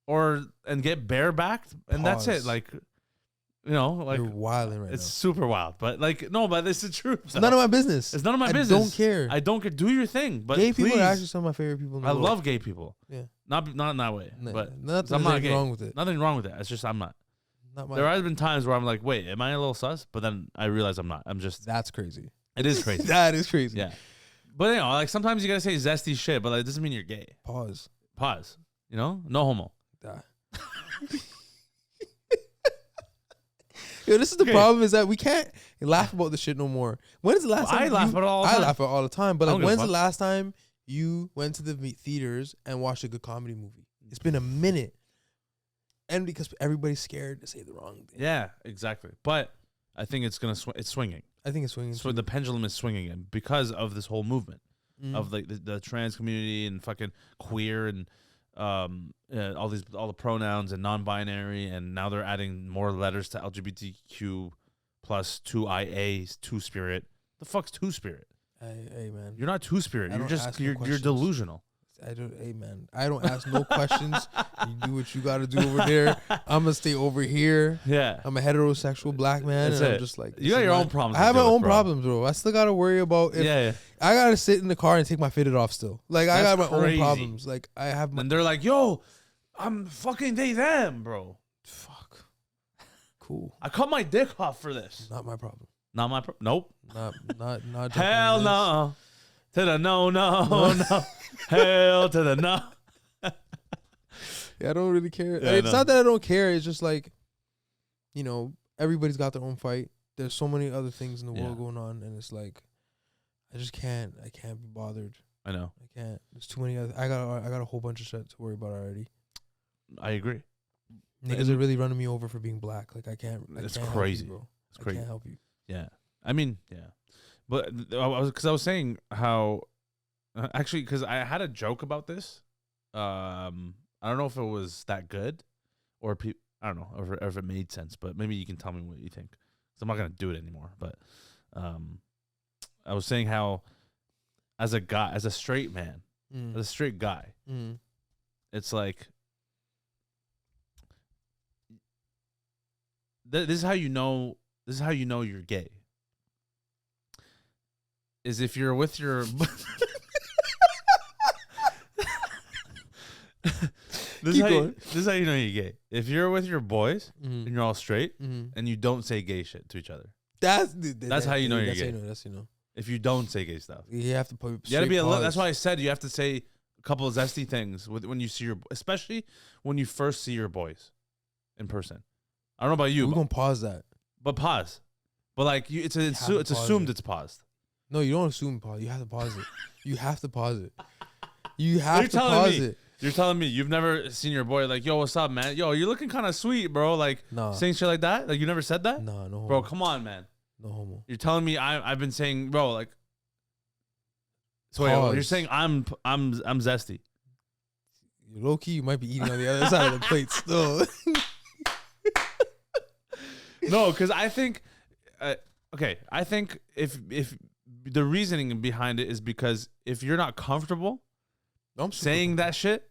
and get barebacked, and that's it. Like, you know, like you're wilding right now. It's super wild, but like, no, but this is true. It's none of my business. It's none of my business. I don't care. I don't care. Do your thing. But gay please, people are actually some of my favorite people in the world. I love gay people. Yeah, not in that way. No, but nothing wrong with it. Nothing wrong with it. It's just I'm not. There has been times where I'm like, wait, am I a little sus? But then I realize I'm not. I'm just. That's crazy. It is crazy. That is crazy. Yeah. But, you know, like sometimes you got to say zesty shit, but like, it doesn't mean you're gay. Pause. You know? No homo. Yo, this is the problem is that we can't laugh about this shit no more. When is the last time I laugh about it all the time. I laugh about it all the time. But like, when's the last time you went to the theaters and watched a good comedy movie? It's been a minute. And because everybody's scared to say the wrong thing. Yeah, exactly. But I think it's gonna it's swinging. I think it's swinging. So the pendulum is swinging in because of this whole movement of like the trans community and fucking queer and all the pronouns and non-binary, and now they're adding more letters to LGBTQ plus 2IA, two-spirit. The fuck's two-spirit? Hey man, you're not two-spirit. You're delusional. Hey man, I don't ask no questions. You do what you got to do over there. I'm gonna stay over here. Yeah. I'm a heterosexual black man, That's and it. I'm just like, You got your own problems. I have to my deal own with, bro. problems, bro. I still gotta worry about if Yeah. I gotta sit in the car and take my fitted off still. Like I That's got my own crazy. problems. Like I have my And they're like, yo, I'm fucking they them, bro. fuck. Cool. I cut my dick off for this. Not my problem. Not my nope. Not. Hell this. no. To the no. Hell to the no. Yeah, I don't really care. Yeah, It's not that I don't care. It's just like, you know, everybody's got their own fight. There's so many other things in the world going on, and it's like, I just can't. I can't be bothered. I know. I can't. There's too many other. I got a whole bunch of shit to worry about already. I agree. Niggas are really running me over for being black. Like I can't. It's help crazy. you, bro. It's crazy. I can't help you. Yeah. I mean, yeah. But I was saying how actually because I had a joke about this. I don't know if it was that good or I don't know or if it made sense, but maybe you can tell me what you think. So I'm not gonna do it anymore. But I was saying how as a straight man, as a straight guy, it's like this is how you know you're gay. Is if you're with your this is how you know you're gay. If you're with your boys and you're all straight and you don't say gay shit to each other. That's how you know you're gay. That's you know. If you don't say gay stuff. You have to put You gotta be a little, that's why I said you have to say a couple of zesty things when you see especially when you first see your boys in person. I don't know about you. We're gonna pause that. But pause. But like it's assumed it's paused. No, you don't assume pause. You have to pause it. You have to pause it. You have to pause it. You're telling me you've never seen your boy like, yo, what's up, man? Yo, you're looking kind of sweet, bro. Like saying shit like that. Like you never said that. No homo. Bro, come on, man. No homo. You're telling me I've been saying, bro, like. So wait, you're saying I'm zesty. Low key, you might be eating on the other side of the plate still. No, because I think, I think if the reasoning behind it is because if you're not comfortable saying that shit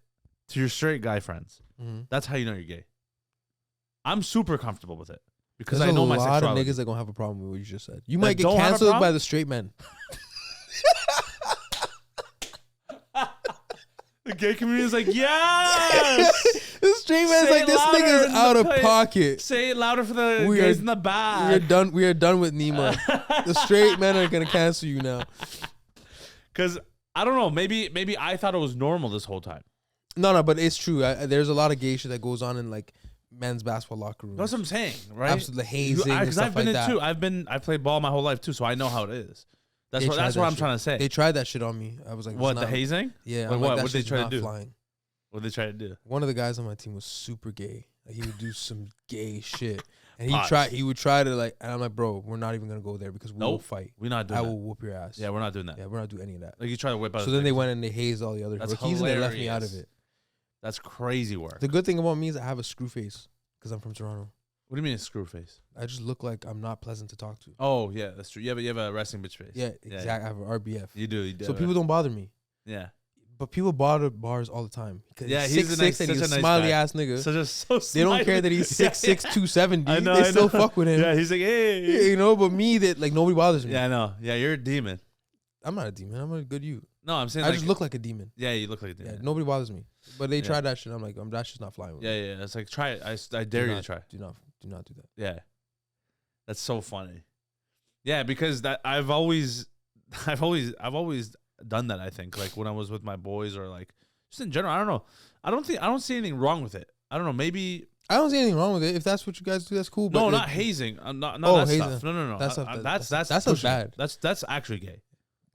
to your straight guy friends, that's how you know you're gay. I'm super comfortable with it because I know my sexuality. There's a lot of niggas that gonna have a problem with what you just said. You might get canceled by the straight men. The gay community is like, yes! The straight man's like, this nigga's out of pocket. Say it louder for the gays in the back. We are done with Neema. The straight men are gonna cancel you now. Because I don't know, maybe I thought it was normal this whole time. No, but it's true. There's a lot of gay shit that goes on in like men's basketball locker rooms. That's what I'm saying, right? Absolutely hazing. Because I've been in too. I've played ball my whole life too, so I know how it is. That's what I'm trying to say. They tried that shit on me. I was like, what, the hazing? Yeah. Like, what did they try to do? Flying. What did they try to do? One of the guys on my team was super gay. Like, he would do some gay shit. And he would try to like, and I'm like, bro, we're not even gonna go there because we will fight. We're not doing that. I will whoop your ass. Yeah, we're not doing that. Yeah, we're not doing any of that. Like you try to whip out. So then they went and they hazed all the other rookies and they left me out of it. That's crazy work. The good thing about me is I have a screw face because I'm from Toronto. What do you mean a screw face? I just look like I'm not pleasant to talk to. Oh yeah, that's true. You have a resting bitch face. Yeah, exactly. Yeah. I have an RBF. You do. So people don't bother me. Yeah. But people bother bars all the time. Yeah, he's 6'6" and he's a smiley ass nigga. They don't care that he's 6'6", 270. I know, they still fuck with him. Yeah, he's like, hey. You know, but me, that like nobody bothers me. Yeah, I know. Yeah, you're a demon. I'm not a demon. I'm a good you. No, I'm saying I just look like a demon. Yeah, you look like a demon. Yeah, nobody bothers me. But they tried that shit. I'm like, that shit's not flying with me. Yeah. It's like, try it. I dare you to try. Do not do that. Yeah. That's so funny. Yeah, because I've always done that, I think. Like when I was with my boys or like just in general. I don't know. I don't see anything wrong with it. I don't know. Maybe I don't see anything wrong with it. If that's what you guys do, that's cool. But no, not hazing. Not that hazing. stuff. No. That's bad. That's actually gay.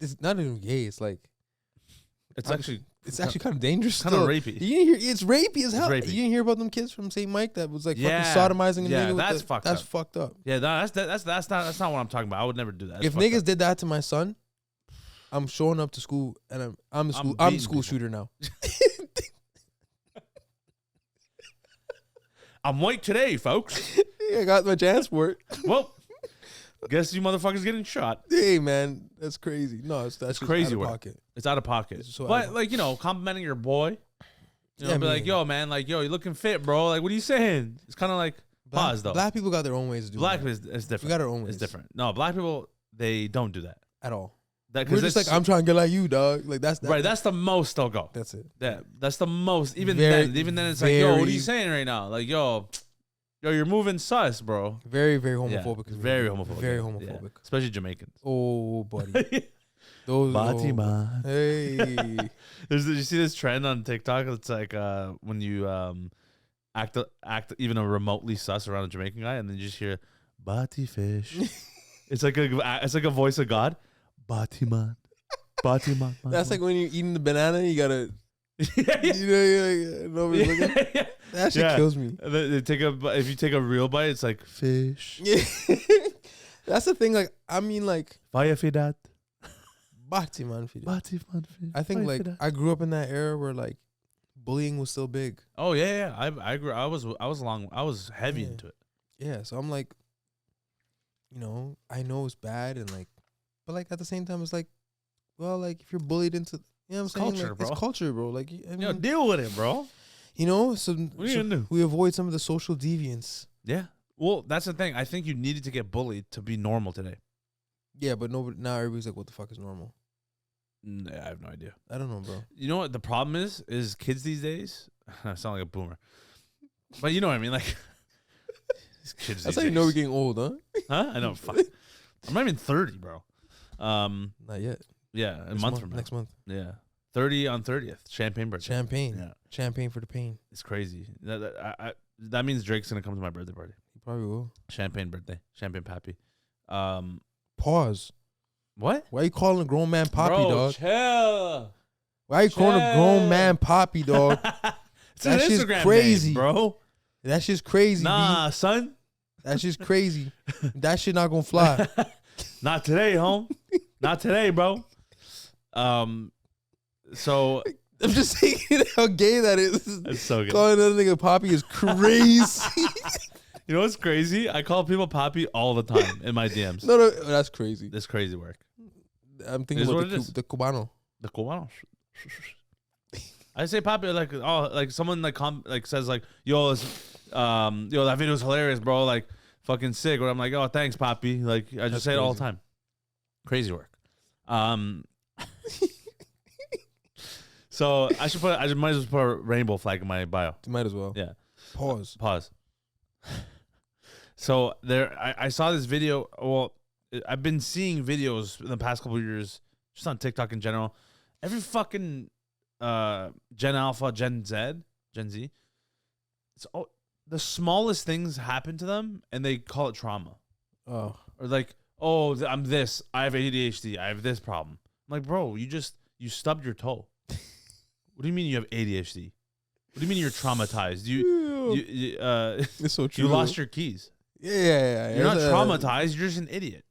It's not even gay. It's like it's actually kind of dangerous. Kind of rapey. You didn't hear? It's rapey as hell. Rapey. You didn't hear about them kids from St. Mike that was like fucking sodomizing a nigga. That's fucked up. That's fucked up. Yeah, that's not what I'm talking about. I would never do that. If niggas did that to my son, I'm showing up to school and I'm the school shooter now. I'm white today, folks. I got my transport. Well, Guess you motherfuckers getting shot. Hey, man, that's crazy. No, that's crazy out of work. pocket. It's out of pocket. It's so out But of- like, you know, complimenting your boy. You know, Yeah, be I like, mean- yo, man, like, yo, you looking fit, bro. Like, what are you saying? It's kind of like pause though. Black people got their own ways to do Black that. people is different. We got our own ways. It's different. No, black people, they don't do that. At all. That We're just like, I'm trying to get like you, dog. Like that's right. That's the most they'll go. That's it. That's the most. Even Very, then, it's like, yo, what are you very- saying right now? Like, yo, you're moving sus, bro. Very, very Yeah, homophobic. very homophobic. Very yeah, homophobic. yeah. Especially Jamaicans. Oh, buddy. Those. Batima. Hey. Did you see this trend on TikTok? It's like when you act even a remotely sus around a Jamaican guy, and then you just hear Bati fish. it's like a voice of God. Batiman. Batiman. That's like when you're eating the banana, you gotta. yeah. You know, you're like, nobody's looking. yeah. That shit Yeah. kills me. And then if you take a real bite, it's like fish. Yeah. That's the thing. Like, I mean, like, Vaya fidat. Bati man. Batiman fish. I think like I grew up in that era where like bullying was still big. Oh yeah. I grew. I was heavy Yeah. into it. Yeah, so I'm like, you know, I know it's bad and like, but like at the same time, it's like, well, like if you're bullied into, you know what I'm saying? culture, Like, bro. It's culture, bro. Like, I mean, Yo, deal with it, bro. you know, so, What are you gonna do? we avoid some of the social deviance. Yeah. Well, that's the thing. I think you needed to get bullied to be normal today. Yeah, but nobody now everybody's like, what the fuck is normal? I have no idea. I don't know, bro. You know what the problem is kids these days. I sound like a boomer, but you know what I mean. Like these kids. That's these how you know we're days. getting old, huh? Huh? I know. Fuck. I'm not even 30, bro. Not yet. Yeah, a Next month from now. Next month. Yeah, 30 on 30th. Champagne birthday. Champagne. Yeah, Champagne for the pain. it's crazy. That means Drake's gonna come to my birthday party. You probably will. Champagne birthday. Champagne pappy. Pause. What? Why you calling a grown man poppy, Bro, dog? chill. Why you calling a grown man poppy, dog? It's That an shit's Instagram crazy. name, bro. That shit's crazy, Nah, B. son. That shit's crazy. That shit not gonna fly. Not today, home. Not today, bro. So I'm just saying how gay that is. it's so good. Calling another nigga poppy is crazy. You know what's crazy? I call people Poppy all the time in my DMs. No, that's crazy. This crazy work. I'm thinking Is about what it is. the Cubano. The Cubanos. I say Poppy like someone like says like yo that video's hilarious, bro. Like fucking sick. Or I'm like, oh thanks, Poppy. Like I just That's say it all the crazy. time. Crazy work. So I just might as well put a rainbow flag in my bio. You might as well. Yeah. Pause. Pause. So I saw this video. Well, I've been seeing videos in the past couple of years, just on TikTok in general. Every fucking Gen Alpha, Gen Z, it's all the smallest things happen to them, and they call it trauma. Oh, Or like, oh, I'm this. I have ADHD. I have this problem. I'm like, bro, you stubbed your toe. What do you mean you have ADHD? What do you mean you're traumatized? it's so true. You lost your keys. Yeah. You're not It's, traumatized. You're just an idiot.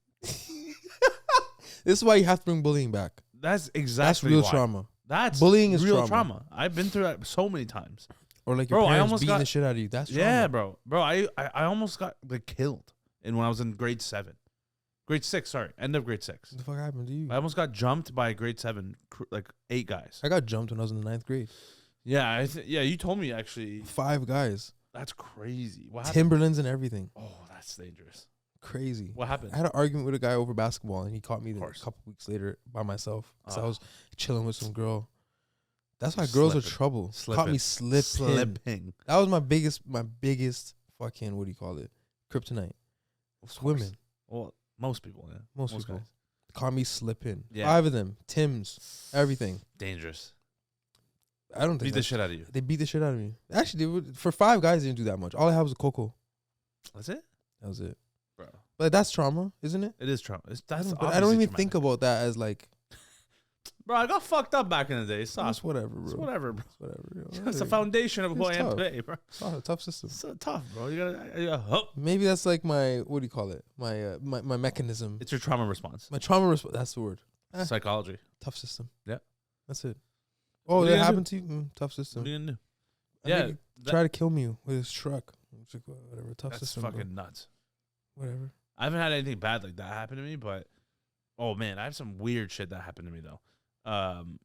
This is why you have to bring bullying back. That's That's exactly real why. trauma. That's Bullying is real trauma. I've been through that so many times. Or like your Bro, I parents almost beating got- the shit out of you. That's trauma. Yeah, bro. I almost got like killed. And when I was in grade 6, sorry, end of grade 6. What the fuck happened to you? I almost got jumped by grade 7, like 8 guys. I got jumped when I was in the 9th grade. Yeah, you told me actually. 5 guys. That's crazy. What happened? Timberlands and everything. Oh, that's dangerous. Crazy. What happened? I had an argument with a guy over basketball, and he caught me a course. couple weeks later by myself. So I Ah. was chilling with some girl. That's why girls are Slipping. trouble. Slipping. Caught me slipping. That was my biggest fucking, what do you call it? Kryptonite. Of Women. course. Well, most people, yeah. Most people. guys. Caught me slipping. Yeah. 5 of them. Tims. Everything. Dangerous. I don't think Beat the that's- shit out of you. They beat the shit out of me. Actually, they would, for 5 guys, they didn't do that much. All I had was a cocoa. That's it? That was it. Bro. But that's trauma, isn't it? It is trauma. That's But I don't obviously even traumatic. think about that as like, Bro, I got fucked up back in the day. It's soft. it's whatever, bro. It's whatever, bro. It's whatever. You know, That's the whatever. foundation of who It's I am tough. today, bro. It's a tough system. It's so tough, bro. You gotta Maybe that's like my, what do you call it? My mechanism. It's your trauma response. My trauma response. That's the word. Psychology. Tough system. Yeah. That's it. Oh, What are you that gonna happened to you? Tough What system. are you gonna do? I Yeah, think he tried to kill me with his truck. It's like, whatever. Tough that's system. bro. fucking nuts. Whatever. I haven't had anything bad like that happen to me, but oh man, I have some weird shit that happened to me though.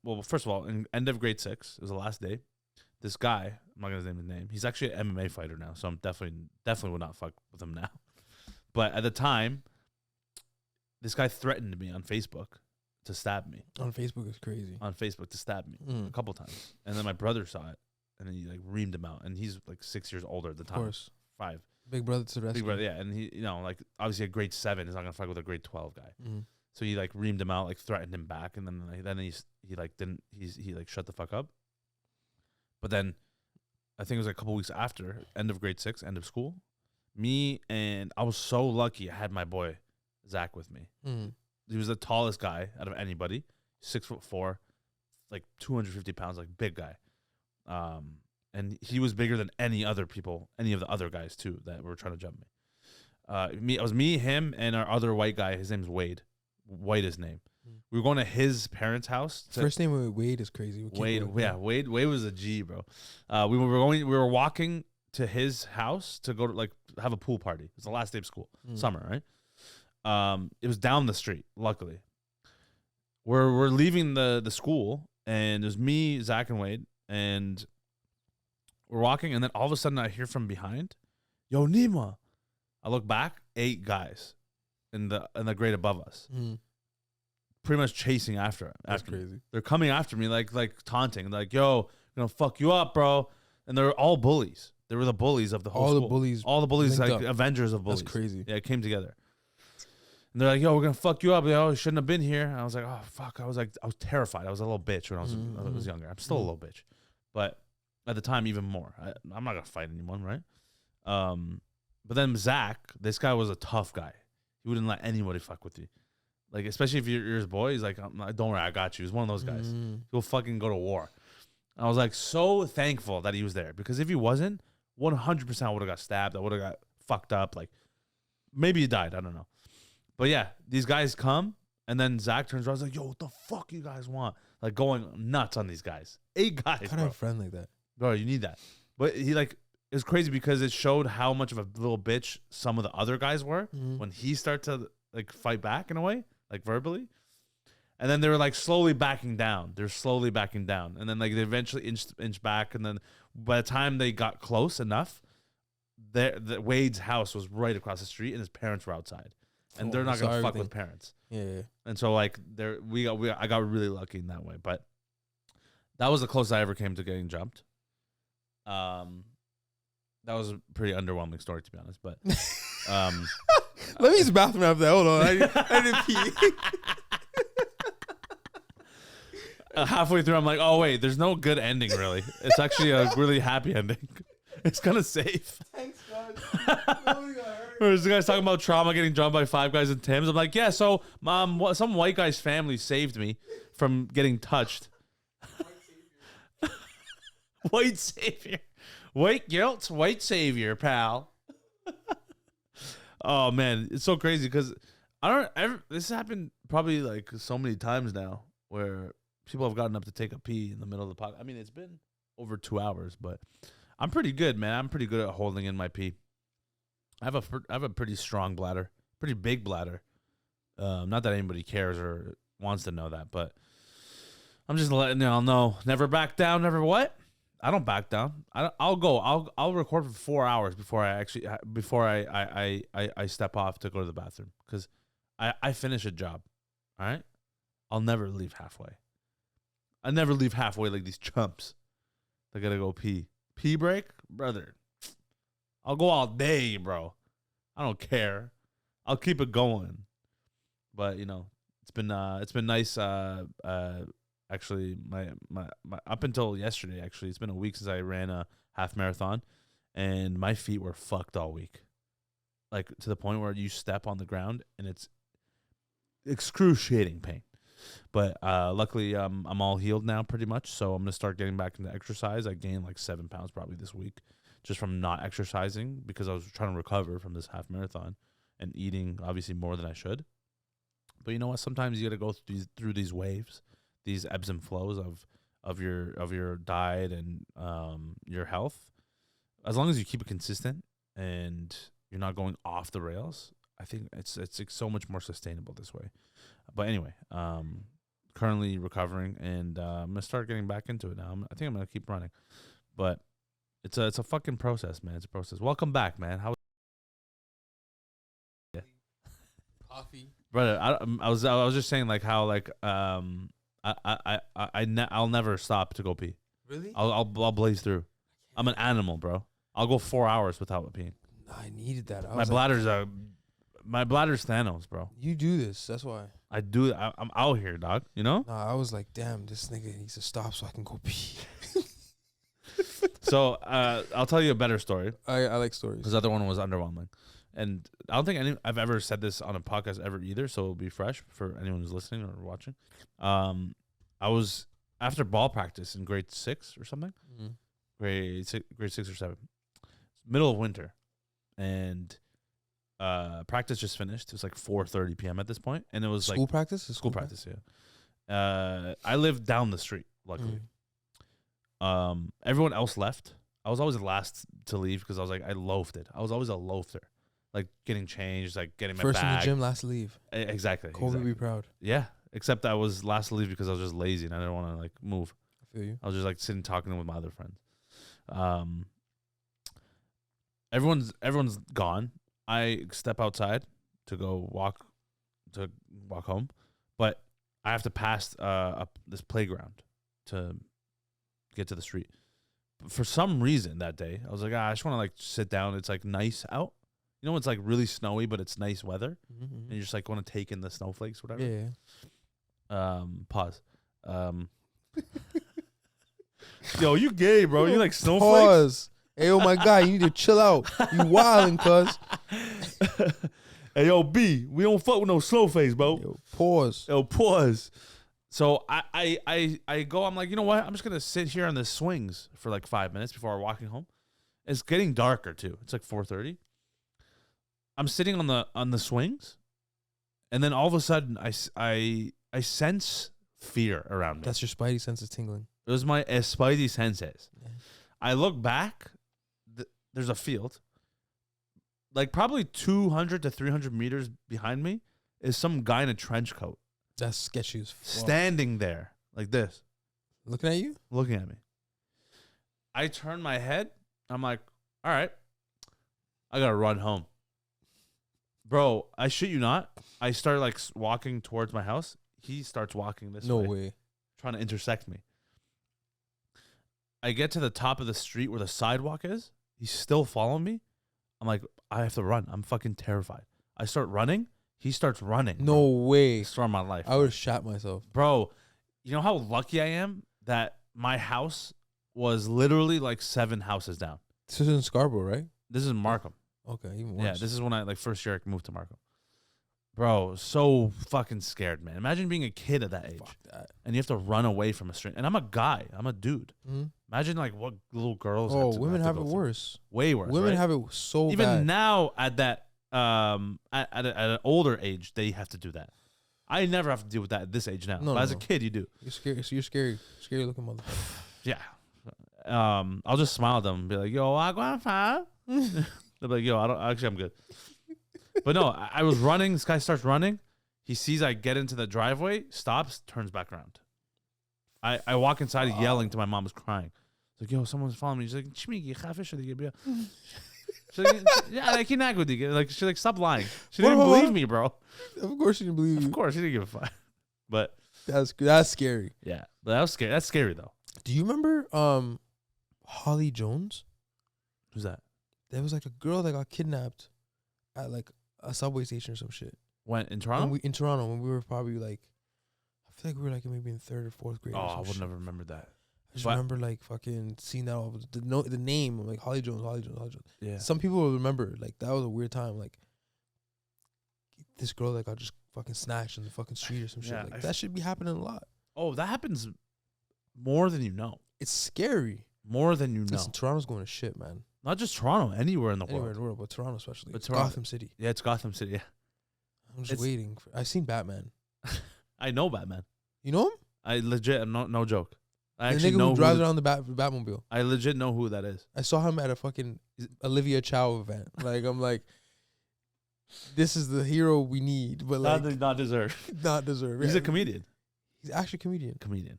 Well, first of all, in end of grade 6, it was the last day. This guy, I'm not gonna name his name. He's actually an MMA fighter now, so I'm definitely would not fuck with him now. But at the time, this guy threatened me on Facebook to stab me. On Facebook is crazy. On Facebook to stab me a couple times, and then my brother saw it, and then he like reamed him out, and he's like 6 years older at the time. Of course. 5. Big brother to the rescue. Big brother, yeah, and he, like obviously a grade 7 is not gonna fight with a grade 12 guy. So he like reamed him out, like threatened him back, and then he shut the fuck up. But then I think it was like a couple weeks after, end of grade 6, end of school. I was so lucky I had my boy Zach with me. He was the tallest guy out of anybody, 6'4", like 250 pounds, like big guy. And he was bigger than any of the other guys too that were trying to jump me. It was me, him, and our other white guy. His name's Wade. White his name. We were going to his parents' house. First name of Wade is crazy. Wade was a G, bro. We were walking to his house to go to like have a pool party. It was the last day of school, summer, right? It was down the street. Luckily, we're leaving the school, and it was me, Zach, and Wade, and we're walking, and then all of a sudden I hear from behind, "Yo, Neema!" I look back, 8 guys in the grade above us, pretty much chasing after That's me. crazy. They're coming after me like taunting, like, "Yo, I'm gonna fuck you up, bro!" And they're all bullies. They were the bullies of the whole school. All the bullies, like Avengers of bullies. That's crazy. Yeah, it came together. And they're like, "Yo, we're gonna fuck you up." Yo, you shouldn't have been here. And I was like, "Oh fuck!" I was terrified. I was a little bitch when I was younger. I'm still a little bitch, but at the time, even more. I'm not gonna fight anyone, right? But then Zach, this guy was a tough guy. He wouldn't let anybody fuck with you. Like, especially if you're his boy, he's like, "Don't worry, I got you." He's one of those guys. He'll fucking go to war. And I was like so thankful that he was there, because if he wasn't, 100% I would have got stabbed. I would have got fucked up. Like, maybe he died. I don't know. But yeah, these guys come, and then Zach turns around. He's like, "Yo, what the fuck you guys want?" Like, going nuts on these guys. 8 guys, Kind of a friend like that. Bro, you need that. But he like, it was crazy because it showed how much of a little bitch some of the other guys were when he started to like fight back in a way, like verbally. And then they were like slowly backing down. They're slowly backing down. And then like they eventually inch back. And then by the time they got close enough, the Wade's house was right across the street, and his parents were outside. And they're not gonna fuck with parents. Yeah. And so like I got really lucky in that way. But that was the closest I ever came to getting jumped. That was a pretty underwhelming story, to be honest. But let me use the bathroom after that. Hold on, I didn't pee. Halfway through, I'm like, "Oh wait, there's no good ending really. It's actually a really happy ending. It's kind of safe." Thanks, God. Whereas the guy's talking about trauma, getting jumped by 5 guys in Tim's. I'm like, "Yeah, so some white guy's family saved me from getting touched." White savior. White guilt, white savior, pal. Oh man, it's so crazy because this happened probably like so many times now where people have gotten up to take a pee in the middle of the podcast. I mean, it's been over 2 hours, but I'm pretty good, man. I'm pretty good at holding in my pee. I have a pretty strong bladder, pretty big bladder. Not that anybody cares or wants to know that, but I'm just letting y'all know. Never back down. Never what? I don't back down. I'll record for 4 hours before I step off to go to the bathroom, because I finish a job. All right. I'll never leave halfway. I never leave halfway like these chumps. They gotta go pee. Pee break, brother. I'll go all day, bro. I don't care. I'll keep it going. But it's been nice. Actually, my up until yesterday, actually, it's been a week since I ran a half marathon, and my feet were fucked all week. Like, to the point where you step on the ground and it's excruciating pain. But luckily, I'm all healed now pretty much, so I'm going to start getting back into exercise. I gained like 7 pounds probably this week just from not exercising, because I was trying to recover from this half marathon and eating obviously more than I should. But you know what? Sometimes you got to go through these waves, these ebbs and flows of your diet and your health. As long as you keep it consistent and you're not going off the rails, I think it's like so much more sustainable this way. But anyway, currently recovering, and I'm gonna start getting back into it now. I think I'm gonna keep running, but it's a fucking process, man. It's a process. Welcome back, man. How? Yeah. Coffee. Brother, I was just saying like how like I'll never stop to go pee. Really? I'll blaze through. I'm an animal, bro. I'll go 4 hours without peeing. I needed that. My bladder's Thanos, bro. You do this. That's why. I do. I'm out here, dog. You know. Nah, I was like, damn, this nigga needs to stop so I can go pee. So I'll tell you a better story. I like stories. This other one was underwhelming, and I don't think I've ever said this on a podcast ever either. So it'll be fresh for anyone who's listening or watching. I was after ball practice in grade 6 or something. Mm-hmm. Grade 6 or 7, middle of winter, and practice just finished. It was like 4:30 p.m. at this point, and it was school like practice. school practice. Yeah. I lived down the street, luckily. Everyone else left. I was always the last to leave because I was like I loafed it. I was always a loafer, like getting changed, like getting my First bag. in the gym, last to leave. Exactly. Kobe exactly. be proud. Yeah, except I was last to leave because I was just lazy and I didn't want to like move. I feel you. I was just like sitting talking with my other friends. Everyone's gone. I step outside to go walk home, but I have to pass up this playground to get to the street. But for some reason that day, I was like, I just want to like sit down. It's like nice out. You know, it's like really snowy, but it's nice weather, and you just like want to take in the snowflakes, whatever. Yeah. Pause. Yo, you gay, bro? You like snowflakes? Pause. Hey, yo, my guy, you need to chill out. You wildin', cuz. Hey, yo, B, we don't fuck with no snowflakes, bro. Yo, pause. Yo, pause. So I go, I'm like, you know what? I'm just going to sit here on the swings for like 5 minutes before we're walking home. It's getting darker, too. It's like 4:30. I'm sitting on the swings, and then all of a sudden, I sense fear around me. That's your spidey senses tingling. It was my spidey senses. Yeah. I look back. There's a field. Like probably 200 to 300 meters behind me is some guy in a trench coat. That's sketchy as fuck. Standing there like this. Looking at you? Looking at me. I turn my head. I'm like, all right. I got to run home. Bro, I shit you not. I start like walking towards my house. He starts walking this way. No way. Trying to intersect me. I get to the top of the street where the sidewalk is. He's still following me. I'm like, I have to run. I'm fucking terrified. I start running. He starts running. No way. Story of my life. I would have shot myself. Bro, you know how lucky I am that my house was literally like 7 houses down. This is in Scarborough, right? This is Markham. Okay, even worse. Yeah, this is when I like first year I moved to Markham. Bro, so fucking scared, man. Imagine being a kid at that age. Fuck that. And you have to run away from a stranger. And I'm a guy. I'm a dude. Mm-hmm. Imagine like what little girls women have it go through. worse. Way worse. Women right? have it so even bad. now at that at an older age they have to do that. I never have to deal with that at this age now. But as a kid you do. You're scary. So you're scary looking motherfucker. Yeah. I'll just smile at them and be like, yo, I go fine. They'll be like, yo, I'm good. But no, I was running. This guy starts running. He sees I get into the driveway, stops, turns back around. I walk inside yelling to my mom, who's crying. It's like, yo, someone's following me. She's like, Chimiki, she's like, yeah, like, she's like, stop lying. She didn't believe me, bro. Of course she didn't believe you. Of course, she didn't give a fuck. But that's scary. yeah, but that was scary. That's scary though. Do you remember Holly Jones? Who's that? There was like a girl that got kidnapped at like a subway station or some shit. When in Toronto? In Toronto, when we were probably like, I feel like we were like maybe in 3rd or 4th grade. Oh, or I some would shit. never remember that. I just remember like fucking seeing that all the name. I'm like Holly Jones. Yeah. Some people will remember like that was a weird time. Like this girl that got just fucking snatched in the fucking street or some shit. Yeah, Like that should be happening a lot. Oh, that happens more than you know. It's scary. More than you know. Listen, Toronto's going to shit, man. Not just Toronto, anywhere in the Anywhere world. in the world, but Toronto especially. But It's Toronto- Gotham City. Yeah, it's Gotham City. Yeah. I'm just waiting. I've seen Batman. I know Batman. You know him? I legit, no joke. I The actually nigga know who drives who, around the Batmobile. I legit know who that is. I saw him at a fucking Olivia Chow event. Like I'm like, this is the hero we need, but like not deserve. not deserve. He's Yeah. a comedian. He's actually a comedian. Comedian.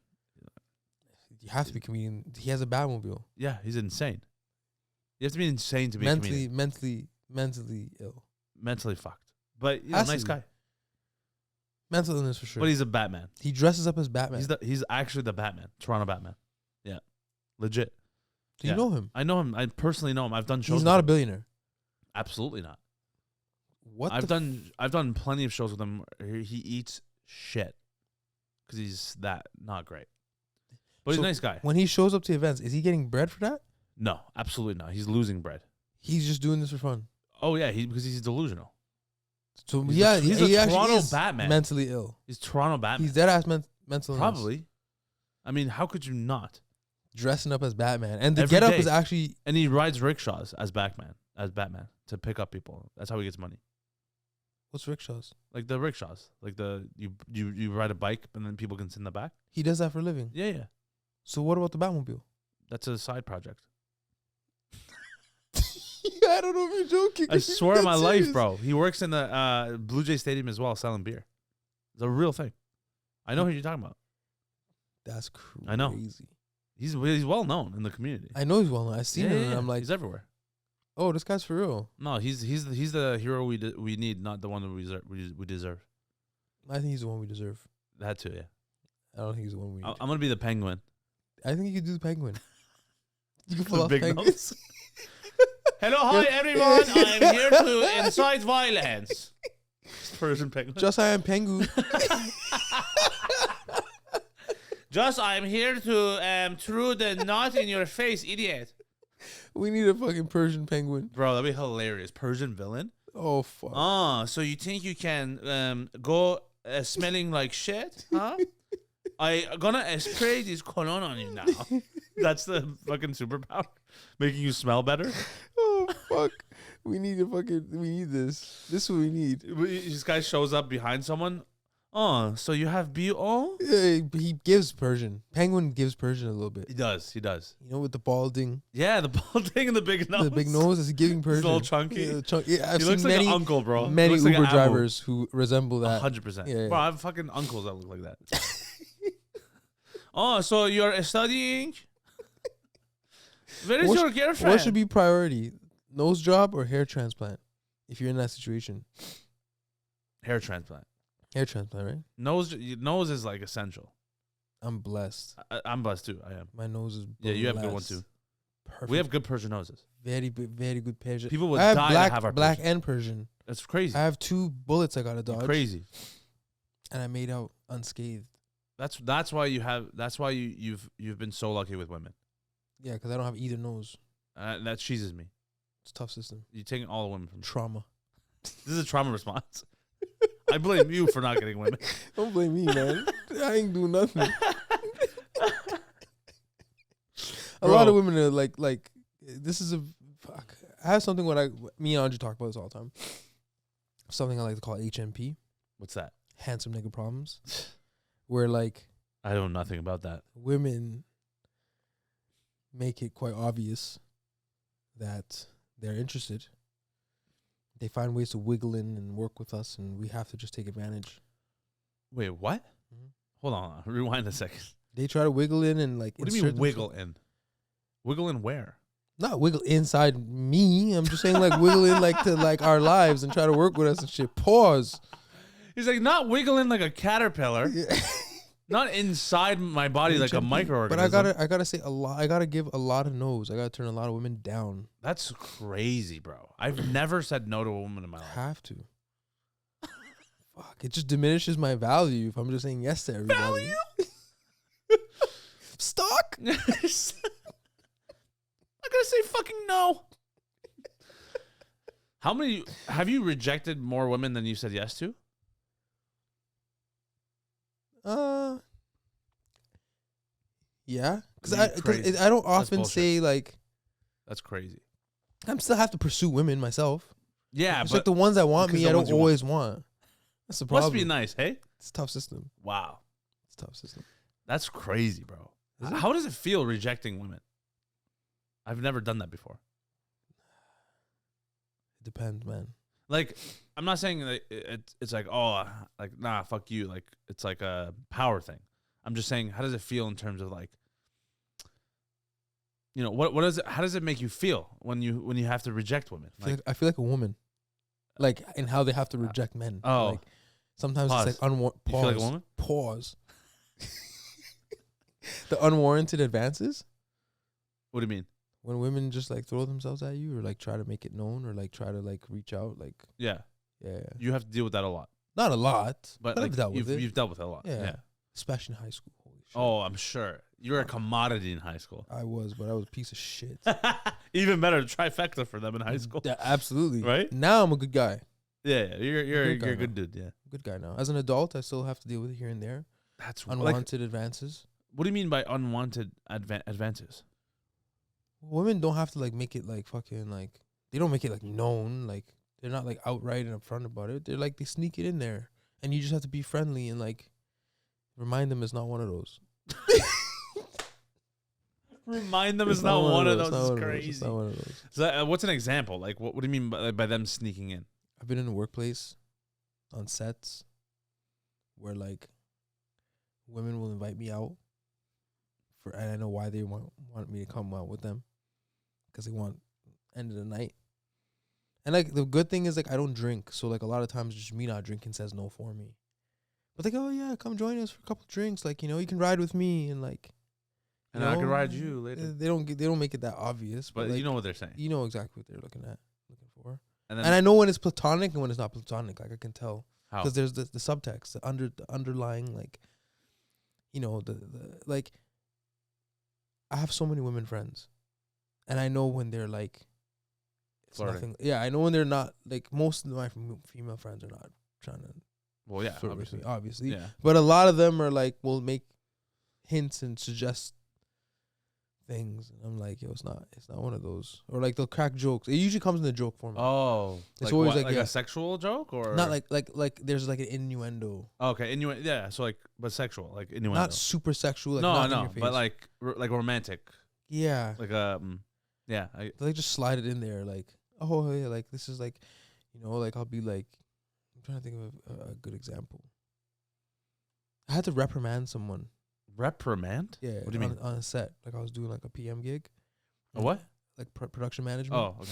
You have to be a comedian. He has a Batmobile. Yeah, he's insane. You have to be insane to be mentally, a comedian. mentally ill. Mentally fucked. But Has to nice be. guy. Mental illness for sure. But he's a Batman. He dresses up as Batman. He's actually the Batman. Toronto Batman. Yeah. Legit. Do you know him? I know him. I personally know him. I've done shows. He's with not a him. billionaire. Absolutely not. What? I've done plenty of shows with him where he eats shit because he's that not great. But he's So a nice guy. When he shows up to events, is he getting bread for that? No, absolutely not. He's losing bread. He's just doing this for fun. Oh yeah, because he's delusional. So He's yeah, he's he a actually Toronto is Batman. mentally ill. He's Toronto Batman. He's dead ass mental illness. Probably. I mean, how could you not? Dressing up as Batman, and the Every get up day. is actually And he rides rickshaws as Batman to pick up people. That's how he gets money. what's rickshaws? Like the rickshaws, like you ride a bike and then people can sit in the back. He does that for a living. Yeah. So what about the Batmobile? That's a side project. I don't know if you're joking. I swear on my life, bro. He works in the Blue Jay Stadium as well, selling beer. It's a real thing. I know who you're talking about. That's crazy. I know. He's well known in the community. I know he's well known. I seen him, and I'm like, he's everywhere. oh, this guy's for real. No, he's the hero we need, not the one that we deserve. I think he's the one we deserve. That too, yeah. I don't think he's the one we need. I'm gonna be the Penguin. I think you could do the Penguin. You can The pull off big Penguin. nose. Hello, hi everyone. I'm here to incite violence. Persian Penguin. Just I am Penguin. Just I'm here to throw the knot in your face, idiot. We need a fucking Persian Penguin. Bro, that'd be hilarious. Persian villain. Oh fuck. So you think you can go smelling like shit, huh? I gonna spray this cologne on you now. That's the fucking superpower, making you smell better. Oh fuck. We need this. This is what we need. This guy shows up behind someone. Oh, so you have BO? He gives Persian. Penguin gives Persian a little bit. He does. You know, with the balding, Yeah, the balding and the big nose. the big nose is giving Persian. He's a little chunky. Yeah, I've He looks seen like many, an uncle, bro. He many looks like Uber an Abu. drivers who resemble that. 100%. Yeah, yeah. Bro, I have fucking uncles that look like that. Oh, so you're studying? Where is your girlfriend? What should be priority? Nose job or hair transplant? If you're in that situation, Hair transplant. hair transplant, right? Nose is like essential. I'm blessed. I'm blessed too. I am. My nose is Yeah, you have a good one blessed. too. Perfect. We have good Persian noses. very good Persian. People would I have die black, to have our black Persian. and Persian. That's crazy. I have 2 bullets I gotta dodge. Crazy. And I made out unscathed. That's why you've been so lucky with women. Yeah, because I don't have either nose. That cheeses me. It's a tough system. You're taking all the women from. Trauma. This is a trauma response. I blame you for not getting women. Don't blame me, man. I ain't doing nothing. A lot of women are like this is a fuck. I have something me and Andre talk about this all the time. Something I like to call HMP, What's that? handsome nigga problems, where like I know nothing about that. women make it quite obvious that they're interested. They find ways to wiggle in and work with us, and we have to just take advantage. Wait, what? Mhm. Hold on. Rewind a second. They try to wiggle in and like. What do you mean insert wiggle themselves- in? Wiggle in where? Not wiggle inside me. I'm just saying like wiggle in like to like our lives and try to work with us and shit. Pause. He's like, not wiggle in like a caterpillar. Yeah. Not inside my body like a HMP. microorganism. But I gotta say a lot. I gotta give a lot of no's. I gotta turn a lot of women down. That's crazy, bro. I've never said no to a woman in my life. Have to. Fuck. It just diminishes my value if I'm just saying yes to everybody. Value? Stock. I'm not gonna say fucking no. How many have you rejected more women than you said yes to? Yeah, because Crazy. I don't often bullshit. say like That's crazy. I'm still have to pursue women myself. Yeah, It's but like the ones that want because me, the I ones don't you want. always want. That's the problem. must be nice, hey? It's a tough system. Wow. It's a tough system. That's crazy, bro. Is it? How does it feel rejecting women? I've never done that before. It depends, man. Like, I'm not saying that it's like, oh, like, nah, fuck you. Like, it's like a power thing. I'm just saying, how does it feel in terms of like, you know, what does it, how does it make you feel when you have to reject women? I feel like a woman, like in how they have to reject men. Oh, like sometimes pause. it's like You feel like a woman? Pause. The unwarranted advances. What do you mean? When women just like throw themselves at you, or like try to make it known, or like try to like reach out, like Yeah, yeah, you have to deal with that a lot. not a lot, But I've like, dealt with it. you've dealt with it a lot. Yeah. Yeah. Especially in high school. Holy shit. Oh, I'm sure you're a commodity in high school. I was, but I was a piece of shit. Even better, trifecta for them in high school. Yeah, absolutely. Right? Now I'm a good guy. Yeah, you're Good guy a good now. dude. Yeah, Good guy now. As an adult, I still have to deal with it here and there. that's Unwanted advances. What do you mean by unwanted advances? Women don't have to like make it like fucking like they don't make it like known. Like they're not like outright and upfront about it. They're like they sneak it in there, and you just have to be friendly and like remind them it's not one of those. Remind them it's not one of those. It's It's crazy. not one of those. So, what's an example? Like, what do you mean by them sneaking in? I've been in a workplace on sets where like women will invite me out for, and I know why they want me to come out with them, because they want end of the night. And like the good thing is like I don't drink, so like a lot of times just me not drinking says no for me. But like, oh yeah, come join us for a couple drinks, like, you know, you can ride with me, and like, And I can ride you later. They don't make it that obvious, But like, you know what they're saying. you know exactly what they're looking for. And And I know when it's platonic and when it's not platonic. Like I can tell how? because there's the subtext, the underlying, like, you know, the like. I have so many women friends, and I know when they're like, it's Flirting. nothing. Yeah, I know when they're not, like, most of my female friends are not trying to. Well, yeah, flirt with me, obviously. obviously. Yeah. But a lot of them are like, will make hints and suggest things, and I'm like, yo, it's not one of those. Or like they'll crack jokes. It usually comes in the joke format. Oh, It's like always what, like, yeah. a sexual joke or Not like there's like an innuendo. okay, innuendo. Yeah, so like, but sexual, like innuendo. Not super sexual. Like no, not in no, your face. but like romantic, yeah, like yeah. they like just slide it in there, like, oh yeah, like this is like, you know, like I'll be like, I'm trying to think of a good example. I had to reprimand someone. Reprimand? Yeah, What do you mean? On a set, like I was doing like a PM gig. A what? Like production management. Oh, okay.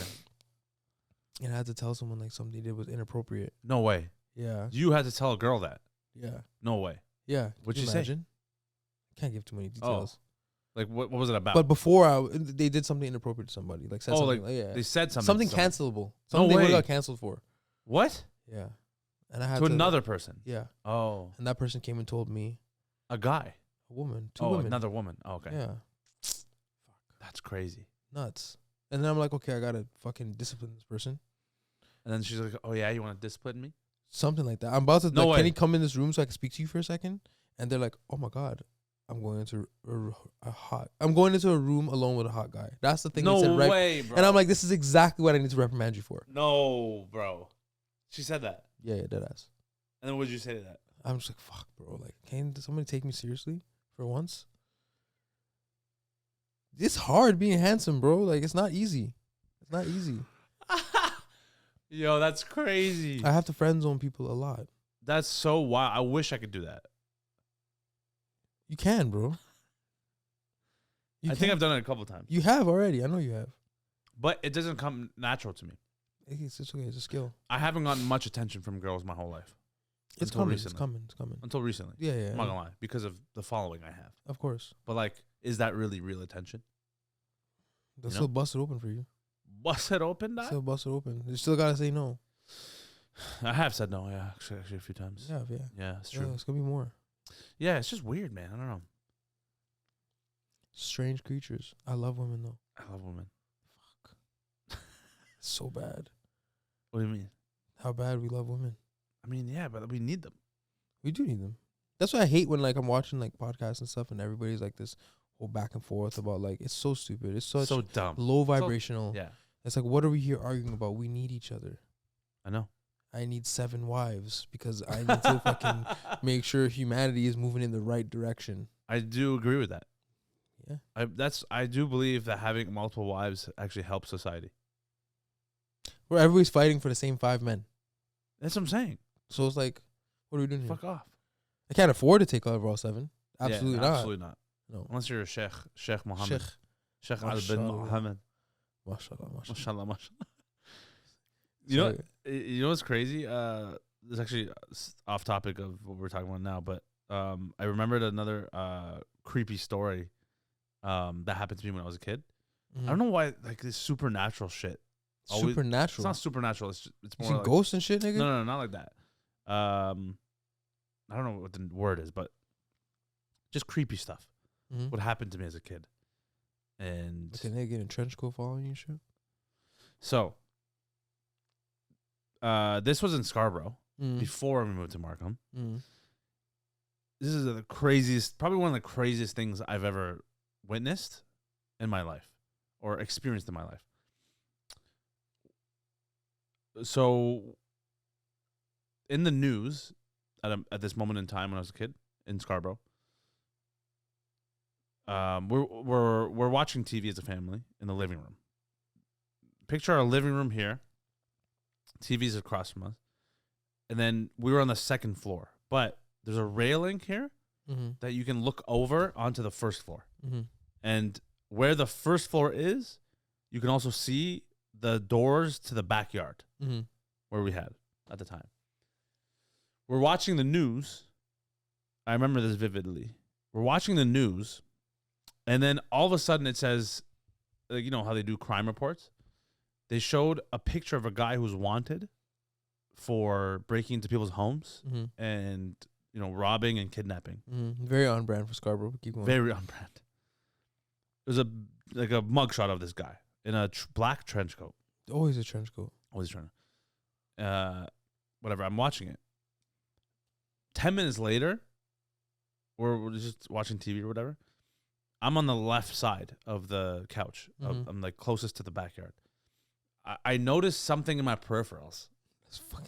And I had to tell someone like something they did was inappropriate. No way. Yeah. You had to tell a girl that. Yeah. No way. Yeah. What'd Could you say? imagine? Can't give too many details. Like what was it about? But before they did something inappropriate to somebody, like said Oh, something, like, yeah, they said something. something to someone. cancelable, something they would way. have got canceled for. What? Yeah. And I had To another person. Yeah. Oh, And that person came and told me, a guy. a woman, two Oh, women. another woman. Oh, okay. Yeah. That's crazy. Nuts. And then I'm like, okay, I gotta fucking discipline this person. And then she's like, "Oh yeah, you want to discipline me?" Something like that. I'm about to No like, way. can he come in this room so I can speak to you for a second? And they're like, oh my God, I'm going into I'm going into a room alone with a hot guy. That's the thing. they No said, right? way, bro. And I'm like, this is exactly what I need to reprimand you for. no, bro. She said that. Yeah, deadass. And then what did you say to that? I'm just like, fuck, bro. Like, can somebody take me seriously for once? It's hard being handsome, bro. Like, it's not easy. It's not easy. Yo, that's crazy. I have to friend zone people a lot. That's so wild. I wish I could do that. You can, bro. I think I've done it a couple times, You have already. I know you have. but it doesn't come natural to me. It's okay. It's a skill. I haven't gotten much attention from girls my whole life. It's Until coming. recently. It's coming. It's coming. Until recently. Yeah, yeah. I'm not gonna lie, because of the following I have. Of course. But like, is that really real attention? They'll You still know? bust it open for you. Bust it open, dog? Still bust it open. You still gotta say no. I have said no, yeah, actually a few times. Yeah, yeah. Yeah, it's Yeah, true. it's gonna be more. Yeah, it's just weird, man. I don't know. Strange creatures. I love women though. I love women. It's so bad. What do you mean? How bad we love women. I mean, yeah, but we need them. We do need them. That's why I hate when like I'm watching like podcasts and stuff and everybody's like this whole back and forth about like it's so stupid. It's such So dumb. low vibrational. Yeah, It's like, what are we here arguing about? We need each other. I know. I need 7 wives because I need to fucking make sure humanity is moving in the right direction. I do agree with that. Yeah. I do believe that having multiple wives actually helps society. where everybody's fighting for the same 5 men. That's what I'm saying. So it's like, what are we doing here? Fuck off. I can't afford to take over all 7. Absolutely not. Absolutely not. No. Unless you're a Sheikh Mohammed. Sheikh Al bin Mohammed. Mashallah, mashallah. Mashallah, mashallah. You know what's crazy? It's actually off topic of what we're talking about now, but I remembered another creepy story that happened to me when I was a kid. I don't know why, like this supernatural shit. Supernatural. It's not supernatural. It's more like ghosts and shit, nigga. No, not like that. I don't know what the word is, but just creepy stuff. What happened to me as a kid? And like a nigga in a trench coat following you, shit. So, this was in Scarborough before we moved to Markham. This is the craziest, probably one of the craziest things I've ever witnessed in my life or experienced in my life. So, in the news at this moment in time when I was a kid in Scarborough, we're watching TV as a family in the living room. Picture our living room here. TV's across from us. And then we were on the second floor. But there's a railing here that you can look over onto the first floor. And where the first floor is, you can also see the doors to the backyard where we had at the time. We're watching the news. I remember this vividly. We're watching the news. And then all of a sudden it says, you know how they do crime reports? They showed a picture of a guy who's wanted for breaking into people's homes and, you know, robbing and kidnapping. Very on brand for Scarborough. Keep going. Very on brand. It was a mugshot of this guy in a black trench coat. Always a trench coat. Always trying to. Whatever. I'm watching it. 10 minutes later, we're just watching TV or whatever. I'm on the left side of the couch. I'm like closest to the backyard. I noticed something in my peripherals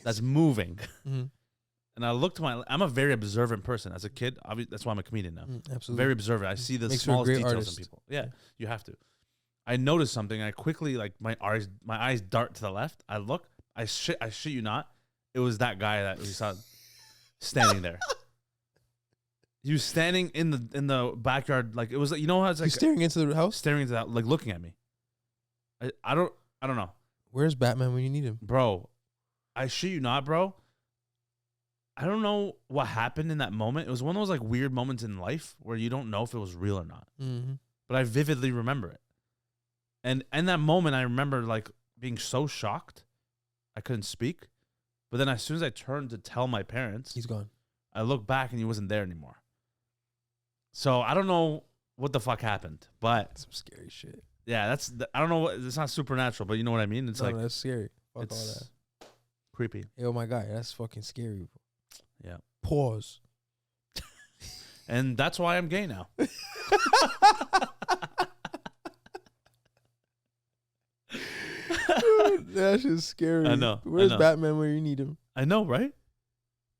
that's moving. And I looked to I'm a very observant person. As a kid, that's why I'm a comedian now. Absolutely. Very observant. I see the smallest details in people. Yeah, you have to. I noticed something. I quickly, like, my eyes dart to the left. I look. I shit you not. It was that guy that we saw standing there. He was standing in the backyard, like it was like, you know how it's like he's staring into the house, staring into that, like looking at me. I don't know. Where's Batman when you need him, bro? I shit you not, bro. I don't know what happened in that moment. It was one of those like weird moments in life where you don't know if it was real or not. But I vividly remember it, and in that moment, I remember like being so shocked, I couldn't speak. But then as soon as I turned to tell my parents, he's gone. I looked back and he wasn't there anymore. So I don't know what the fuck happened, but some scary shit. Yeah, I don't know. It's not supernatural, but you know what I mean. It's that's scary. Fuck all that. Creepy. Yo, my guy, that's fucking scary. Yeah. Pause. And that's why I'm gay now. That shit's scary. I know. Where's Batman where you need him? I know, right?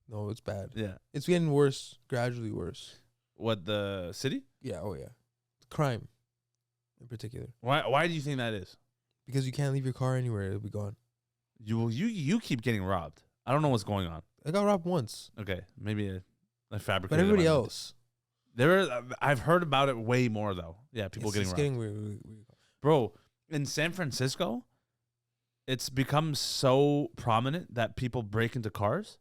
No, it's bad. Yeah. It's getting worse, gradually worse. What, the city? Yeah, oh yeah. Crime, in particular. Why do you think that is? Because you can't leave your car anywhere; it'll be gone. You keep getting robbed. I don't know what's going on. I got robbed once. Okay, maybe I fabricated. But everybody else, I've heard about it way more though. Yeah, people getting robbed. Getting weird. Bro, in San Francisco, it's become so prominent that people break into cars,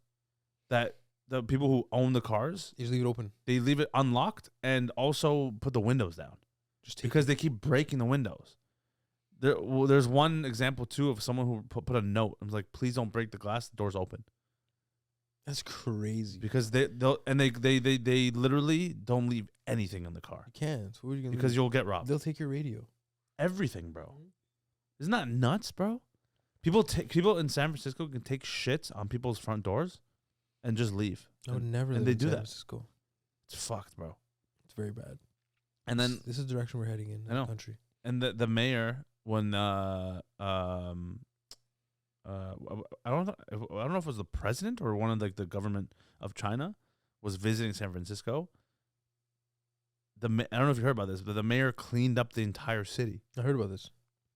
that the people who own the cars, they just leave it open. They leave it unlocked and also put the windows down, just because they keep breaking the windows. There's one example too of someone who put a note. I was like, please don't break the glass. The door's open. That's crazy. Because they literally don't leave anything in the car. You can't. So what are you gonna because leave? You'll get robbed. They'll take your radio. Everything, bro. Isn't that nuts, bro? People in San Francisco can take shits on people's front doors and just leave. I would never live and they in do San that. Francisco. It's fucked, bro. It's very bad. And then this is the direction we're heading in the country. And the mayor, when I don't know if it was the president or one of the government of China was visiting San Francisco. I don't know if you heard about this, but the mayor cleaned up the entire city. I heard about this.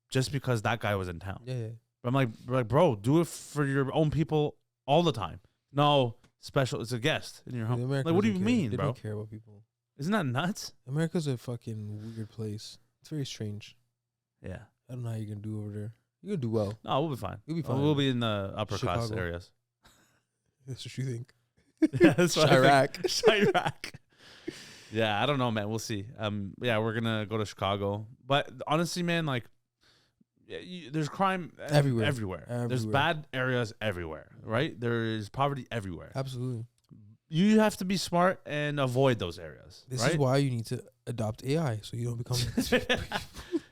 Just because that guy was in town. Yeah. But I'm like, bro, do it for your own people all the time. No, special. It's a guest in your home. Like, what do you mean, they bro? They don't care about people. Isn't that nuts? America's a fucking weird place. It's very strange. Yeah. I don't know how you're gonna do over there. You're gonna do well. No, we'll be fine. You'll be fine. We'll be in the upper class Chicago. areas. That's what you think. Yeah, that's what Chirac. I think. Chirac. Yeah, I don't know, man. We'll see. Yeah, we're gonna go to Chicago, but honestly, man, like, there's crime everywhere. There's bad areas everywhere, right? There is poverty everywhere. Absolutely. You have to be smart and avoid those areas. This right? is why you need to adopt AI so you don't become.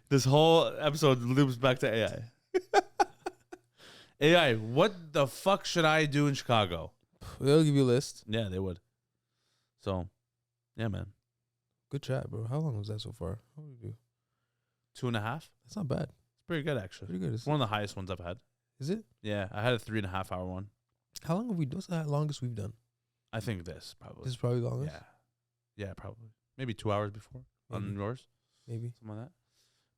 This whole episode loops back to AI. AI, what the fuck should I do in Chicago? They'll give you a list. Yeah, they would. So, yeah, man. Good chat, bro. How long was that so far? How did you do? 2.5. That's not bad. It's pretty good, actually. Pretty good. It's one of the highest ones I've had. Is it? Yeah, I had a 3.5 hour one. How long have we done? What's the longest we've done? I think this probably. This is probably the longest. Yeah, probably. Maybe 2 hours before on yours. Maybe. Something like that.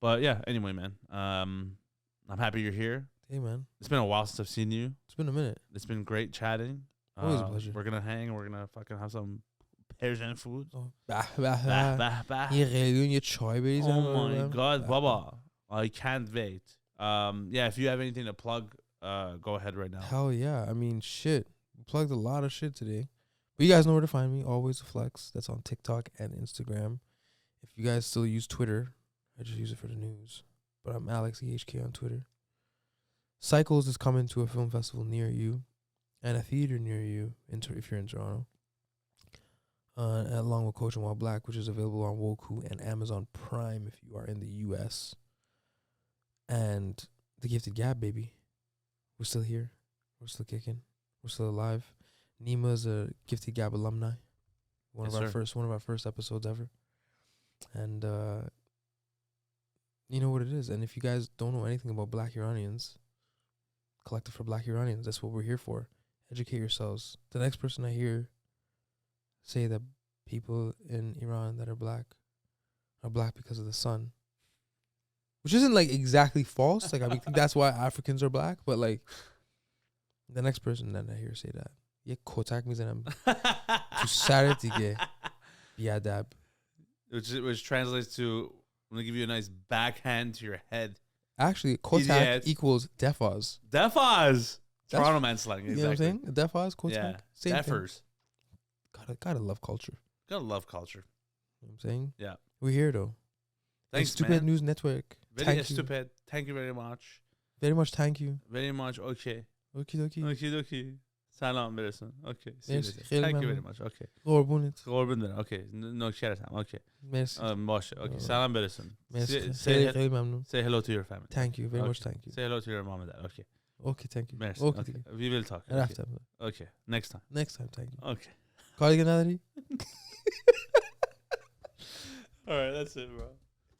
But yeah, anyway, man. I'm happy you're here. Hey, man. It's been a while since I've seen you. It's been a minute. It's been great chatting. Always a pleasure. We're gonna hang. We're gonna fucking have some Persian food. Oh, Bah, bah. Oh Oh my god, Baba! I can't wait. Yeah, if you have anything to plug, go ahead right now. Hell yeah. I mean, shit. We plugged a lot of shit today. But you guys know where to find me. Always a Flex. That's on TikTok and Instagram. If you guys still use Twitter, I just use it for the news. But I'm Alex EHK on Twitter. Cycles is coming to a film festival near you and a theater near you if you're in Toronto. Along with Coach and While Black, which is available on Woku and Amazon Prime if you are in the U.S. And The Gifted Gab, baby. We're still here. We're still kicking. We're still alive. Neema's a Gifted Gab alumni. One of our first episodes ever. And you know what it is. And if you guys don't know anything about Black Iranians, Collective for Black Iranians, that's what we're here for. Educate yourselves. The next person I hear say that people in Iran that are black because of the sun, which isn't like exactly false. Like, I mean, that's why Africans are black. But like, the next person that I hear say that, ye kotak mizanam to saratige biadab, which translates to, I'm gonna give you a nice backhand to your head. Actually, kotak equals defaz. Defaz. Toronto man slang. You know what I'm saying? Defaz, kotak. Yeah. Same Defers. Thing. Gotta love culture. Gotta love culture. You know what I'm saying? Yeah. We're here though. Thanks, Estupid man. News Network. Very Estupid. Thank you very much. Very much thank you. Very much. Okay. Okie dokie. Okie dokie. Salam برسون. Okay. مرسی. Thank you very much. Okay. قربونت. قربون برم. Okay. نوکرتم. Okay. مرسی. باشه. Okay. سلام برسون. مرسی. خیلی ممنون. Say hello to your family. Thank you. Very much thank you. Say hello to your mom and dad. Okay. Okay, thank you. مرسی. Okay. We will talk. رفتم. Okay. Next time. Next time, thank you. Okay. کار دیگه نداری؟ All right, that's it, bro.